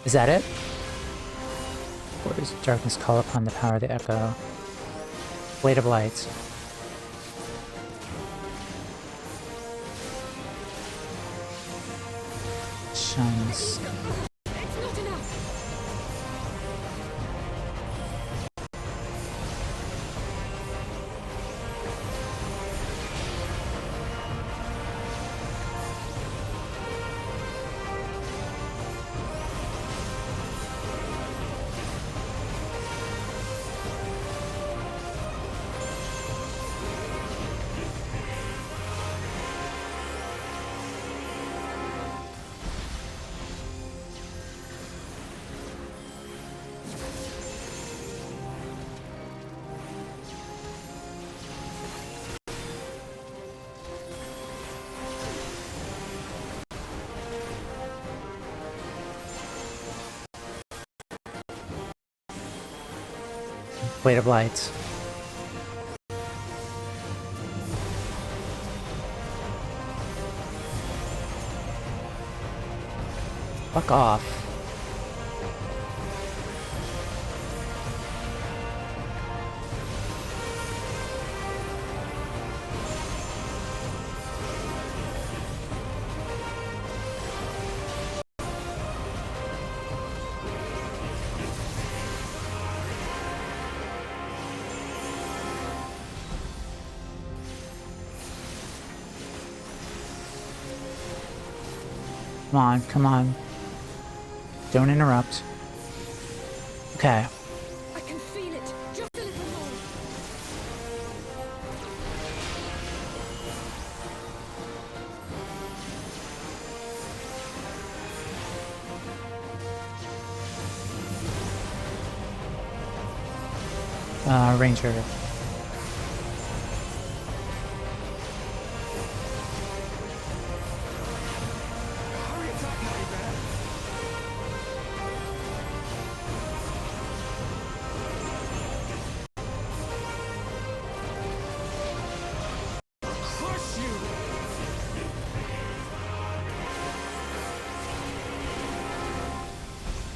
Is that it? Orders of darkness call upon the power of the echo. Blade of light. Shines. Blade of light. Fuck off. Come on, come on. Don't interrupt. Okay. I can feel it. Just a little more. Ranger.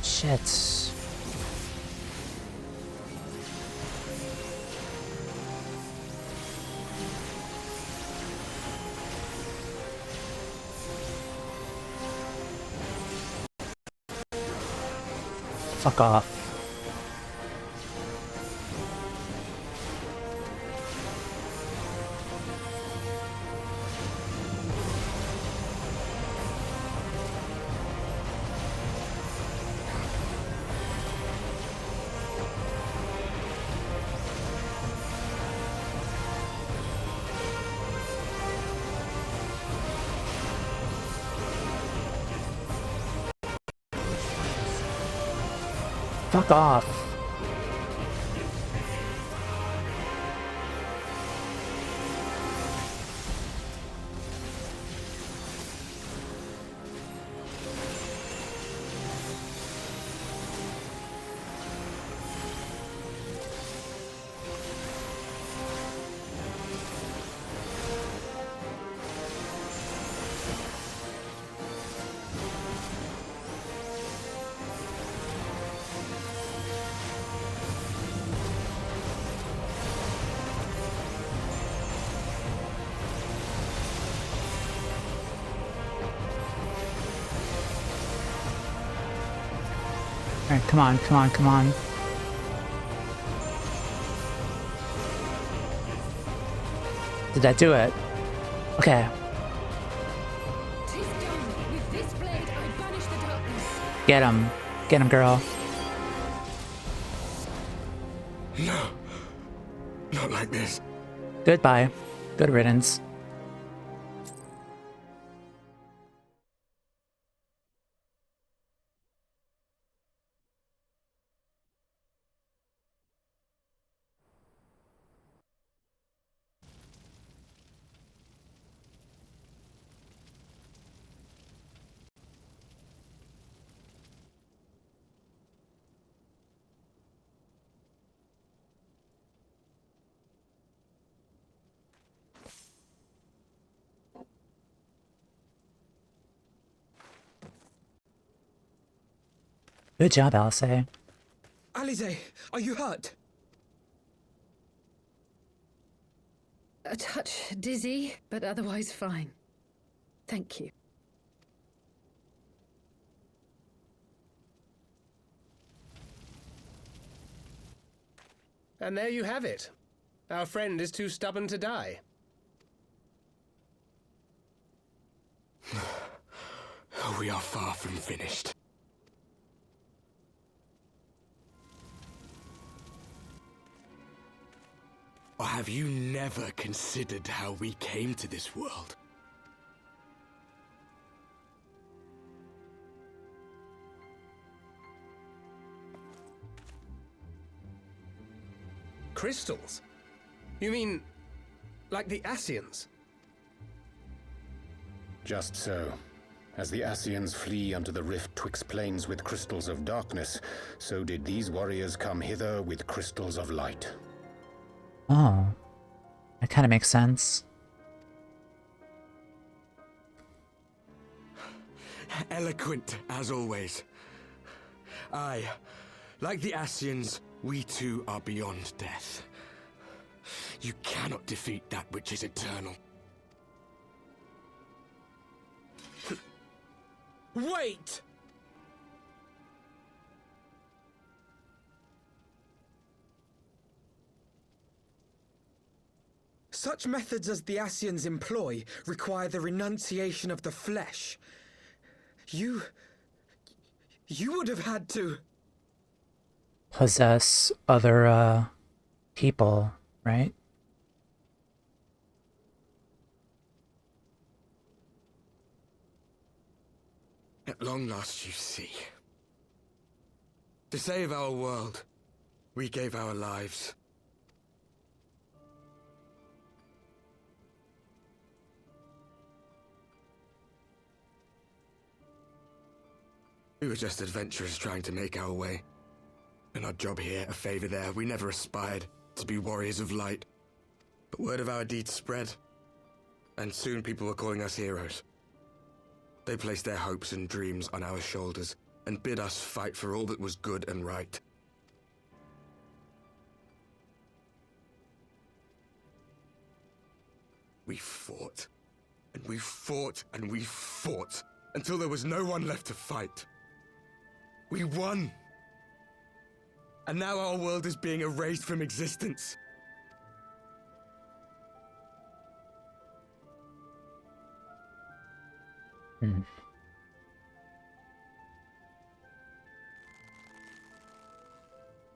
Shit. Fuck off. Fuck off. Alright, come on, come on, come on. Did that do it? Okay. With this blade, I banish the darkness. Get him. Get him, girl. No. Not like this. Goodbye. Good riddance. Good job, Alice. Alize, are you hurt? A touch dizzy, but otherwise fine. Thank you. And there you have it. Our friend is too stubborn to die. We are far from finished. Or have you never considered how we came to this world? Crystals? You mean, like the Ascians? Just so. As the Ascians flee unto the rift twixt planes with crystals of darkness, so did these warriors come hither with crystals of light. Oh. That kind of makes sense. Eloquent, as always. Aye, like the Ascians, we too are beyond death. You cannot defeat that which is eternal. Wait! Such methods as the Ascians employ require the renunciation of the flesh. You would have had to... possess other, people, right? At long last, you see. To save our world, we gave our lives. We were just adventurers trying to make our way. An odd job here, a favor there. We never aspired to be warriors of light. But word of our deeds spread, and soon people were calling us heroes. They placed their hopes and dreams on our shoulders and bid us fight for all that was good and right. We fought, and we fought, and we fought, until there was no one left to fight. We won! And now our world is being erased from existence.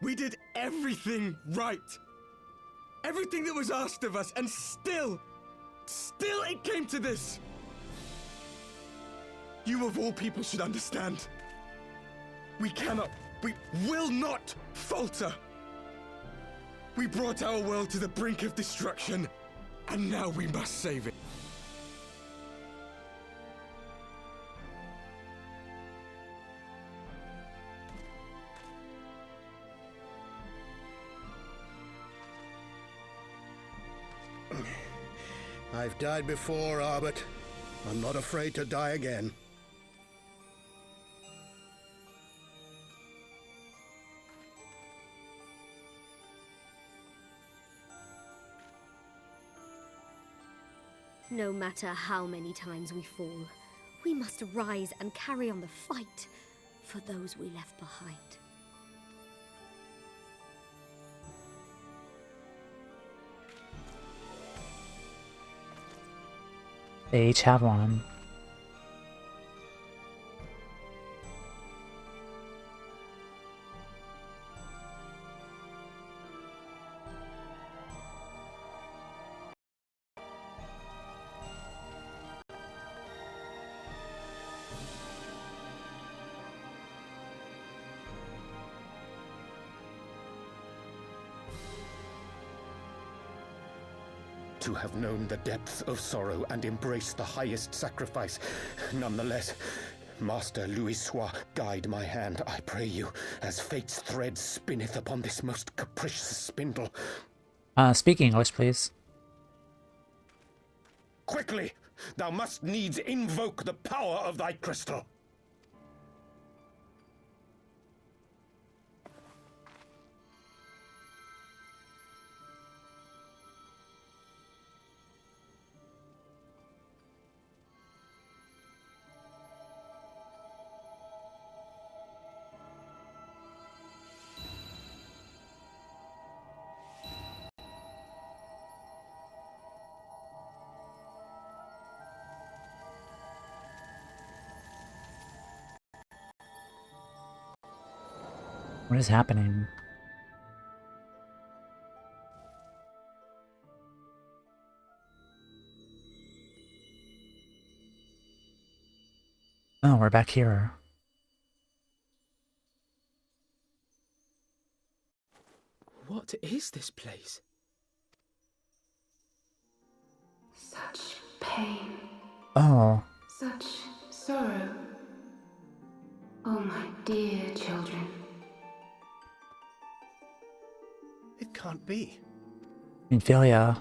We did everything right. Everything that was asked of us, and still it came to this. You of all people should understand. We will not falter. We brought our world to the brink of destruction, and now we must save it. I've died before, Arbet. I'm not afraid to die again. No matter how many times we fall, we must rise and carry on the fight for those we left behind. They each have one. To have known the depths of sorrow and embraced the highest sacrifice. Nonetheless, Master Louis-Sois, guide my hand, I pray you, as fate's thread spinneth upon this most capricious spindle. Speak English, please. Quickly! Thou must needs invoke the power of thy crystal. What is happening? Oh, we're back here. What is this place? Such pain. Oh. Such sorrow. Oh, my dear children. It can't be. Infilia.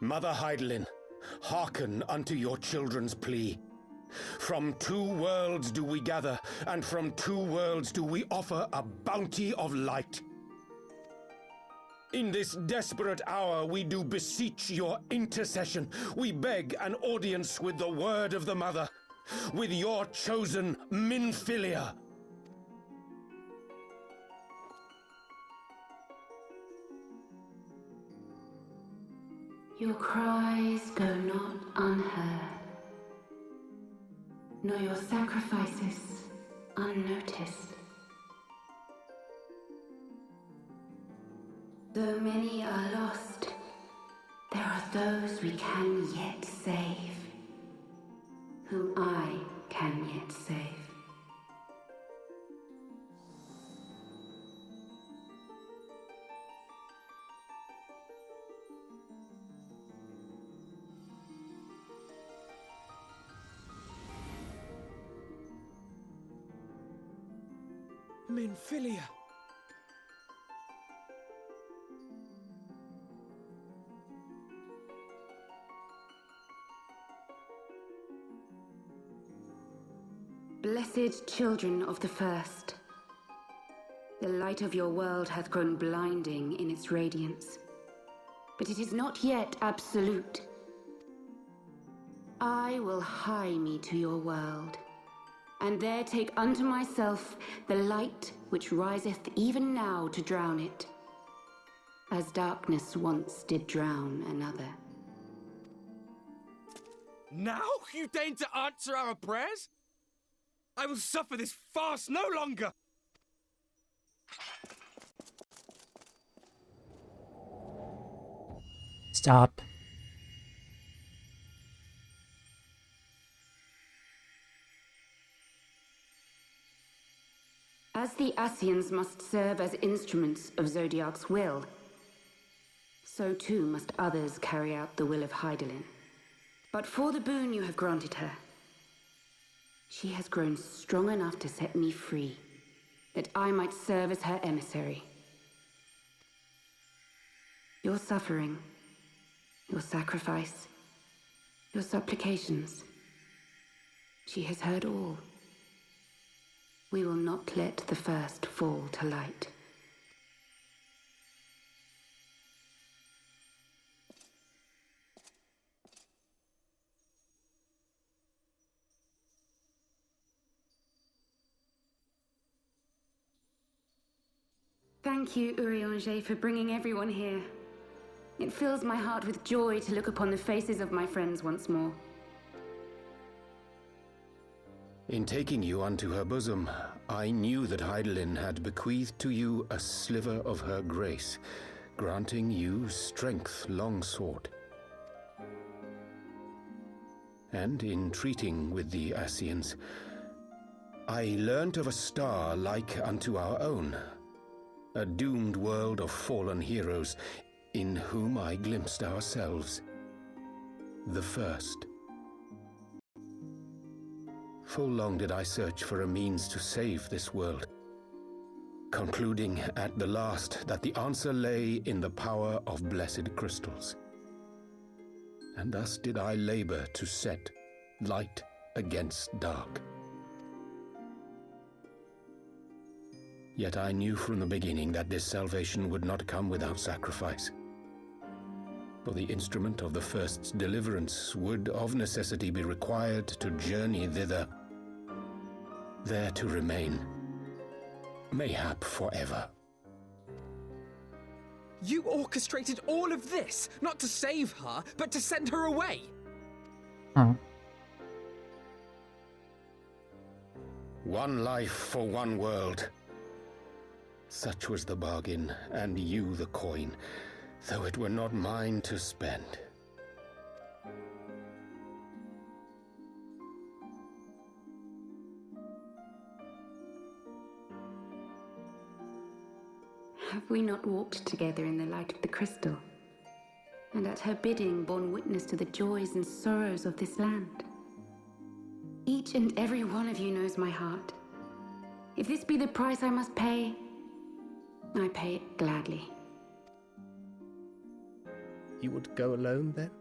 Mother Heidelin, hearken unto your children's plea. From 2 worlds do we gather, and from 2 worlds do we offer a bounty of light. In this desperate hour we do beseech your intercession. We beg an audience with the word of the Mother, with your chosen Minfilia. Your cries go not unheard, nor your sacrifices unnoticed. Though many are lost, there are those we can yet save, whom I can yet save. Minfilia. Blessed children of the First, the light of your world hath grown blinding in its radiance, but it is not yet absolute. I will hie me to your world, and there take unto myself the light which riseth even now to drown it, as darkness once did drown another. Now you deign to answer our prayers? I will suffer this farce no longer! Stop. As the Ascians must serve as instruments of Zodiark's will, so too must others carry out the will of Heidelin. But for the boon you have granted her, she has grown strong enough to set me free, that I might serve as her emissary. Your suffering, your sacrifice, your supplications, she has heard all. We will not let the first fall to light. Thank you, Urianger, for bringing everyone here. It fills my heart with joy to look upon the faces of my friends once more. In taking you unto her bosom, I knew that Heidelin had bequeathed to you a sliver of her grace, granting you strength long sought. And in treating with the Ascians, I learnt of a star like unto our own, a doomed world of fallen heroes, in whom I glimpsed ourselves, the first. Full long did I search for a means to save this world, concluding at the last that the answer lay in the power of blessed crystals. And thus did I labor to set light against dark. Yet I knew from the beginning that this salvation would not come without sacrifice. For the instrument of the First's deliverance would of necessity be required to journey thither, there to remain, mayhap forever. You orchestrated all of this, not to save her, but to send her away! One life for one world. Such was the bargain, and you the coin, though it were not mine to spend. Have we not walked together in the light of the crystal, and at her bidding borne witness to the joys and sorrows of this land? Each and every one of you knows my heart. If this be the price I must pay, I pay it gladly. You would go alone, then?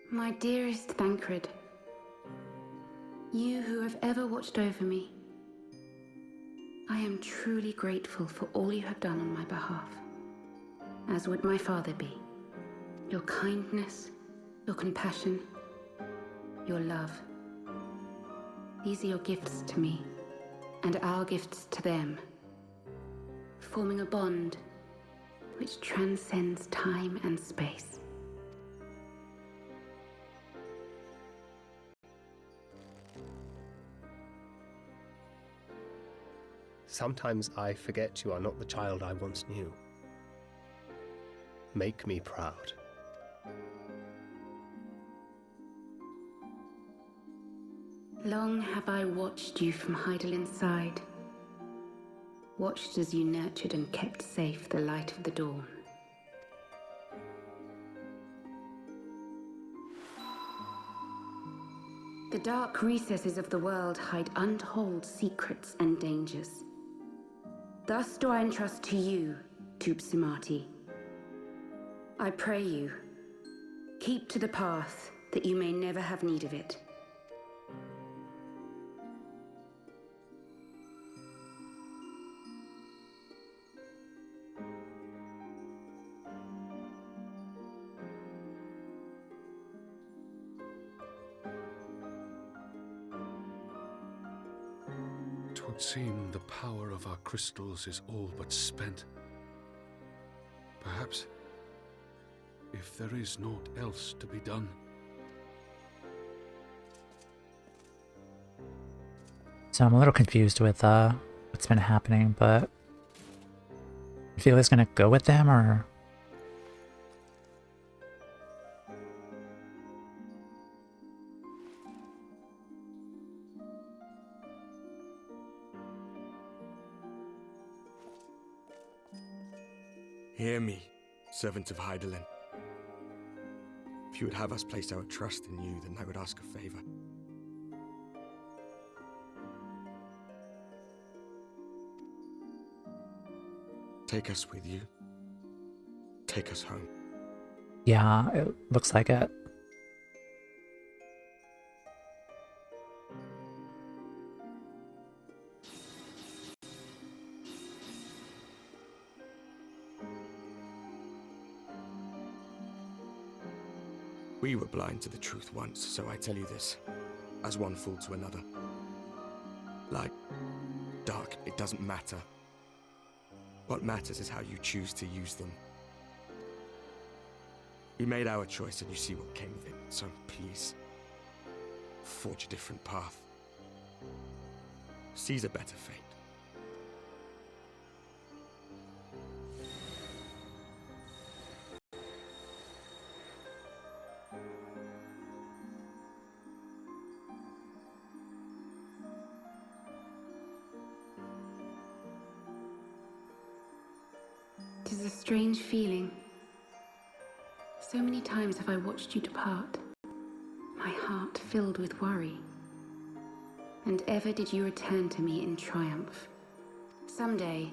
My dearest Thancred, you who have ever watched over me, I am truly grateful for all you have done on my behalf, as would my father be. Your kindness, your compassion, your love. These are your gifts to me, and our gifts to them, forming a bond which transcends time and space. Sometimes I forget you are not the child I once knew. Make me proud. Long have I watched you from Hydalin's side, watched as you nurtured and kept safe the light of the dawn. The dark recesses of the world hide untold secrets and dangers. Thus do I entrust to you, Tupsimati. I pray you, keep to the path that you may never have need of it. Twould seem the power of our crystals is all but spent. Perhaps, if there is naught else to be done. So I'm a little confused with what's been happening, but I feel he's gonna go with them, or Hear me, servant of Hydaelyn. If you would have us place our trust in you, then I would ask a favor. Take us with you. Take us home. yeah, it looks like it. We were blind to the truth once, so I tell you this, as one fool to another. Light, dark, it doesn't matter. What matters is how you choose to use them. We made our choice and you see what came of it, so please, forge a different path. Seize a better fate. It is a strange feeling. So many times have I watched you depart, my heart filled with worry. And ever did you return to me in triumph. Someday,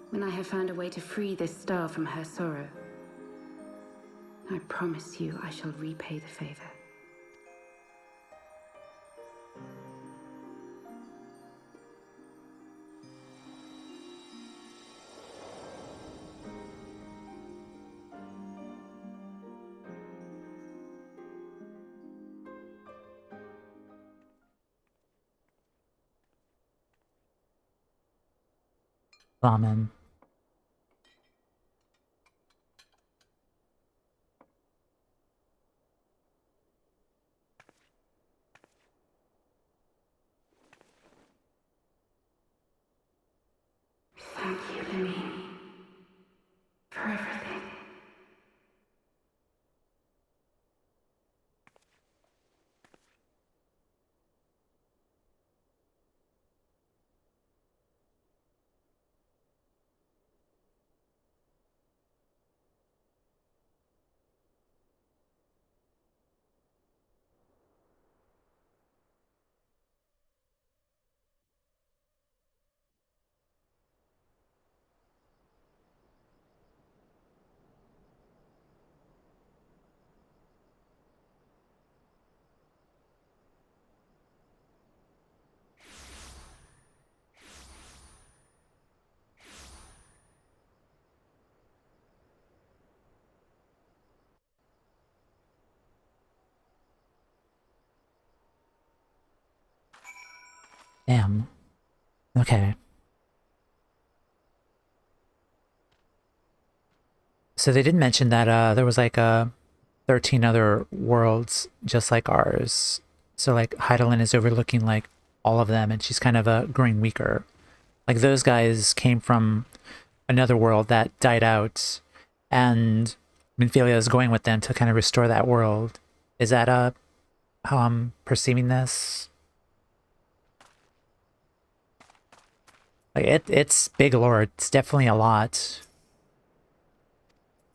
when I have found a way to free this star from her sorrow, I promise you I shall repay the favor. Ramen. forgiven me. For everything. Damn. Okay. So they did mention that there was like 13 other worlds just like ours. So like Heidelin is overlooking like all of them and she's kind of growing weaker. Like those guys came from another world that died out and Minfilia is going with them to kind of restore that world. Is that how I'm perceiving this? Like it's big lore. It's definitely a lot.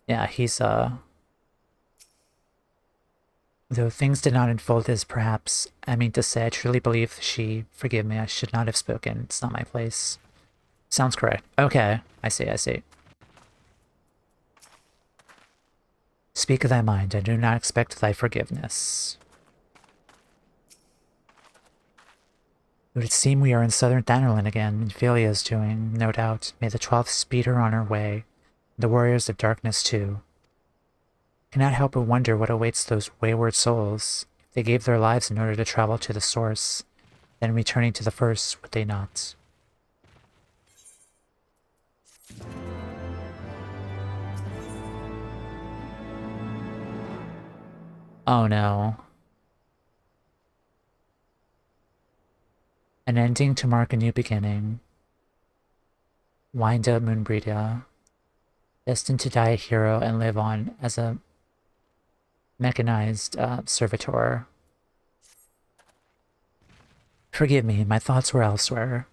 Yeah, he's though things did not unfold as perhaps I mean to say, I truly believe she forgive me. I should not have spoken. It's not my place. Sounds correct. Okay, I see, I see. Speak thy mind. I do not expect thy forgiveness. It would seem we are in southern Thanalan again. Minfilia is doing, no doubt. May the 12th speed her on her way. The warriors of darkness too. Cannot help but wonder what awaits those wayward souls. If they gave their lives in order to travel to the source, then returning to the first, would they not? Oh no. An ending to mark a new beginning. Wind up Moonbreeda. Destined to die a hero and live on as a mechanized servitor. Forgive me, my thoughts were elsewhere.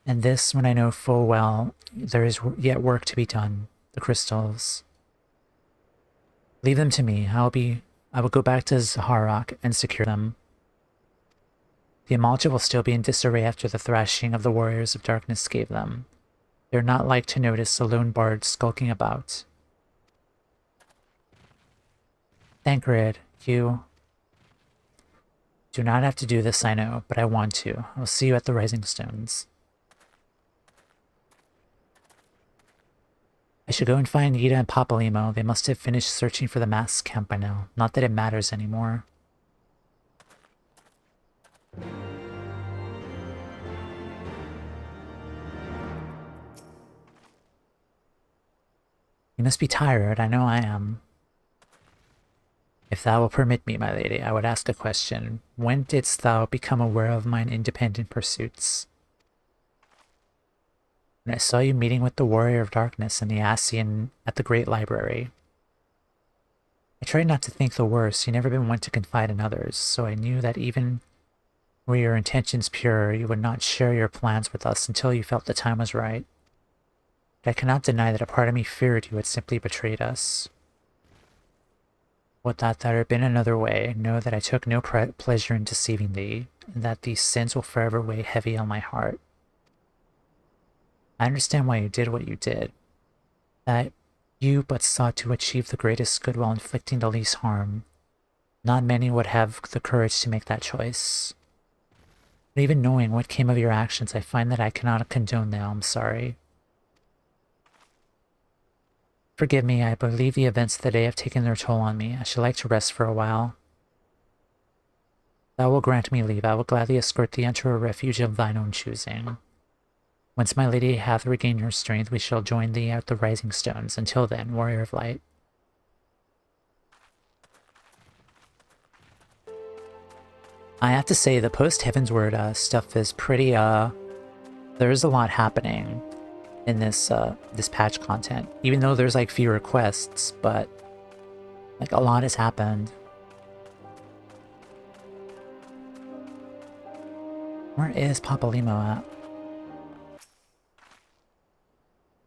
And this when I know full well there is yet work to be done. The crystals. Leave them to me. I will go back to Zaharok and secure them. The Amalja will still be in disarray after the thrashing of the warriors of darkness gave them. They're not like to notice a lone bard skulking about. Thancred, you do not have to do this, I know, but I want to. I'll see you at the Rising Stones. I should go and find Ida and Papalimo. They must have finished searching for the masked camp by now. Not that it matters anymore. You must be tired, I know I am. If thou will permit me, my lady, I would ask a question. When didst thou become aware of mine independent pursuits? When I saw you meeting with the warrior of darkness and the Ascian at the great library. I tried not to think the worst. You never been one to confide in others, so I knew that even were your intentions pure, you would not share your plans with us until you felt the time was right. But I cannot deny that a part of me feared you had simply betrayed us. Would that there had been another way, know that I took no pleasure in deceiving thee, and that these sins will forever weigh heavy on my heart. I understand why you did what you did. That you but sought to achieve the greatest good while inflicting the least harm. Not many would have the courage to make that choice. But even knowing what came of your actions, I find that I cannot condone them. I'm sorry. Forgive me, I believe the events of the day have taken their toll on me. I should like to rest for a while. Thou wilt grant me leave. I will gladly escort thee unto a refuge of thine own choosing. Once my lady hath regained her strength, we shall join thee at the Rising Stones. Until then, warrior of light. I have to say, the post-Heavensward stuff is pretty, there's a lot happening. in this this patch content. Even though there's like few requests, but like a lot has happened. Where is Papalimo at?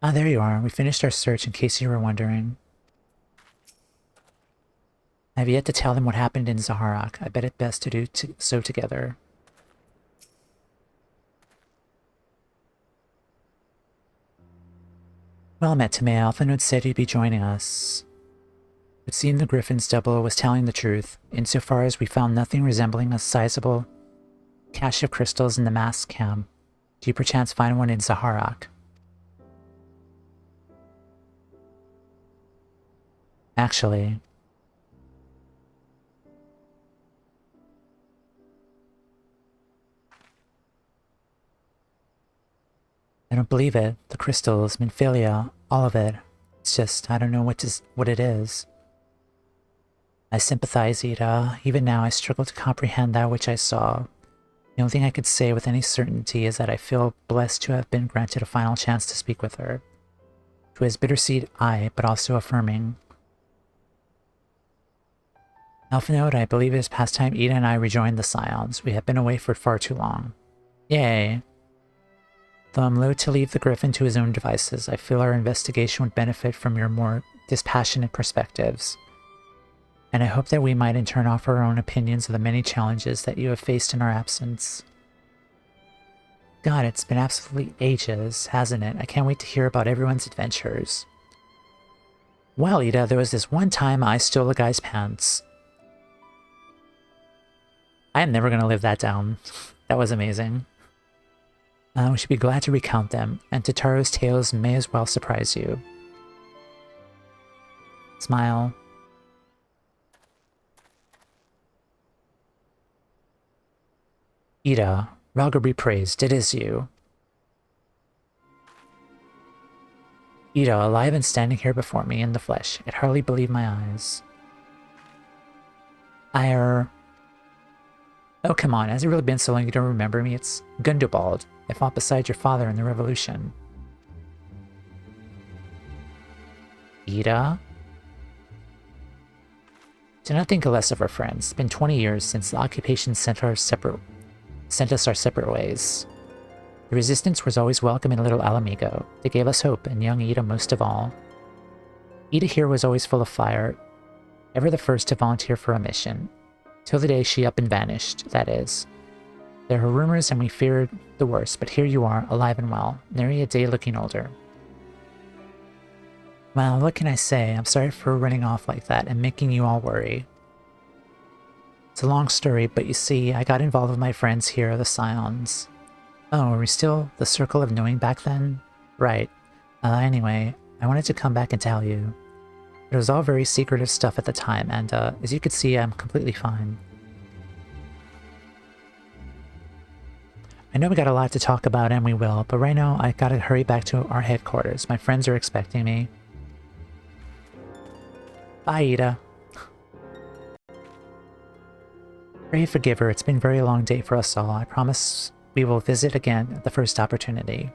Ah, there you are. We finished our search in case you were wondering. I have yet to tell them what happened in Zaharak. I bet it best to do so together. Well met, Timea. Alphanode said you'd be joining us. It seemed the Griffin's double was telling the truth, insofar as we found nothing resembling a sizable cache of crystals in the mask camp. Do you perchance find one in Zaharak? Actually, I don't believe it. The crystals, Minfilia, all of it. It's just, I don't know what it is. I sympathize, Ida. Even now, I struggle to comprehend that which I saw. The only thing I could say with any certainty is that I feel blessed to have been granted a final chance to speak with her. It was bittersweet, aye, but also affirming. Alphanode, I believe it is past time Ida and I rejoined the Scions. We have been away for far too long. Yay! Though I'm loath to leave the Griffin to his own devices, I feel our investigation would benefit from your more dispassionate perspectives. And I hope that we might in turn offer our own opinions of the many challenges that you have faced in our absence. God, it's been absolutely ages, hasn't it? I can't wait to hear about everyone's adventures. Well, Ida, there was this one time I stole a guy's pants. I am never going to live that down. That was amazing. We should be glad to recount them, and Tataro's tales may as well surprise you. Smile. Ida, Ralgr be praised, it is you. Ida, alive and standing here before me in the flesh. I'd hardly believe my eyes. Oh, come on, has it really been so long you don't remember me? It's Gundobald. I fought beside your father in the revolution. Ida? Do not think less of our friends. It's been 20 years since the occupation sent us our separate ways. The resistance was always welcome in Little Alamigo. They gave us hope, and young Ida most of all. Ida here was always full of fire, ever the first to volunteer for a mission. Till the day she up and vanished, that is. There were rumors and we feared the worst, but here you are, alive and well, nary a day looking older. Well, what can I say? I'm sorry for running off like that and making you all worry. It's a long story, but you see, I got involved with my friends here, the Scions. Oh, were we still the Circle of Knowing back then? Right. Anyway, I wanted to come back and tell you. It was all very secretive stuff at the time, and as you can see, I'm completely fine. I know we got a lot to talk about, and we will, but right now I gotta hurry back to our headquarters. My friends are expecting me. Bye, Ida. Pray forgive her. It's been a very long day for us all. I promise we will visit again at the first opportunity.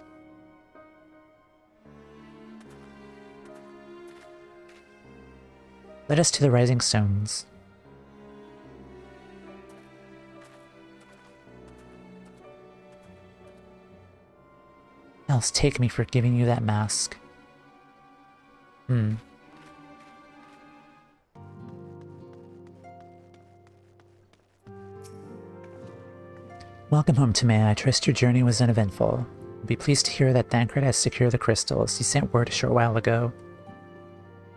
Let us to the Rising Stones. Else take me for giving you that mask. Welcome home, Timea. I trust your journey was uneventful. I'll be pleased to hear that Thancred has secured the crystals. He sent word a short while ago.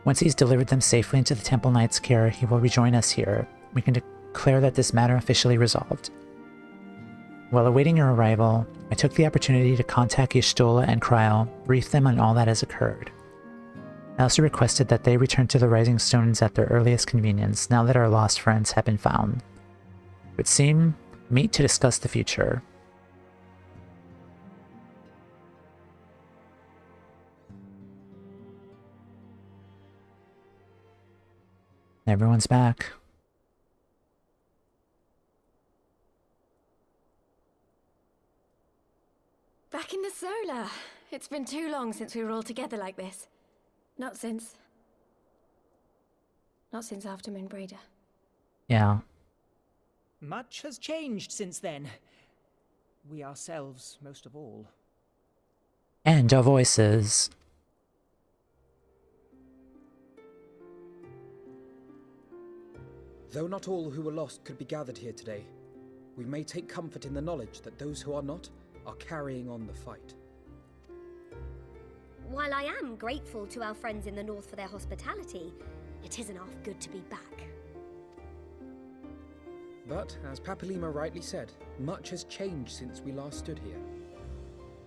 Once he's delivered them safely into the Temple Knight's care, he will rejoin us here. We can declare that this matter officially resolved. While awaiting your arrival, I took the opportunity to contact Y'shtola and Kryl, brief them on all that has occurred. I also requested that they return to the Rising Stones at their earliest convenience, now that our lost friends have been found. It would seem meet to discuss the future. Everyone's back. Back in the Solar. It's been too long since we were all together like this. Not since after Moonbreeder. Yeah. Much has changed since then. We ourselves, most of all. And our voices. Though not all who were lost could be gathered here today, we may take comfort in the knowledge that those who are not are carrying on the fight. While I am grateful to our friends in the north for their hospitality, it isn't half good to be back. But, as Papalima rightly said, much has changed since we last stood here.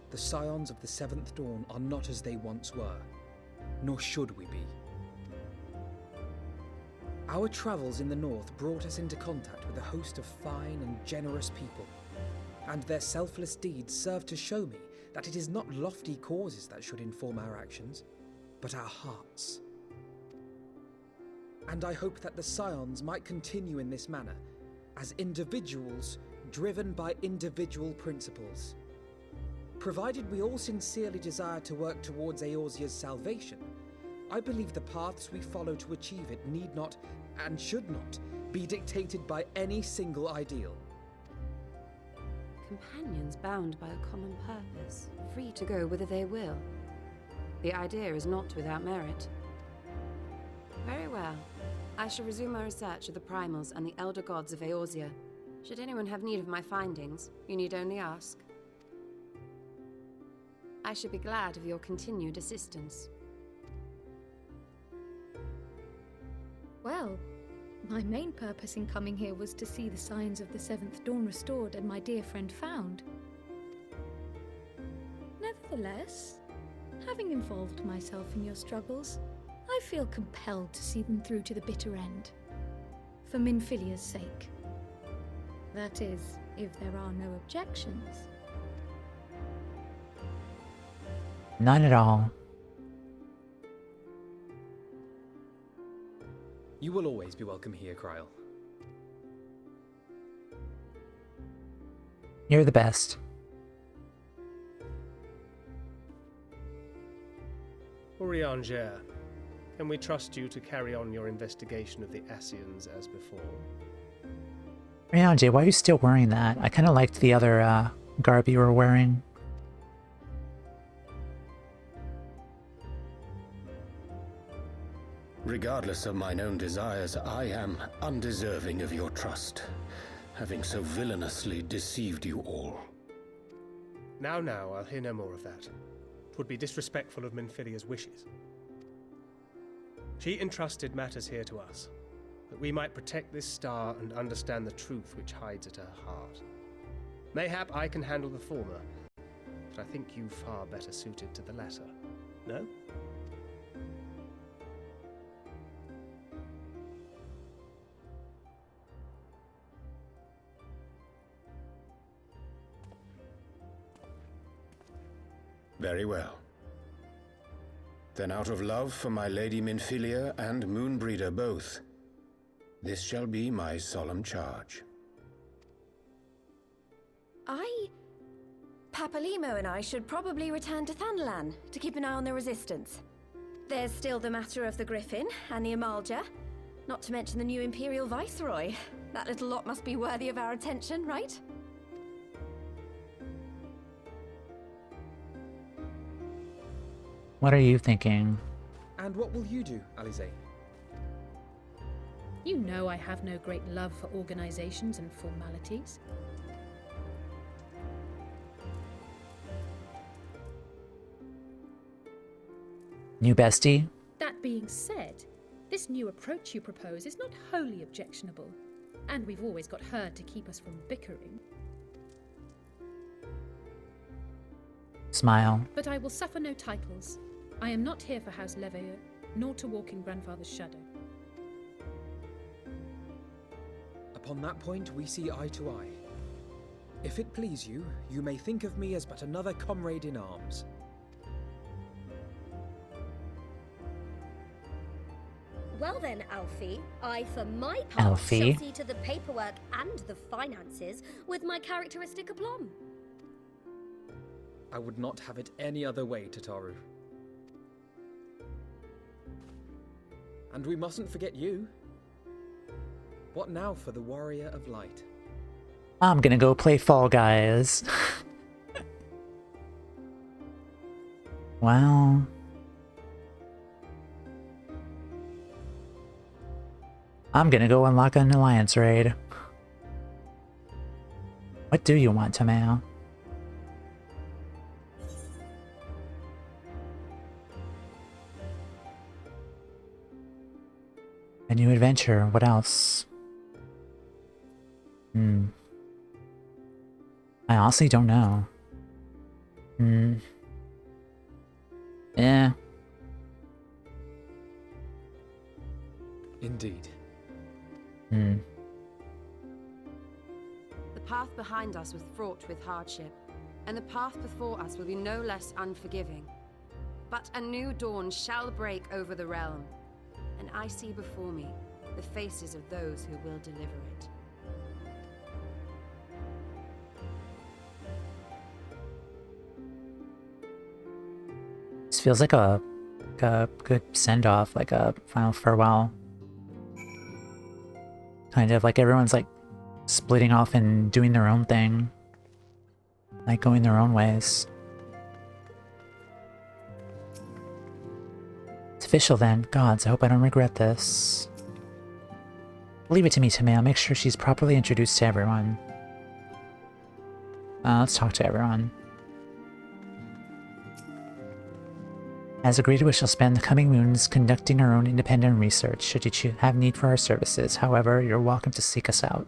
The Scions of the Seventh Dawn are not as they once were, nor should we be. Our travels in the north brought us into contact with a host of fine and generous people, and their selfless deeds serve to show me that it is not lofty causes that should inform our actions, but our hearts. And I hope that the Scions might continue in this manner, as individuals driven by individual principles. Provided we all sincerely desire to work towards Eorzea's salvation, I believe the paths we follow to achieve it need not, and should not, be dictated by any single ideal. Companions bound by a common purpose, free to go whither they will. The idea is not without merit. Very well. I shall resume my research of the primals and the elder gods of Eorzea. Should anyone have need of my findings, you need only ask. I should be glad of your continued assistance. Well, my main purpose in coming here was to see the signs of the Seventh Dawn restored and my dear friend found. Nevertheless, having involved myself in your struggles, I feel compelled to see them through to the bitter end. For Minfilia's sake. That is, if there are no objections. None at all. You will always be welcome here, Kryl. You're the best. Urianger, can we trust you to carry on your investigation of the Ascians as before? Rianji, why are you still wearing that? I kind of liked the other garb you were wearing. Regardless of mine own desires, I am undeserving of your trust, having so villainously deceived you all. Now, I'll hear no more of that. 'Twould be disrespectful of Minfilia's wishes. She entrusted matters here to us, that we might protect this star and understand the truth which hides at her heart. Mayhap I can handle the former, but I think you far better suited to the latter. No? Very well. Then out of love for my Lady Minfilia and Moonbreeder both, this shall be my solemn charge. Papalimo and I should probably return to Thanalan to keep an eye on the Resistance. There's still the matter of the Griffin and the Amalja, not to mention the new Imperial Viceroy. That little lot must be worthy of our attention, right? What are you thinking? And what will you do, Alize? You know I have no great love for organizations and formalities. New bestie? That being said, this new approach you propose is not wholly objectionable, and we've always got her to keep us from bickering. Smile. But I will suffer no titles. I am not here for House Leveilleur, nor to walk in Grandfather's shadow. Upon that point, we see eye to eye. If it please you, you may think of me as but another comrade in arms. Well then, Alfie, I for my part shall see to the paperwork and the finances with my characteristic aplomb. I would not have it any other way, Tataru. And we mustn't forget you. What now for the Warrior of Light? I'm gonna go play Fall Guys. Well... I'm gonna go unlock an alliance raid. What do you want, Tomeo? A new adventure, what else? I honestly don't know. Yeah. Indeed. The path behind us was fraught with hardship, and the path before us will be no less unforgiving. But a new dawn shall break over the realm, and I see before me the faces of those who will deliver it. This feels like a good send-off, like a final farewell. Kind of like everyone's like splitting off and doing their own thing. Like going their own ways. It's official then. Gods, I hope I don't regret this. Leave it to me, Tomeo. I'll make sure she's properly introduced to everyone. Let's talk to everyone. As agreed, we shall spend the coming moons conducting our own independent research, should you have need for our services. However, you're welcome to seek us out.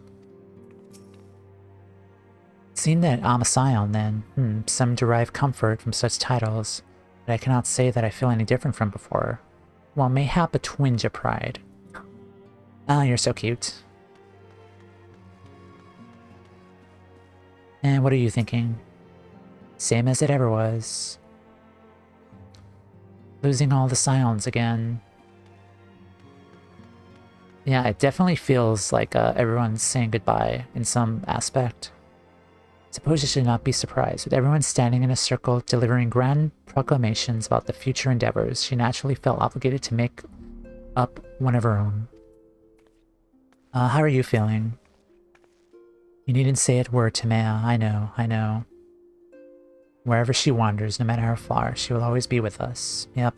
It seemed that I'm a scion, then. Some derive comfort from such titles, but I cannot say that I feel any different from before. Well, mayhap a twinge of pride. Ah, you're so cute. And what are you thinking? Same as it ever was. Losing all the scions again. Yeah, it definitely feels like everyone's saying goodbye in some aspect. Suppose you should not be surprised. With everyone standing in a circle delivering grand proclamations about the future endeavors, she naturally felt obligated to make up one of her own. How are you feeling? You needn't say a word to Maya. I know. Wherever she wanders, no matter how far, she will always be with us. Yep.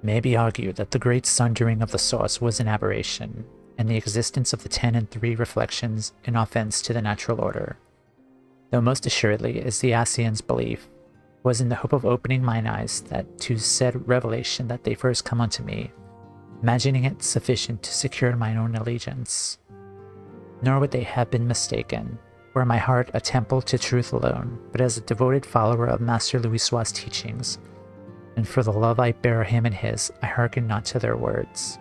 May be argued that the great sundering of the source was an aberration, and the existence of the 10 and 3 reflections an offense to the natural order. Though most assuredly, as the Asians believe, was in the hope of opening mine eyes that to said revelation that they first come unto me, imagining it sufficient to secure mine own allegiance. Nor would they have been mistaken, were my heart a temple to truth alone, but as a devoted follower of Master Louisoix's teachings, and for the love I bear him and his, I hearken not to their words.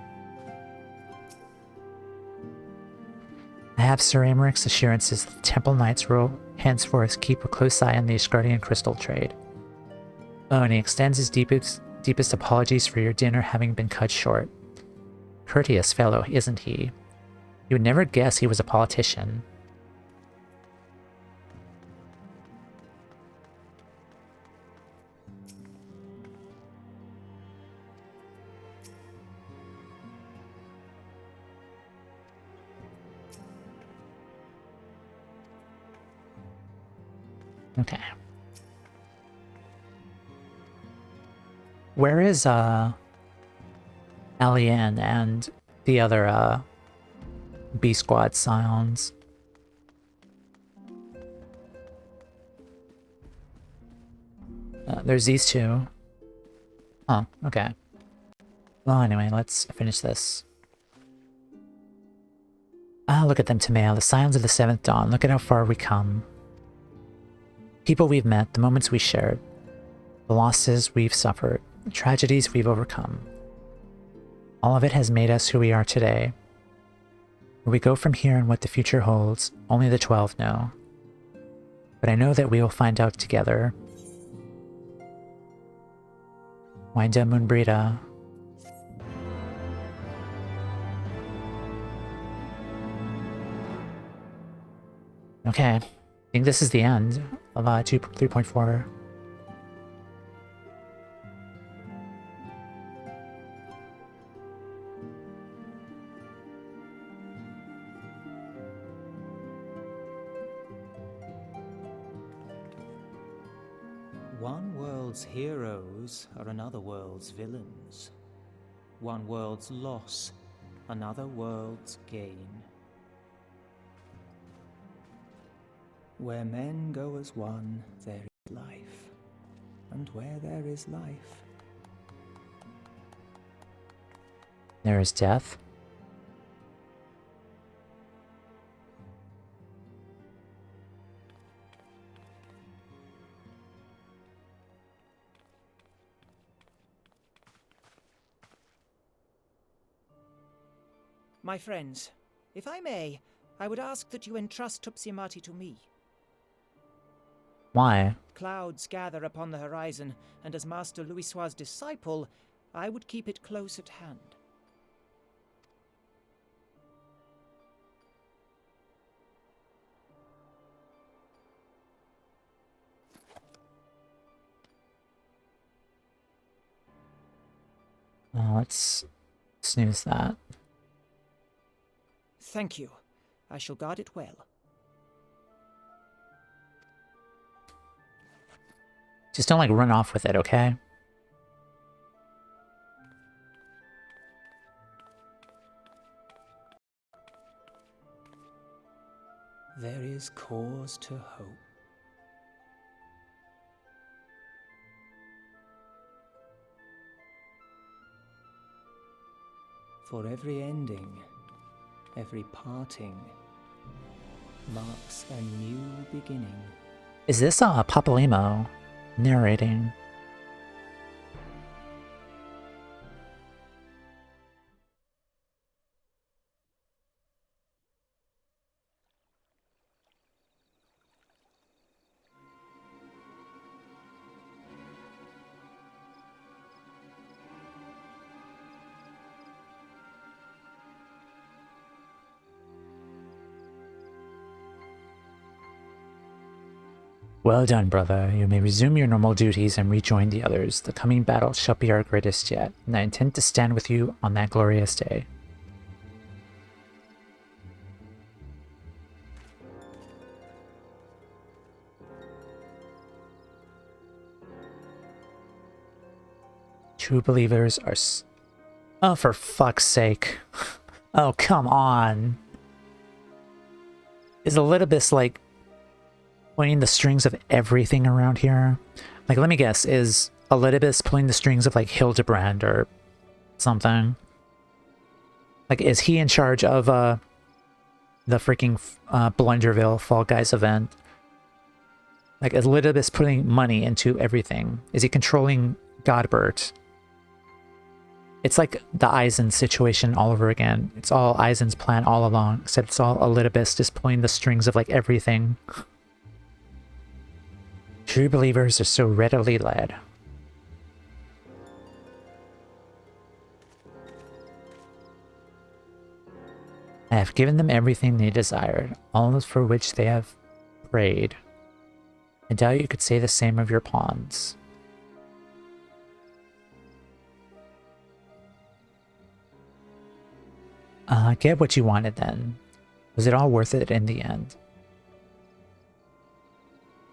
I have Sir Aymeric's assurances that the Temple Knights will henceforth keep a close eye on the Asgardian crystal trade. Oh, and he extends his deepest apologies for your dinner having been cut short. Courteous fellow, isn't he? You would never guess he was a politician. Okay. Where is Alien and the other B Squad scions? There's these two. Oh, okay. Well, anyway, let's finish this. Ah, look at them, Tomeo, the scions of the 7th Dawn. Look at how far we come. People we've met, the moments we shared, the losses we've suffered, the tragedies we've overcome. All of it has made us who we are today. Where we go from here and what the future holds, only the 12 know. But I know that we will find out together. Winda Moonbrita. Okay. think this is the end of 3.4. One world's heroes are another world's villains. One world's loss, another world's gain. Where men go as one, there is life. And where there is life, There is death. My friends, if I may, I would ask that you entrust Tupsimati to me. Why? Clouds gather upon the horizon, and as Master Louisoix's disciple, I would keep it close at hand. Let's snooze that. Thank you. I shall guard it well. Just don't, like, run off with it, okay? There is cause to hope. For every ending, every parting, marks a new beginning. Is this Papalimo narrating? Well done, brother. You may resume your normal duties and rejoin the others. The coming battle shall be our greatest yet, and I intend to stand with you on that glorious day. True believers are oh, for fuck's sake. Oh, come on. Is Elidibus, like, pulling the strings of everything around here? Like, let me guess, is Elidibus pulling the strings of, like, Hildebrand or something? Like, is he in charge of the freaking Blunderville Fall Guys event? Like, is Elidibus putting money into everything? Is he controlling Godbert? It's like the Eisen situation all over again. It's all Eisen's plan all along, except it's all Elidibus just pulling the strings of, like, everything. True believers are so readily led. I have given them everything they desired, all for which they have prayed. I doubt you could say the same of your pawns. Get what you wanted then. Was it all worth it in the end?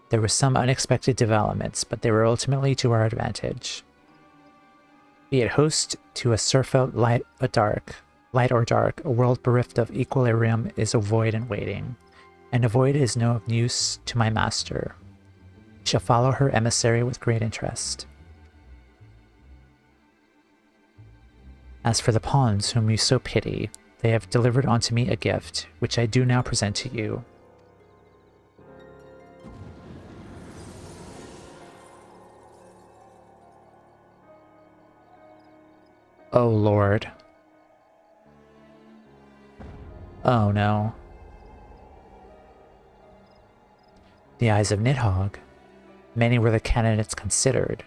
There were some unexpected developments, but they were ultimately to our advantage. Be it host to a surfeit light or dark, a world bereft of equilibrium is a void in waiting, and a void is no use to my master. I shall follow her emissary with great interest. As for the pawns whom you so pity, they have delivered unto me a gift, which I do now present to you. Oh Lord. Oh no. The eyes of Nidhogg. Many were the candidates considered,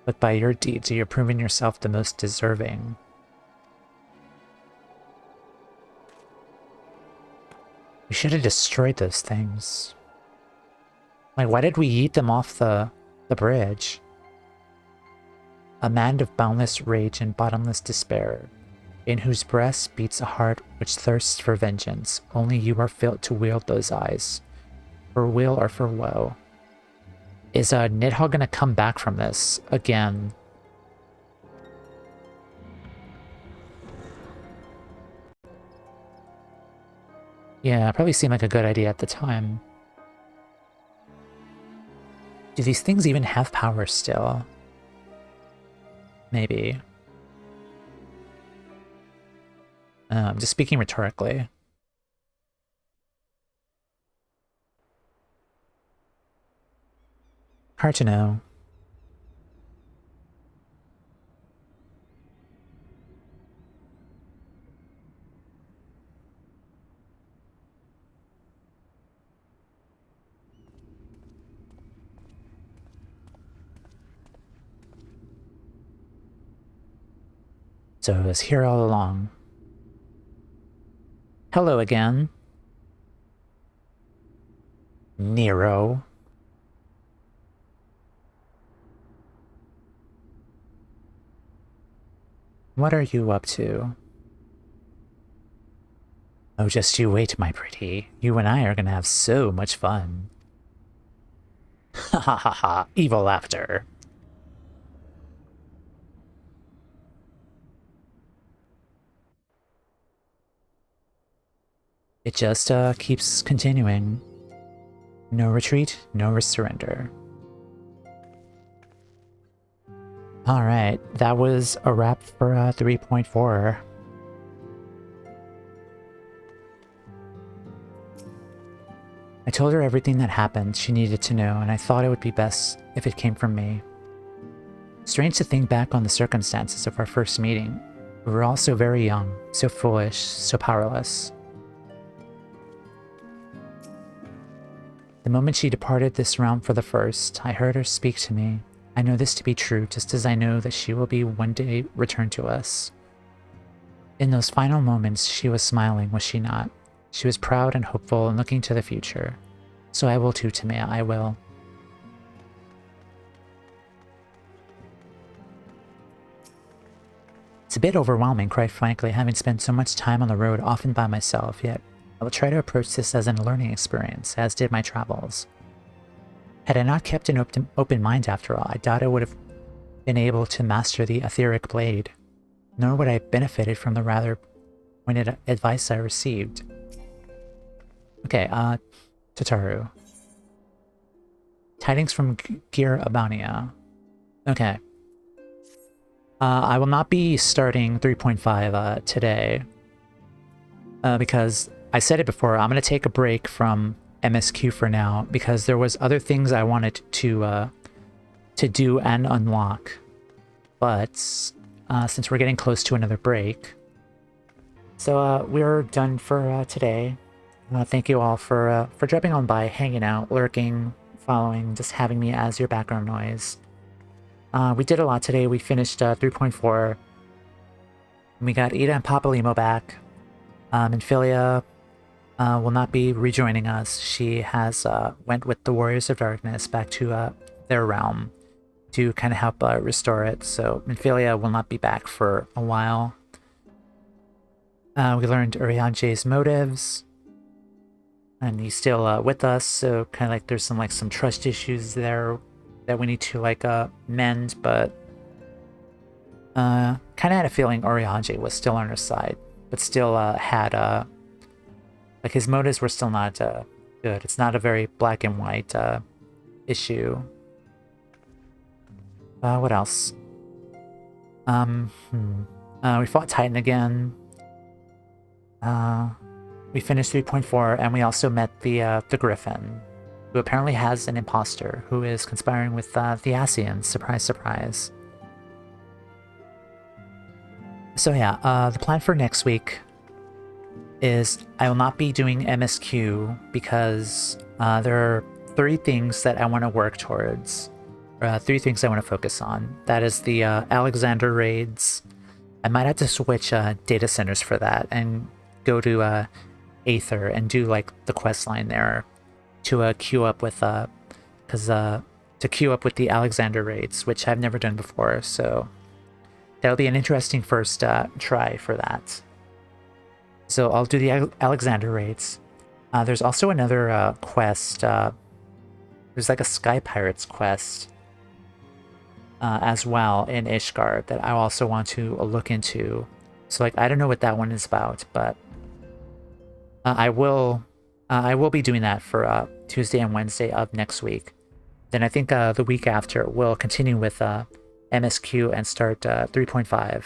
but by your deeds you have proven yourself the most deserving. We should have destroyed those things. Like, why did we yeet them off the bridge? A man of boundless rage and bottomless despair, in whose breast beats a heart which thirsts for vengeance. Only you are fit to wield those eyes, for weal or for woe. Is Nidhogg gonna come back from this again? Yeah, probably seemed like a good idea at the time. Do these things even have power still? Maybe. I'm just speaking rhetorically. Hard to know. So it was here all along. Hello again. Nero. What are you up to? Oh, just you wait, my pretty. You and I are gonna have so much fun. Ha ha ha ha, evil laughter. It just keeps continuing. No retreat, no surrender. Alright, that was a wrap for 3.4. I told her everything that happened she needed to know, and I thought it would be best if it came from me. Strange to think back on the circumstances of our first meeting. We were all so very young, so foolish, so powerless. The moment she departed this realm for the first, I heard her speak to me. I know this to be true, just as I know that she will be one day returned to us. In those final moments, she was smiling, was she not? She was proud and hopeful and looking to the future. So I will too, Timea, I will. It's a bit overwhelming, quite frankly, having spent so much time on the road, often by myself, yet I will try to approach this as a learning experience, as did my travels. Had I not kept an open mind after all, I doubt I would have been able to master the etheric blade, nor would I have benefited from the rather pointed advice I received. Okay, Tataru. Tidings from Gear Abania. Okay. I will not be starting 3.5 today, because I said it before, I'm going to take a break from MSQ for now, because there was other things I wanted to do and unlock. But since we're getting close to another break, so we're done for today. Thank you all for dropping on by, hanging out, lurking, following, just having me as your background noise. We did a lot today. We finished 3.4. We got Ida and Papalimo back. Infilia will not be rejoining us. She has went with the Warriors of Darkness back to their realm to kind of help restore it. So Infilia will not be back for a while. We learned Urianje's motives, and he's still with us. So kind of like there's some trust issues there that we need to mend, but kind of had a feeling Urianje was still on her side, but still had his motives were still not good. It's not a very black and white issue. What else? We fought Titan again. We finished 3.4, and we also met the Griffin, who apparently has an imposter who is conspiring with the Asians. Surprise, surprise. So yeah, the plan for next week is I will not be doing MSQ because there are 3 things that I want to work towards. 3 things I want to focus on. That is the Alexander raids. I might have to switch data centers for that and go to Aether and do the quest line there to queue up with because to queue up with the Alexander raids, which I've never done before. So that'll be an interesting first try for that. So I'll do the Alexander raids. There's also another quest. There's like a Sky Pirates quest as well in Ishgard that I also want to look into. So like I don't know what that one is about, but I will be doing that for Tuesday and Wednesday of next week. Then I think the week after we'll continue with MSQ and start 3.5.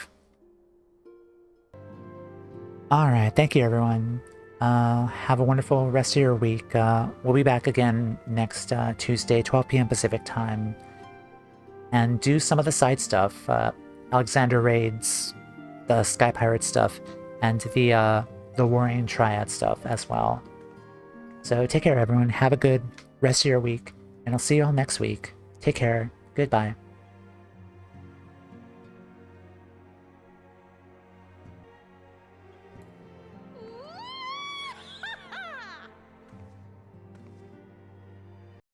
All right, thank you everyone. Have a wonderful rest of your week. We'll be back again next Tuesday, 12 p.m. Pacific time, and do some of the side stuff, Alexander raids, the Sky Pirate stuff, and the Warring Triad stuff as well. So take care, everyone. Have a good rest of your week, and I'll see you all next week. Take care. Goodbye.